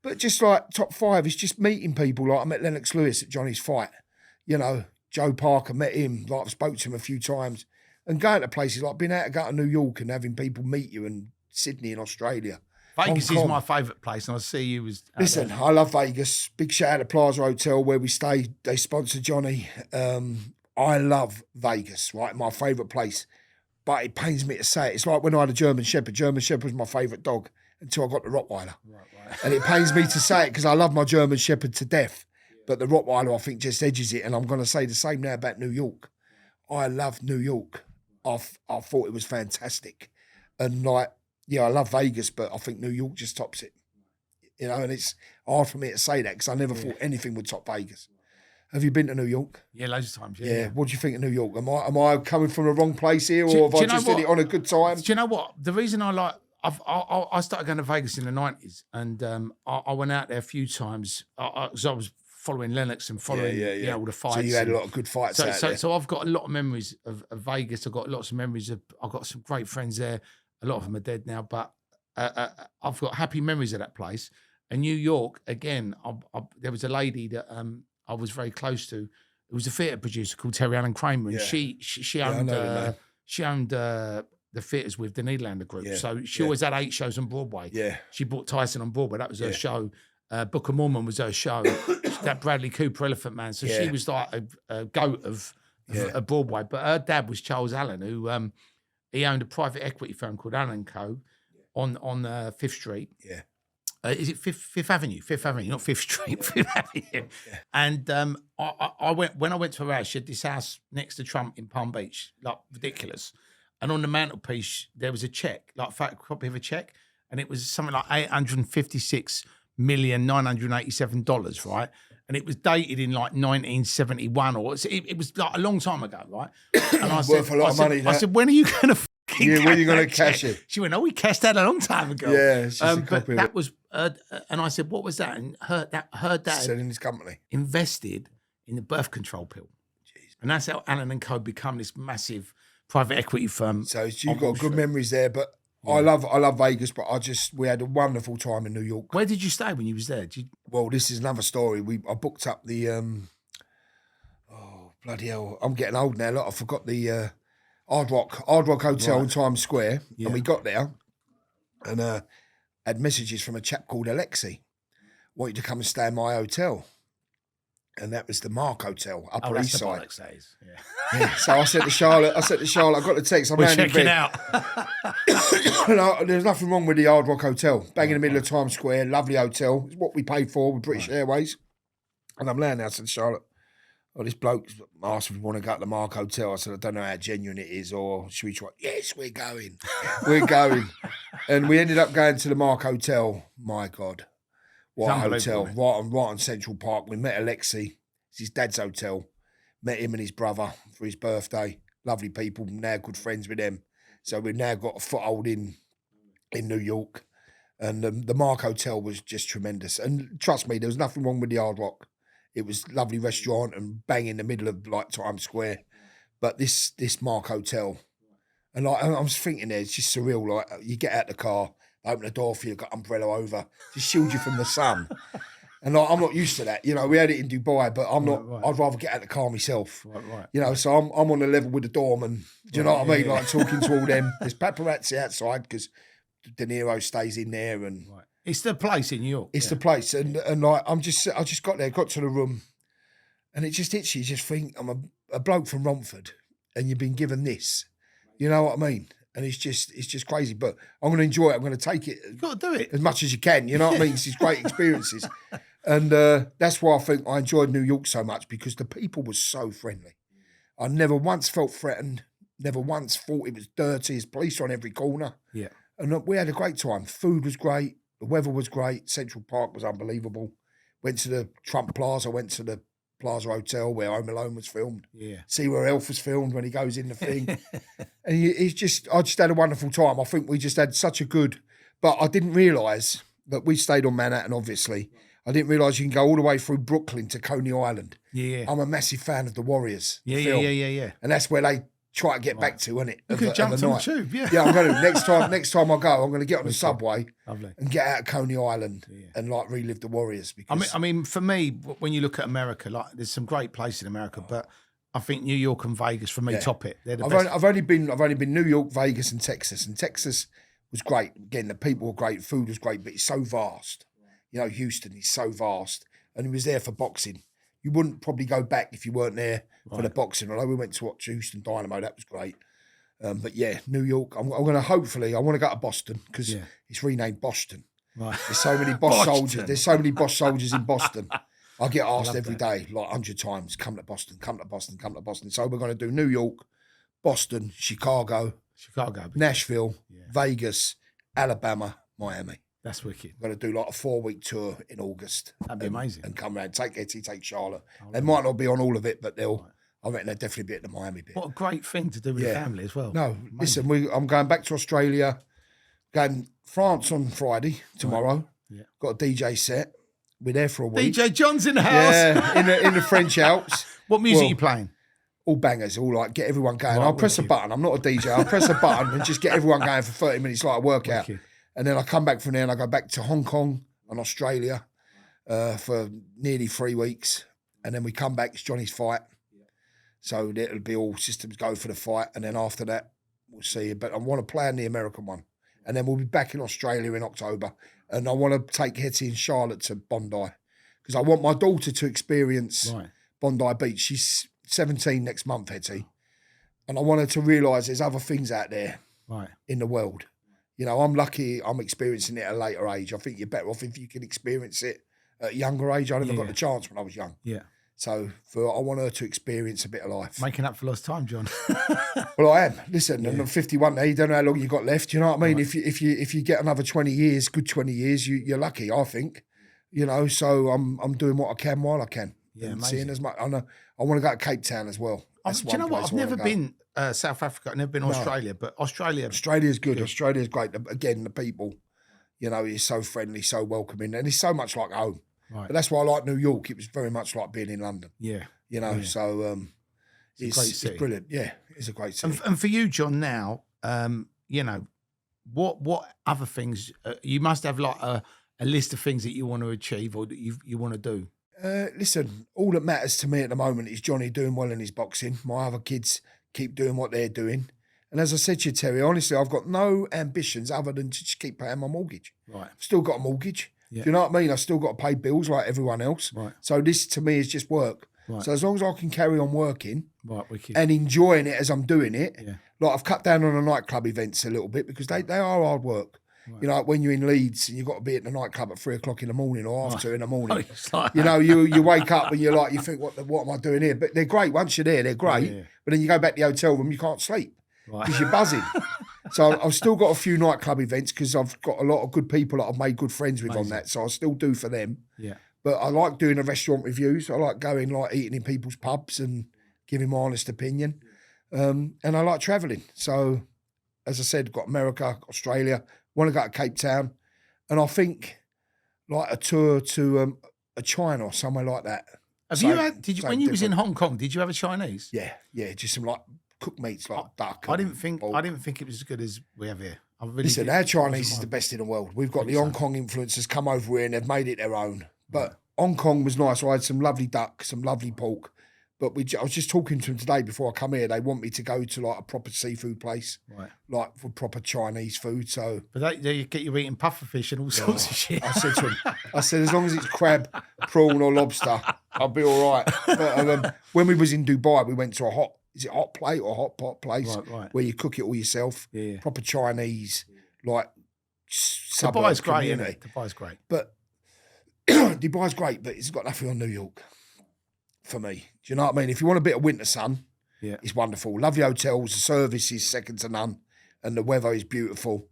But just like top 5, it's just meeting people. Like I met Lennox Lewis at Johnny's fight. You know, Joe Parker, met him. Like I've spoke to him a few times. And going to places like being able to go to New York and having people meet you, and Sydney and Australia. Vegas Hong is Kong. my favourite place, and I see you as. Listen, I love Vegas. Big shout out to Plaza Hotel where we stay. They sponsor Johnny. I love Vegas, right? My favourite place. But it pains me to say it. It's like when I had a German Shepherd. German Shepherd was my favourite dog until I got the Rottweiler. Right. And it pains me to say it because I love my German Shepherd to death. But the Rottweiler, I think, just edges it. And I'm going to say the same now about New York. I love New York. I thought it was fantastic. And like, yeah, I love Vegas, but I think New York just tops it. You know, and it's hard for me to say that because I never thought anything would top Vegas. Have you been to New York? Yeah, loads of times. Yeah. What do you think of New York? Am I coming from the wrong place here, or have do I you know just did what? it on a good time? Do you know what? The reason I like, I started going to Vegas in the 90s, and I went out there a few times. I was following Lennox and following you know, all the fights. So you had a lot of good fights out there. So I've got a lot of memories of Vegas. I've got lots of memories of. I've got some great friends there. A lot of them are dead now, but I've got happy memories of that place. And New York, again, there was a lady that I was very close to. It was a theatre producer called Terry Allen Kramer, and she owned the theatres with the Nederlander Group. Yeah, So she always had 8 shows on Broadway. Yeah. She brought Tyson on Broadway. That was her show. Book of Mormon was her show. That Bradley Cooper Elephant Man. So she was like a goat of Broadway. But her dad was Charles Allen, who he owned a private equity firm called Allen & Co. on 5th Street. Yeah. Is it Fifth Avenue? Fifth Avenue, not 5th Street, Fifth Avenue. And I went to her house. She had this house next to Trump in Palm Beach, like ridiculous. And on the mantelpiece, there was a check, like a photocopy of a check, and it was something like $856,987,000, right? And it was dated in like 1971, or it was like a long time ago, right? And I said, Worth a lot of money. I said, when are you going to? Yeah, when are you going to cash it? She went, we cashed that a long time ago. Yeah, it's just a but copy of that it. was, and I said, what was that? And her dad Selling his company. invested in the birth control pill. And that's how Allen & Co. become this massive private equity firm. So you've got good memories there, but I love Vegas, but we had a wonderful time in New York. Where did you stay when you was there? Well, this is another story. I booked up the oh bloody hell! I'm getting old now. Look, I forgot the Hard Rock Hotel in Times Square, and we got there, and had messages from a chap called Alexi, want you to come and stay in my hotel, and that was the Mark Hotel, Upper East Side. Yeah. So I said to Charlotte, I got the text. We're checking out. There's nothing wrong with the Hard Rock Hotel. Bang in the middle of Times Square, lovely hotel. It's what we paid for with British Airways. And I'm laying there, I said to Charlotte, this bloke asked if we want to go to the Mark Hotel. I said, I don't know how genuine it is, or should we try? Yes, we're going. We're going. And we ended up going to the Mark Hotel. My God. What a hotel. Right on Central Park. We met Alexi. It's his dad's hotel. Met him and his brother for his birthday. Lovely people, now good friends with them. So we've now got a foothold in New York. And the Mark Hotel was just tremendous. And trust me, there was nothing wrong with the Hard Rock. It was a lovely restaurant and bang in the middle of like Times Square. But this Mark Hotel, and I was thinking there, it's just surreal. Like you get out the car, open the door for you, got umbrella over, just shield you from the sun. And like, I'm not used to that. You know, we had it in Dubai, but I'm not. Right. I'd rather get out of the car myself. Right. You know, so I'm on the level with the doorman. Do you know what I mean? yeah. Like talking to all them. There's paparazzi outside because De Niro stays in there, and It's the place in New York. it's the place. And like I just got there, got to the room, and it just hits you. You just think I'm a bloke from Romford, and you've been given this. You know what I mean? And it's just crazy. But I'm going to enjoy it. I'm going to take it. You've got to do it. As much as you can, you know what I mean? It's these great experiences. And that's why I think I enjoyed New York so much, because the people were so friendly. I never once felt threatened, never once thought it was dirty. There's police on every corner. Yeah. And we had a great time. Food was great. The weather was great. Central Park was unbelievable. Went to the Trump Plaza, went to the Plaza Hotel where Home Alone was filmed. Yeah. See where Elf was filmed when he goes in the thing. And I just had a wonderful time. I think we just had such a good, but I didn't realise that we stayed on Manhattan, obviously. I didn't realise you can go all the way through Brooklyn to Coney Island. Yeah. I'm a massive fan of The Warriors. the Yeah. film. Yeah. And that's where they try to get back to, isn't it? You could have jumped on the tube. Yeah. Yeah, I'm going to. Next time I go, I'm going to get on the subway Lovely. and get out of Coney Island and like relive the Warriors. Because I mean, for me, when you look at America, like there's some great places in America, but I think New York and Vegas for me top it. They're the best. I've only been New York, Vegas, and Texas was great. Again, the people were great, food was great, but it's so vast. You know, Houston is so vast, and he was there for boxing. You wouldn't probably go back if you weren't there for the boxing. Although we went to watch Houston Dynamo, that was great. But yeah, New York. I'm going to I want to go to Boston because it's renamed Boston. Right. There's so many Bosh soldiers. There's so many Bosh soldiers in Boston. I get asked every day, like 100 times, come to Boston, come to Boston, come to Boston. So we're going to do New York, Boston, Chicago, Nashville, Vegas, Alabama, Miami. That's wicked. We're going to do like a 4-week tour in August. That'd be amazing. And come round, take Etty, take Charlotte. They might not be on all of it, but I reckon they'll definitely be at the Miami bit. What a great thing to do with the family as well. No, listen, I'm going back to Australia, going France on Friday, tomorrow. Yeah. Got a DJ set. We're there for a week. DJ John's in the house. Yeah, in the French Alps. What music are you playing? All bangers, all like get everyone going. I'll press a button. I'm not a DJ. I'll press a button and just get everyone going for 30 minutes like a workout. Wicked. And then I come back from there and I go back to Hong Kong and Australia for nearly 3 weeks. And then we come back, it's Johnny's fight. So it'll be all systems go for the fight. And then after that, we'll see. But I want to plan the American one. And then we'll be back in Australia in October. And I want to take Hetty and Charlotte to Bondi. Because I want my daughter to experience Bondi Beach. She's 17 next month, Hetty. And I want her to realise there's other things out there in the world. You know, I'm lucky I'm experiencing it at a later age. I think you're better off if you can experience it at a younger age. I never got the chance when I was young. Yeah. So I want her to experience a bit of life. Making up for lost time, John. Well, I am. Listen, I'm 51 now. You don't know how long you got left. You know what I mean? If you get another 20 years, good 20 years, you're lucky. I think. You know, so I'm doing what I can while I can. Yeah, and amazing. seeing as much. I know. I want to go to Cape Town as well. Do you know what? I've never been South Africa. I've never been Australia, but Australia's good. Australia's great. Again, the people, you know, is so friendly, so welcoming, and it's so much like home. Right. But that's why I like New York. It was very much like being in London. Yeah. You know, so it's brilliant. Yeah, it's a great city. And for you, John, now, you know, what other things, you must have like a list of things that you want to achieve or that you want to do. Listen, all that matters to me at the moment is Johnny doing well in his boxing. My other kids keep doing what they're doing. And as I said to you, Terry, honestly, I've got no ambitions other than to just keep paying my mortgage. Right. I've still got a mortgage. Yeah. Do you know what I mean? I've still got to pay bills like everyone else. Right. So this to me is just work. Right. So as long as I can carry on working and enjoying it as I'm doing it, like I've cut down on the nightclub events a little bit because they are hard work. Right. You know, like when you're in Leeds and you've got to be at the nightclub at 3 o'clock in the morning or half 2 in the morning. You know, you wake up and you're like, you think, what am I doing here? But they're great. Once you're there, they're great. Yeah. But then you go back to the hotel room, you can't sleep because you're buzzing. So I've still got a few nightclub events because I've got a lot of good people that I've made good friends with on that. So I still do for them. Yeah. But I like doing the restaurant reviews. I like going, like eating in people's pubs and giving my honest opinion. And I like travelling. So as I said, got America, Australia, want to go to Cape Town. And I think like a tour to a China or somewhere like that. When you was in Hong Kong, did you have a Chinese? Yeah. Just some like cooked meats like duck. I didn't think it was as good as we have here. Listen, our Chinese is the best in the world. We've got the Hong Kong influencers come over here and they've made it their own. But Hong Kong was nice. I had some lovely duck, some lovely pork. But I was just talking to them today before I come here. They want me to go to like a proper seafood place, like for proper Chinese food. So, but you get you eating pufferfish and all sorts of shit. I said to them, as long as it's crab, prawn, or lobster, I'll be all right. But when we was in Dubai, we went to a hot plate or hot pot place where you cook it all yourself. Yeah. Proper Chinese, like Dubai's great, isn't it? Dubai's great. But Dubai's great, but it's got nothing on New York for me. Do you know what I mean? If you want a bit of winter sun, it's wonderful. Lovely hotels, the service is second to none, and the weather is beautiful.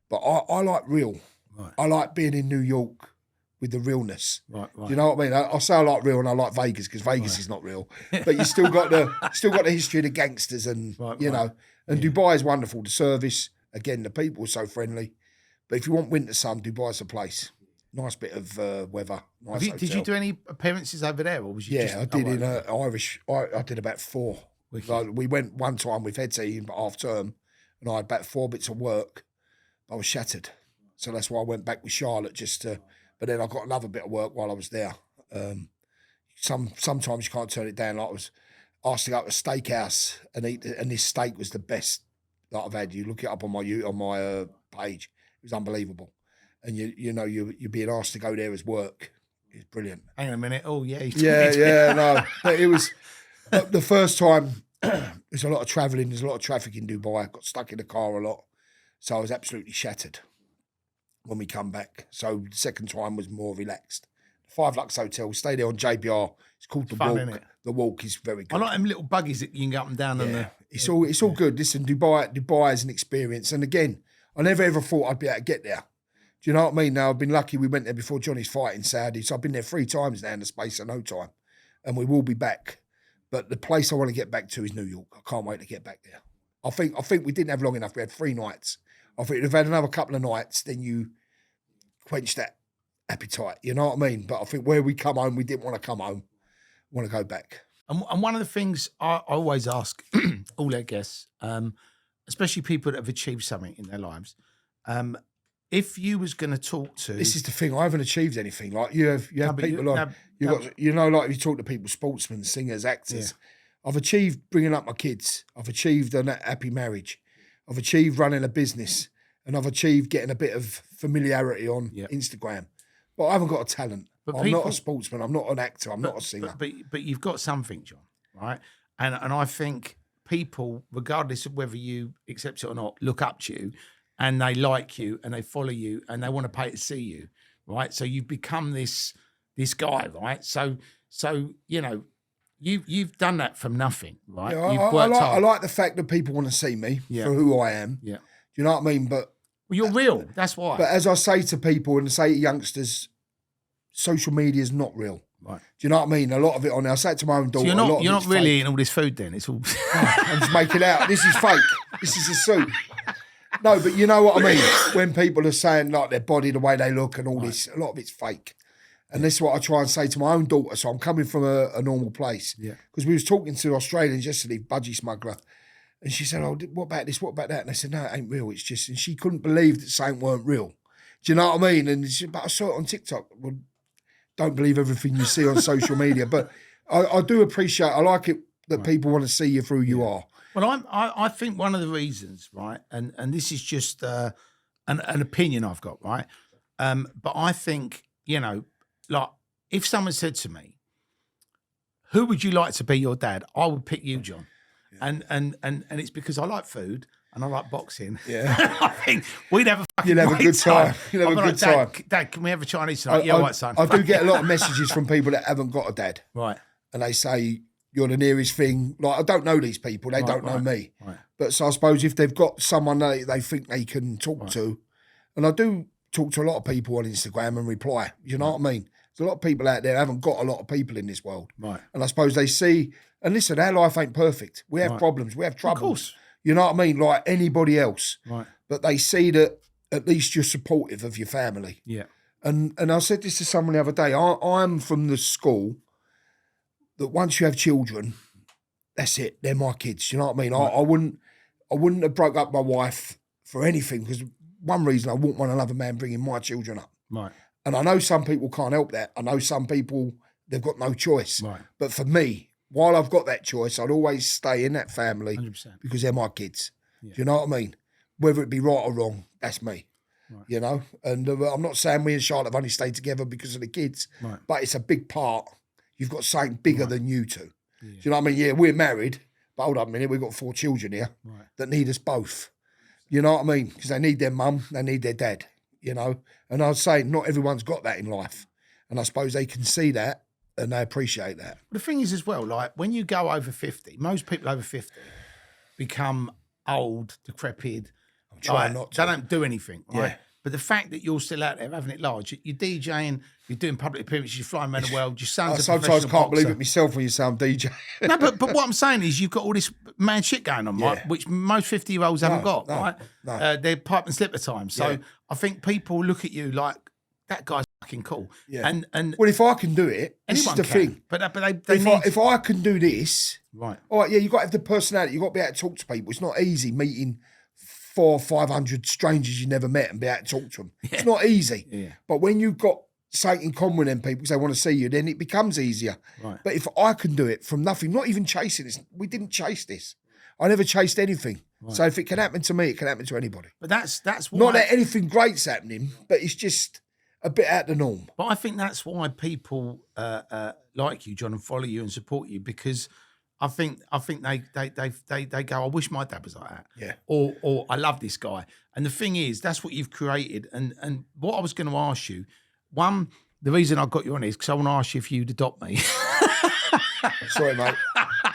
But I like real. Right. I like being in New York with the realness. Right. Do you know what I mean? I say I like real and I like Vegas because Vegas is not real. But you still got the history of the gangsters and you know. And Dubai is wonderful. The service, again, the people are so friendly. But if you want winter sun, Dubai's the place. Nice bit of weather. Nice hotel. Did you do any appearances over there, or was you? I did in Irish. I did about 4. Like, we went one time with Hetty in half term, and I had about 4 bits of work. I was shattered, so that's why I went back with Charlotte just to. But then I got another bit of work while I was there. Sometimes you can't turn it down. Like I was asked to go to a steakhouse and eat, and this steak was the best that I've had. You look it up on my page. It was unbelievable. And you're being asked to go there as work. It's brilliant. Hang on a minute. Oh yeah, no. But it was the first time. There's a lot of travelling. There's a lot of traffic in Dubai. I got stuck in the car a lot, so I was absolutely shattered when we come back. So the second time was more relaxed. 5 Lux Hotel. We stayed there on JBR. It's called the Walk. Isn't it? The Walk is very good. I like them little buggies that you can go up and down. Yeah. It's all good. Listen, Dubai is an experience. And again, I never ever thought I'd be able to get there. Do you know what I mean? Now, I've been lucky we went there before Johnny's fight in Saudi, so I've been there 3 times now in the space of no time, and we will be back. But the place I want to get back to is New York. I can't wait to get back there. I think we didn't have long enough. We had 3 nights. I think if we'd had another couple of nights, then you quench that appetite. You know what I mean? But I think where we come home, we didn't want to come home. We want to go back. And one of the things I always ask all their guests, especially people that have achieved something in their lives, if you was going to talk to, this is the thing. I haven't achieved anything. Like you have people like like you talk to people, sportsmen, singers, actors. Yeah. I've achieved bringing up my kids. I've achieved a happy marriage. I've achieved running a business, and I've achieved getting a bit of familiarity on Instagram. But I haven't got a talent. I'm not a sportsman. I'm not an actor. I'm not a singer. But you've got something, John, right? And I think people, regardless of whether you accept it or not, look up to you. And they like you, and they follow you, and they want to pay to see you, right? So you've become this guy, right? So you know, you've done that from nothing, right? Yeah, you've worked hard. I like the fact that people want to see me for who I am. Yeah, do you know what I mean? But you're real. That's why. But as I say to people and say to youngsters, social media is not real. Right. Do you know what I mean? A lot of it on there. I say it to my own daughter. So you're not really eating all this food then. It's all. I'm just making out. This is fake. This is a suit. No, but you know what I mean? When people are saying like their body, the way they look and all this, a lot of it's fake. And this is what I try and say to my own daughter. So I'm coming from a normal place. Yeah. Because we was talking to Australians yesterday, budgie smuggler. And she said, oh, what about this? What about that? And I said, no, it ain't real. It's just, and she couldn't believe that something weren't real. Do you know what I mean? And she said, but I saw it on TikTok. Well, don't believe everything you see on social media. But I do appreciate, I like it that people want to see you for who you are. Well, I think one of the reasons, right, and this is just an opinion I've got, right, but I think, you know, like if someone said to me, who would you like to be your dad? I would pick you, John. Yeah. And it's because I like food and I like boxing. Yeah. I think we'd have a fucking You'd have a good time. You'd have a good time. Dad, can we have a Chinese tonight? Yeah, right, son. I do get a lot of messages from people that haven't got a dad. Right. And they say, you're the nearest thing. Like, I don't know these people. They don't know me. Right. But so I suppose if they've got someone they think they can talk to, and I do talk to a lot of people on Instagram and reply. You know what I mean? There's a lot of people out there haven't got a lot of people in this world. Right. And I suppose they see, and listen, our life ain't perfect. We have problems. We have troubles. Of course. You know what I mean? Like anybody else. Right. But they see that at least you're supportive of your family. Yeah. And I said this to someone the other day. I'm from the school that once you have children, that's it. They're my kids. You know what I mean? Right. I wouldn't have broke up my wife for anything, because one reason I wouldn't want another man bringing my children up. Right. And I know some people can't help that. I know some people, they've got no choice. Right. But for me, while I've got that choice, I'd always stay in that family 100%. because they're my kids. Yeah. Do you know what I mean? Whether it be right or wrong, that's me. Right. You know? And I'm not saying me and Charlotte have only stayed together because of the kids, Right. but it's a big part. You've got something bigger than you two. Yeah. Do you know what I mean? Yeah, we're married, but hold up a minute, we've got 4 children here Right. that need us both. You know what I mean? Because they need their mum, they need their dad, you know? And I'd say not everyone's got that in life. And I suppose they can see that and they appreciate that. The thing is as well, like when you go over 50, most people over 50 become old, decrepit. I'm trying not to. They don't do anything, right? Yeah. But the fact that you're still out there having it large, you're DJing, you're doing public appearances, you're flying around the world, your son's I a sometimes professional can't believe boxer. it myself when you say I'm DJ. No, but what I'm saying is you've got all this mad shit going on, right? Yeah. Which most 50-year-olds haven't got, no, right? no. They're pipe and slipper time. So Yeah. I think people look at you like, that guy's fucking cool. Yeah. And Well, if I can do it, this is anyone the can. thing. But they need... If I can do this, Right. all right, yeah, you've got to have the personality. You've got to be able to talk to people. It's not easy meeting 400 or 500 strangers you never met and be able to talk to them. It's not easy. Yeah. But when you've got something in common with them people because they want to see you, then it becomes easier. Right. But if I can do it from nothing, not even chasing this, we didn't chase this. I never chased anything. Right. So if it can happen to me, it can happen to anybody. But that's why... Not that anything great's happening, but it's just a bit out the norm. But I think that's why people like you, John, and follow you and support you, because I think they go, I wish my dad was like that. Yeah. Or I love this guy. And the thing is, that's what you've created. And what I was going to ask you, one, the reason I got you on is because I want to ask you if you'd adopt me. Sorry, mate.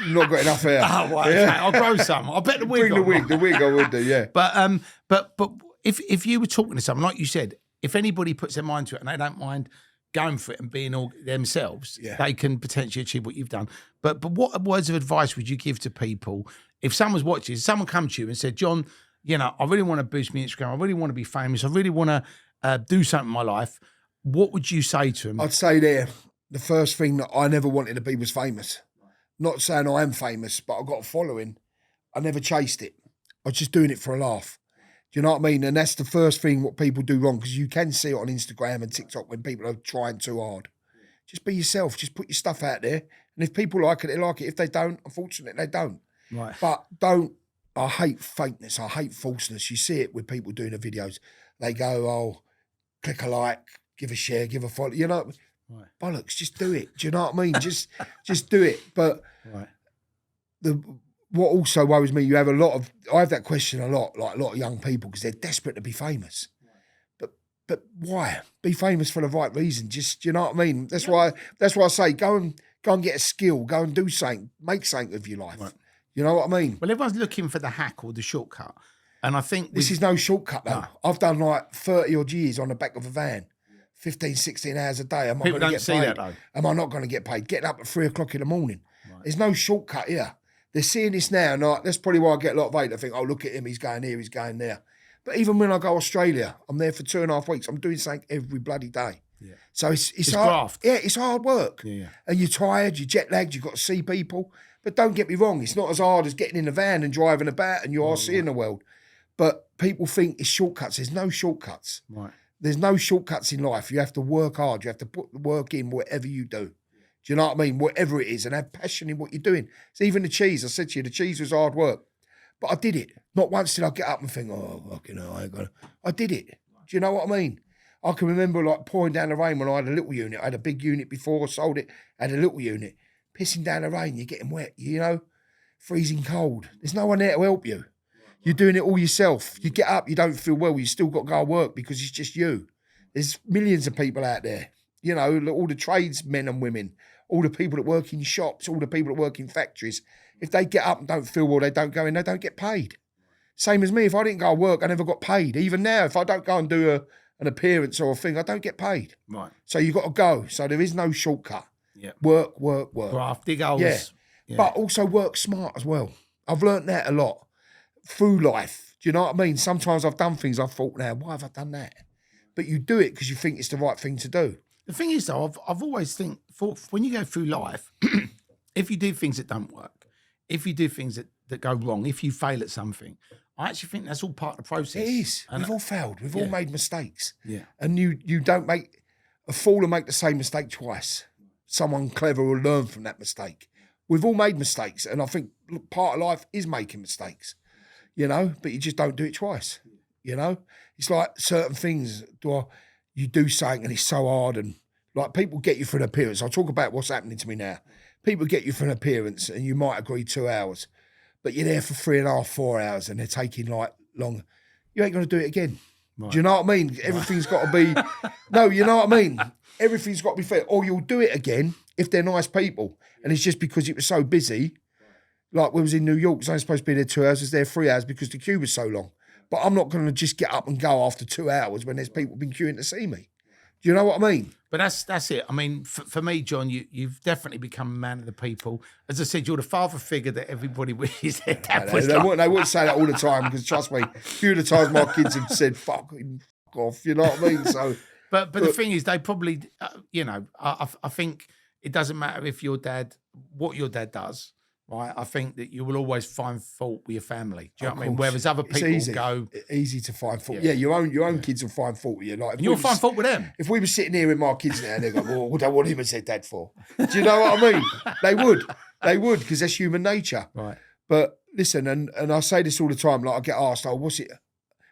You've not got enough hair. Oh, right, okay. I'll grow some. I'll bet the wig. Bring the on. wig. The wig I would do, yeah. But if you were talking to someone, like you said, if anybody puts their mind to it and they don't mind going for it and being all themselves, Yeah. they can potentially achieve what you've done. But what words of advice would you give to people if someone's watching, if someone come to you and said, John, you know, I really want to boost my Instagram, I really want to be famous, I really want to do something in my life, what would you say to them? I'd say the first thing that I never wanted to be was famous. Not saying I am famous, but I've got a following. I never chased it. I was just doing it for a laugh. Do you know what I mean? And that's the first thing what people do wrong, because you can see it on Instagram and TikTok when people are trying too hard. Just be yourself. Just put your stuff out there. And if people like it, they like it. If they don't, unfortunately, they don't. Right. But I hate fakeness. I hate falseness. You see it with people doing the videos. They go, oh, click a like, give a share, give a follow. You know, Right. bollocks, just do it. Do you know what I mean? Just do it. But Right. what also worries me, I have that question a lot, like a lot of young people, because they're desperate to be famous. But why? Be famous for the right reason. Just, you know what I mean? That's why I say go and get a skill, go and do something, make something of your life. Right. You know what I mean? Well, everyone's looking for the hack or the shortcut. And I think This is no shortcut though. No. I've done like 30 odd years on the back of a van, 15, 16 hours a day. Am I People going to don't get see paid? that, though. Am I not going to get paid? Getting up at 3 o'clock in the morning. Right. There's no shortcut here. They're seeing this now, and that's probably why I get a lot of hate. I think, oh, look at him, he's going here, he's going there. But even when I go Australia, I'm there for 2.5 weeks. I'm doing something every bloody day. Yeah. So it's hard. graft. Yeah, it's hard work. Yeah, yeah. And you're tired, you're jet lagged, you've got to see people. But don't get me wrong, it's not as hard as getting in a van and driving about and you are seeing the world. But people think it's shortcuts. There's no shortcuts. Right. There's no shortcuts in life. You have to work hard. You have to put the work in whatever you do. Do you know what I mean? Whatever it is, and have passion in what you're doing. So even the cheese, I said to you, the cheese was hard work. But I did it. Not once did I get up and think, oh, fucking hell, I ain't gonna. I did it. Do you know what I mean? I can remember like pouring down the rain when I had a little unit. I had a big unit before, sold it, had a little unit. Pissing down the rain, you're getting wet, you know? Freezing cold. There's no one there to help you. You're doing it all yourself. You get up, you don't feel well, you still got to go to work because it's just you. There's millions of people out there. You know, all the tradesmen and women, all the people that work in shops, all the people that work in factories. If they get up and don't feel well, they don't go in, they don't get paid. Same as me, if I didn't go to work, I never got paid. Even now, if I don't go and do an appearance or a thing, I don't get paid. Right. So you've got to go. So there is no shortcut. Yeah. Work. Graft, dig holes. Yeah. Yeah. But also work smart as well. I've learnt that a lot through life. Do you know what I mean? Sometimes I've done things I've thought, now, why have I done that? But you do it because you think it's the right thing to do. The thing is, though, I've always think when you go through life, if you do things that don't work, if you do things that go wrong, if you fail at something, I actually think that's all part of the process. It is. And We've all failed. We've all made mistakes. Yeah. And you don't make a fool and make the same mistake twice. Someone clever will learn from that mistake. We've all made mistakes, and I think part of life is making mistakes, but you just don't do it twice, It's like certain things, you do something and it's so hard, and like people get you for an appearance. I'll talk about what's happening to me now. People get you for an appearance and you might agree 2 hours, but you're there for 3.5, 4 hours and they're taking like longer. You ain't going to do it again. Right. Do you know what I mean? Everything's got to be, no, you know what I mean? Everything's got to be fair. Or you'll do it again if they're nice people. And it's just because it was so busy. Like we was in New York, so I was supposed to be there 2 hours, I was there 3 hours because the queue was so long. But I'm not going to just get up and go after 2 hours when there's people been queuing to see me. Do you know what I mean? But that's it. I mean, for me, John, you've definitely become a man of the people. As I said, you're the father figure that everybody wishes their dad was like. They wouldn't say that all the time because, trust me, a few of the times my kids have said, fuck off, you know what I mean? So, But the thing is, they probably, I think it doesn't matter if what your dad does, right? I think that you will always find fault with your family. Do you know what I mean? Whereas other people go... Easy to find fault. Yeah, your own kids will find fault with you. Like, and you'll find fault with them. If we were sitting here with my kids now, they go, well, what do I want him as their dad for? Do you know what I mean? They would, because that's human nature. Right. But listen, and I say this all the time, like I get asked, what's it?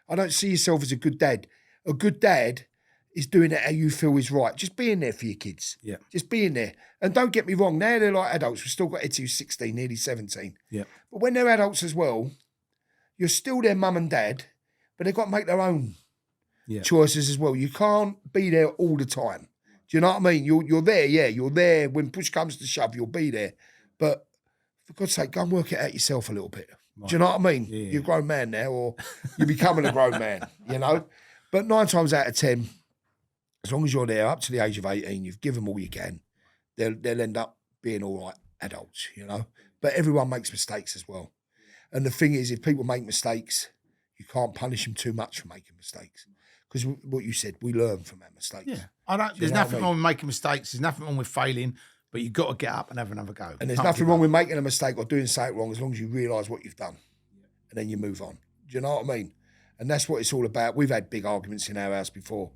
I don't see yourself as a good dad. A good dad is doing it how you feel is right. Just being there for your kids. Yeah. Just being there. And don't get me wrong, now they're like adults. We've still got Eddie who's 16, nearly 17. Yeah. But when they're adults as well, you're still their mum and dad, but they've got to make their own choices as well. You can't be there all the time. Do you know what I mean? You're there, you're there. When push comes to shove, you'll be there. But for God's sake, go and work it out yourself a little bit. Right. Do you know what I mean? Yeah. You're a grown man now, or you're becoming a grown man, But 9 times out of 10, as long as you're there up to the age of 18, you've given them all you can, they'll end up being all right adults, But everyone makes mistakes as well. And the thing is, if people make mistakes, you can't punish them too much for making mistakes. Because what you said, we learn from our mistakes. Yeah. There's nothing wrong with making mistakes. There's nothing wrong with failing, but you've got to get up and have another go. And there's nothing wrong with making a mistake or doing something wrong as long as you realise what you've done. And then you move on. Do you know what I mean? And that's what it's all about. We've had big arguments in our house before.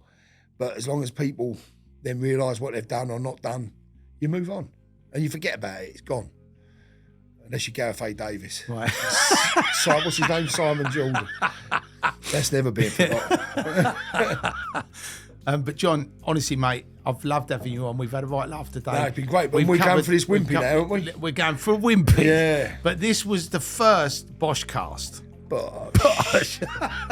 But as long as people then realise what they've done or not done, you move on. And you forget about it. It's gone. Unless you're Gareth Davies. Right. What's his name? Simon Jordan. That's never been forgotten. But John, honestly, mate, I've loved having you on. We've had a right laugh today. No, it's been great. But we're going for this wimpy now, aren't we? We're going for a wimpy. Yeah. But this was the first Bosh cast. Bosh.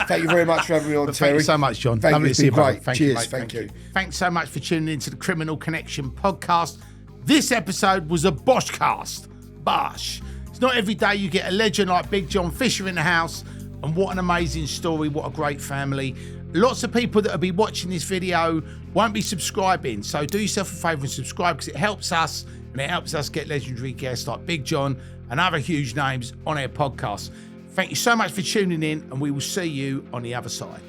Thank you very much for having me on, Terry. Thank you so much, John. Thank you. It's been great. Thank Cheers. You, mate. Thank you. Thanks so much for tuning into the Criminal Connection podcast. This episode was a Bosh cast. Bosh. It's not every day you get a legend like Big John Fisher in the house. And what an amazing story. What a great family. Lots of people that will be watching this video won't be subscribing. So do yourself a favour and subscribe, because it helps us, and it helps us get legendary guests like Big John and other huge names on our podcast. Thank you so much for tuning in, and we will see you on the other side.